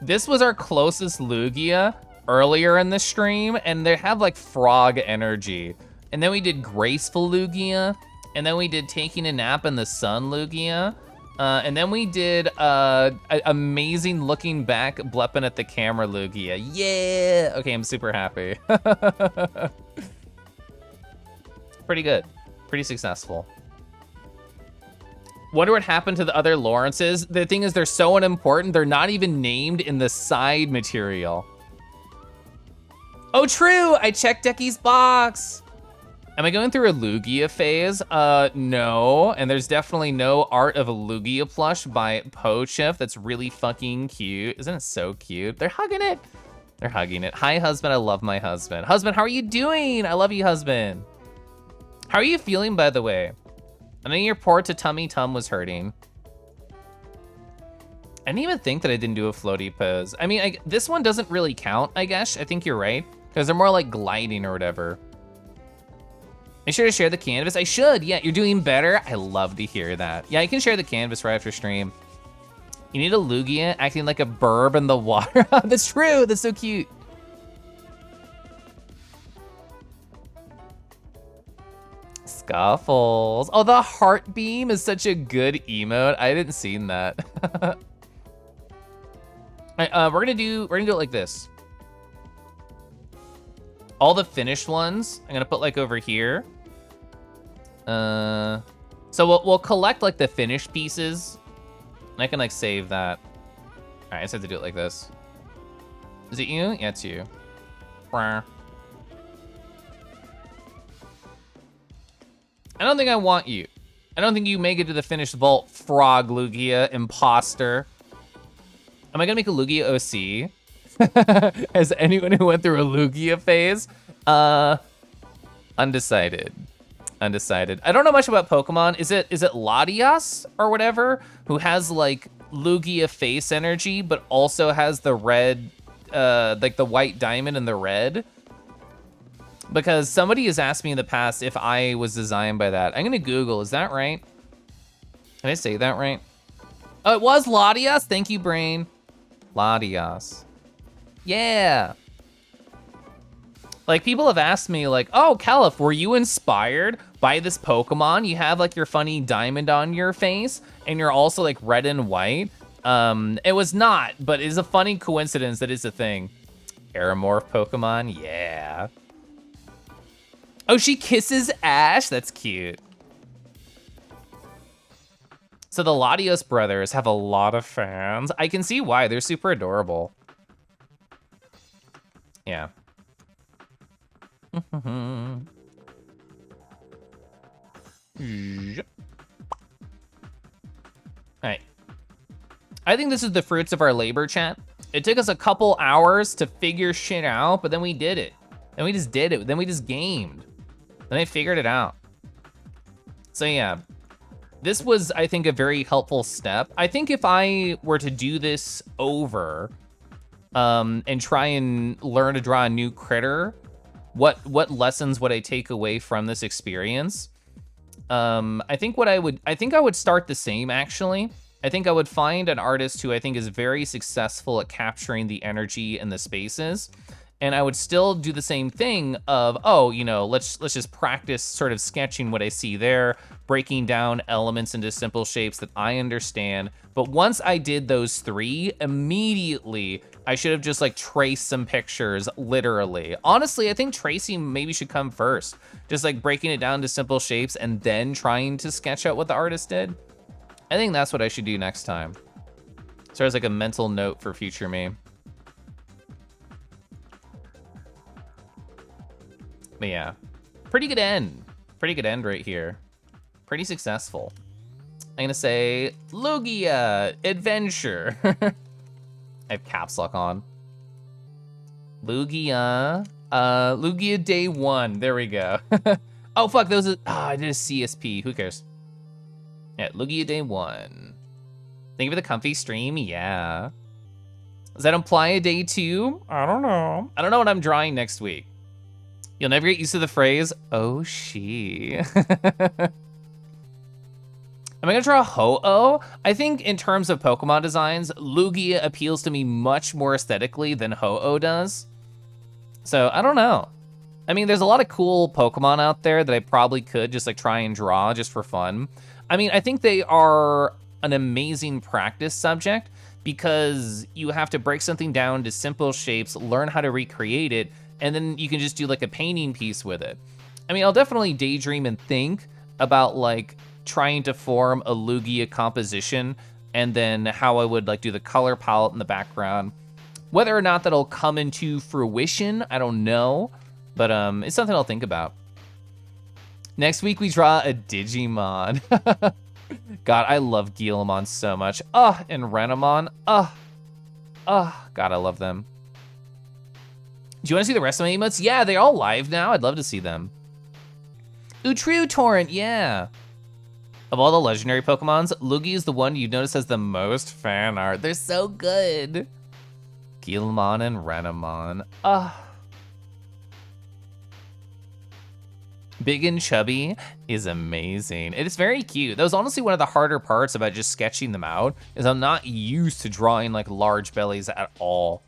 This was our closest Lugia earlier in the stream, and they have like frog energy. And then we did graceful Lugia, and then we did taking a nap in the sun Lugia. And then we did amazing looking back, blepping at the camera Lugia. Yeah! Okay, I'm super happy. Pretty good. Pretty successful. Wonder what happened to the other Lawrences. The thing is, they're so unimportant, they're not even named in the side material. Oh, true! I checked Decky's box! Am I going through a Lugia phase? No. And there's definitely no Art of a Lugia plush by Pochif. That's really fucking cute. Isn't it so cute? They're hugging it. They're hugging it. Hi, husband. I love my husband. Husband, how are you doing? I love you, husband. How are you feeling, by the way? I know your poor tummy tum was hurting. I didn't even think that I didn't do a floaty pose. I mean, this one doesn't really count, I guess. I think you're right. Because they're more like gliding or whatever. Make sure to share the canvas. I should, yeah, you're doing better. I love to hear that. Yeah, you can share the canvas right after stream. You need a Lugia acting like a burb in the water. That's true, that's so cute. Scuffles. Oh, the heart beam is such a good emote. I didn't seen that. All right, we're gonna do it like this. All the finished ones, I'm gonna put like over here. So we'll collect like the finished pieces. And I can like save that. All right, I just have to do it like this. Is it you? Yeah, it's you. I don't think I want you. I don't think you make it to the finished vault, Frog Lugia, imposter. Am I gonna make a Lugia OC? As anyone who went through a Lugia phase? Undecided. Undecided. I don't know much about Pokemon. Is it Latias or whatever who has like Lugia face energy, but also has the red, like the white diamond and the red? Because somebody has asked me in the past if I was designed by that. I'm gonna Google, is that right? Can I say that right? Oh, it was Latias? Thank you, brain. Latias. Yeah. Like, people have asked me, like, oh, Keliff, were you inspired by this Pokemon? You have, like, your funny diamond on your face, and you're also, like, red and white. It was not, but it's a funny coincidence that is a thing. Aeromorph Pokemon, yeah. Oh, she kisses Ash? That's cute. So the Latios brothers have a lot of fans. I can see why, they're super adorable. Yeah. All right. I think this is the fruits of our labor, chat. It took us a couple hours to figure shit out, but then we did it. Then we just did it. Then we just gamed. Then I figured it out. So yeah, this was, I think, a very helpful step. I think if I were to do this over and try and learn to draw a new critter, what lessons would I take away from this experience? I think I would start the same, actually. I think I would find an artist who I think is very successful at capturing the energy and the spaces. And I would still do the same thing of, oh, you know, let's just practice sort of sketching what I see there, breaking down elements into simple shapes that I understand. But once I did those three, immediately I should have just like traced some pictures, literally. Honestly, I think tracing maybe should come first. Just like breaking it down to simple shapes and then trying to sketch out what the artist did. I think that's what I should do next time. So as like a mental note for future me. But yeah, pretty good end. Pretty good end right here. Pretty successful. I'm gonna say Lugia Adventure. I have caps lock on. Lugia, Lugia Day 1. There we go. Oh fuck, those are, I did a CSP. Who cares? Yeah, Lugia Day 1. Thank you for the comfy stream. Yeah. Does that imply a day 2? I don't know. I don't know what I'm drawing next week. You'll never get used to the phrase, oh, she. Am I gonna draw Ho-Oh? I think in terms of Pokemon designs, Lugia appeals to me much more aesthetically than Ho-Oh does. So I don't know. I mean, there's a lot of cool Pokemon out there that I probably could just like try and draw just for fun. I mean, I think they are an amazing practice subject because you have to break something down to simple shapes, learn how to recreate it, and then you can just do like a painting piece with it. I mean, I'll definitely daydream and think about like trying to form a Lugia composition and then how I would like do the color palette in the background. Whether or not that'll come into fruition, I don't know, but it's something I'll think about. Next week we draw a Digimon. God, I love Guillemon so much. And Renamon. God, I love them. Do you want to see the rest of my emotes? Yeah, they're all live now. I'd love to see them. Ooh, true, Torrent, yeah. Of all the legendary Pokemons, Lugia is the one you've noticed has the most fan art. They're so good. Guillemon and Renamon. Big and Chubby is amazing. It is very cute. That was honestly one of the harder parts about just sketching them out, is I'm not used to drawing like large bellies at all.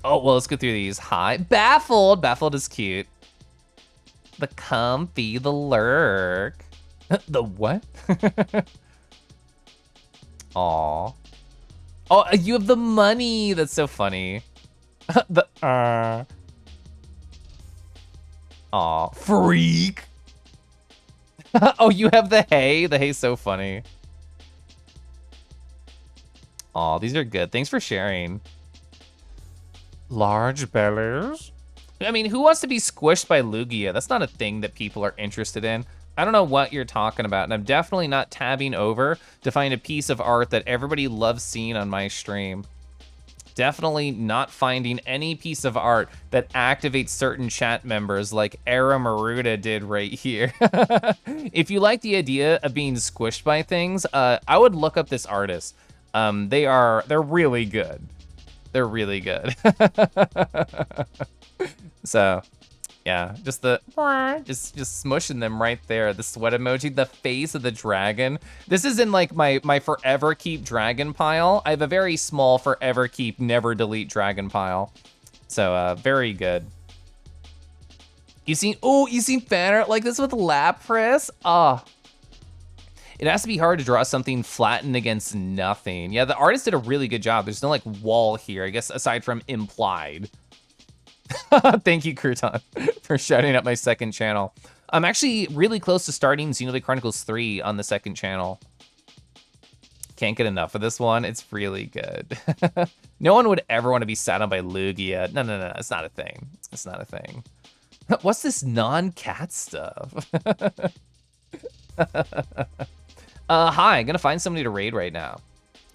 Oh, well, let's go through these. Hi, Baffled. Baffled is cute. The Comfy, the Lurk. The what? Aw. Oh, you have the money. That's so funny. Aw, Freak. Oh, you have the hay. The hay's so funny. Aw, these are good. Thanks for sharing. Large bellies? I mean, who wants to be squished by Lugia? That's not a thing that people are interested in. I don't know what you're talking about, and I'm definitely not tabbing over to find a piece of art that everybody loves seeing on my stream. Definitely not finding any piece of art that activates certain chat members like Era Maruda did right here. If you like the idea of being squished by things, I would look up this artist. They're really good. They're really good. So, yeah, just smushing them right there. The sweat emoji, the face of the dragon. This is in like my forever keep dragon pile. I have a very small forever keep never delete dragon pile. So, very good. You seen fan art like this with Lapras? It has to be hard to draw something flattened against nothing. Yeah, the artist did a really good job. There's no like wall here, I guess, aside from implied. Thank you, Crouton, for shouting out my second channel. I'm actually really close to starting Xenoblade Chronicles 3 on the second channel. Can't get enough of this one. It's really good. No one would ever want to be sat on by Lugia. No, it's not a thing. It's not a thing. What's this non-cat stuff? Hi, I'm gonna find somebody to raid right now.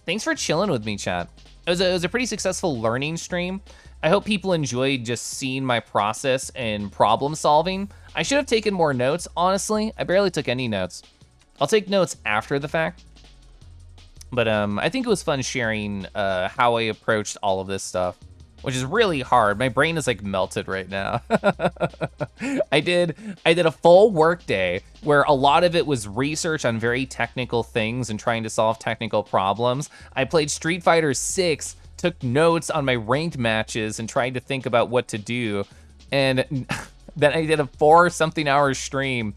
Thanks for chilling with me, chat. It was a pretty successful learning stream. I hope people enjoyed just seeing my process and problem solving. I should have taken more notes, honestly. I barely took any notes. I'll take notes after the fact. But I think it was fun sharing how I approached all of this stuff, which is really hard. My brain is like melted right now. I did a full work day where a lot of it was research on very technical things and trying to solve technical problems. I played Street Fighter 6, took notes on my ranked matches and tried to think about what to do. And then I did a 4-something hour stream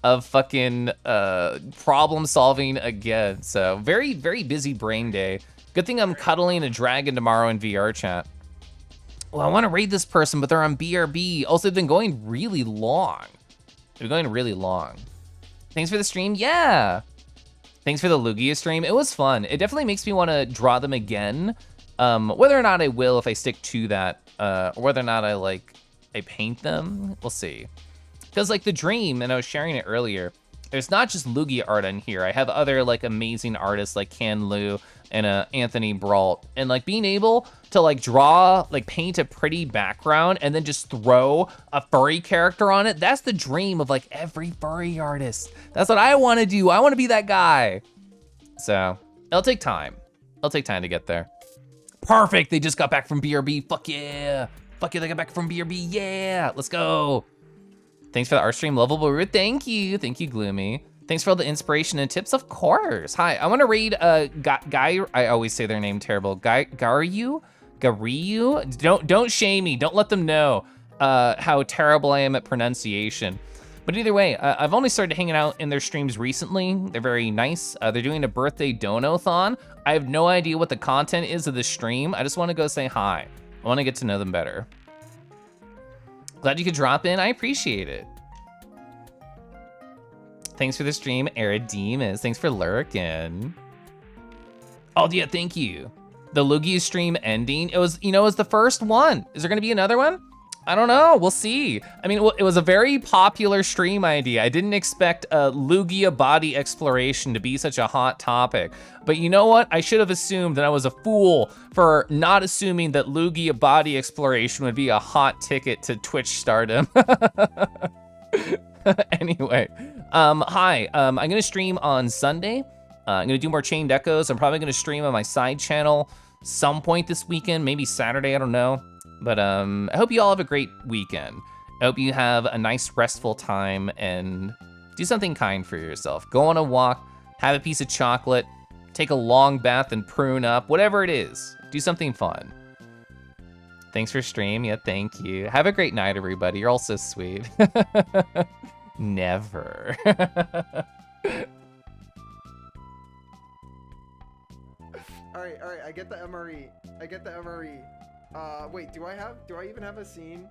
of fucking problem solving again. So very, very busy brain day. Good thing I'm cuddling a dragon tomorrow in VR chat. Well, I want to raid this person, but they're on BRB. Also, they've been going really long. They're going really long. Thanks for the stream. Yeah. Thanks for the Lugia stream. It was fun. It definitely makes me want to draw them again. Whether or not I will, if I stick to that, or whether or not I paint them, we'll see. Because like the dream, and I was sharing it earlier, there's not just Lugia art on here. I have other like amazing artists like Can Lu and Anthony Brault, and like being able to like draw, like paint a pretty background and then just throw a furry character on it. That's the dream of like every furry artist. That's what I want to do. I want to be that guy. So it'll take time. It'll take time to get there. Perfect. They just got back from BRB. Fuck yeah. Fuck yeah, they got back from BRB. Yeah, let's go. Thanks for the art stream, Lovable Root. Thank you, Gloomy. Thanks for all the inspiration and tips, of course. Hi, I want to read Guy. I always say their name terrible. Gariyu. Don't shame me. Don't let them know how terrible I am at pronunciation. But either way, I've only started hanging out in their streams recently. They're very nice. They're doing a birthday dono-thon. I have no idea what the content is of the stream. I just want to go say hi. I want to get to know them better. Glad you could drop in. I appreciate it. Thanks for the stream, Eridemus. Thanks for lurking. Oh yeah, thank you. The Lugia stream ending. It was the first one. Is there gonna be another one? I don't know. We'll see. I mean, it was a very popular stream idea. I didn't expect Lugia body exploration to be such a hot topic. But you know what? I should have assumed that I was a fool for not assuming that Lugia body exploration would be a hot ticket to Twitch stardom. Anyway, hi. I'm gonna stream on Sunday. I'm gonna do more Chained Echoes. I'm probably gonna stream on my side channel some point this weekend, maybe Saturday, I don't know. But I hope you all have a great weekend. I hope you have a nice restful time and do something kind for yourself. Go on a walk, have a piece of chocolate, take a long bath and prune up, whatever it is. Do something fun. Thanks for stream. Yeah, thank you. Have a great night, everybody. You're all so sweet. Never. All right, I get the MRE. Wait, do I even have a scene?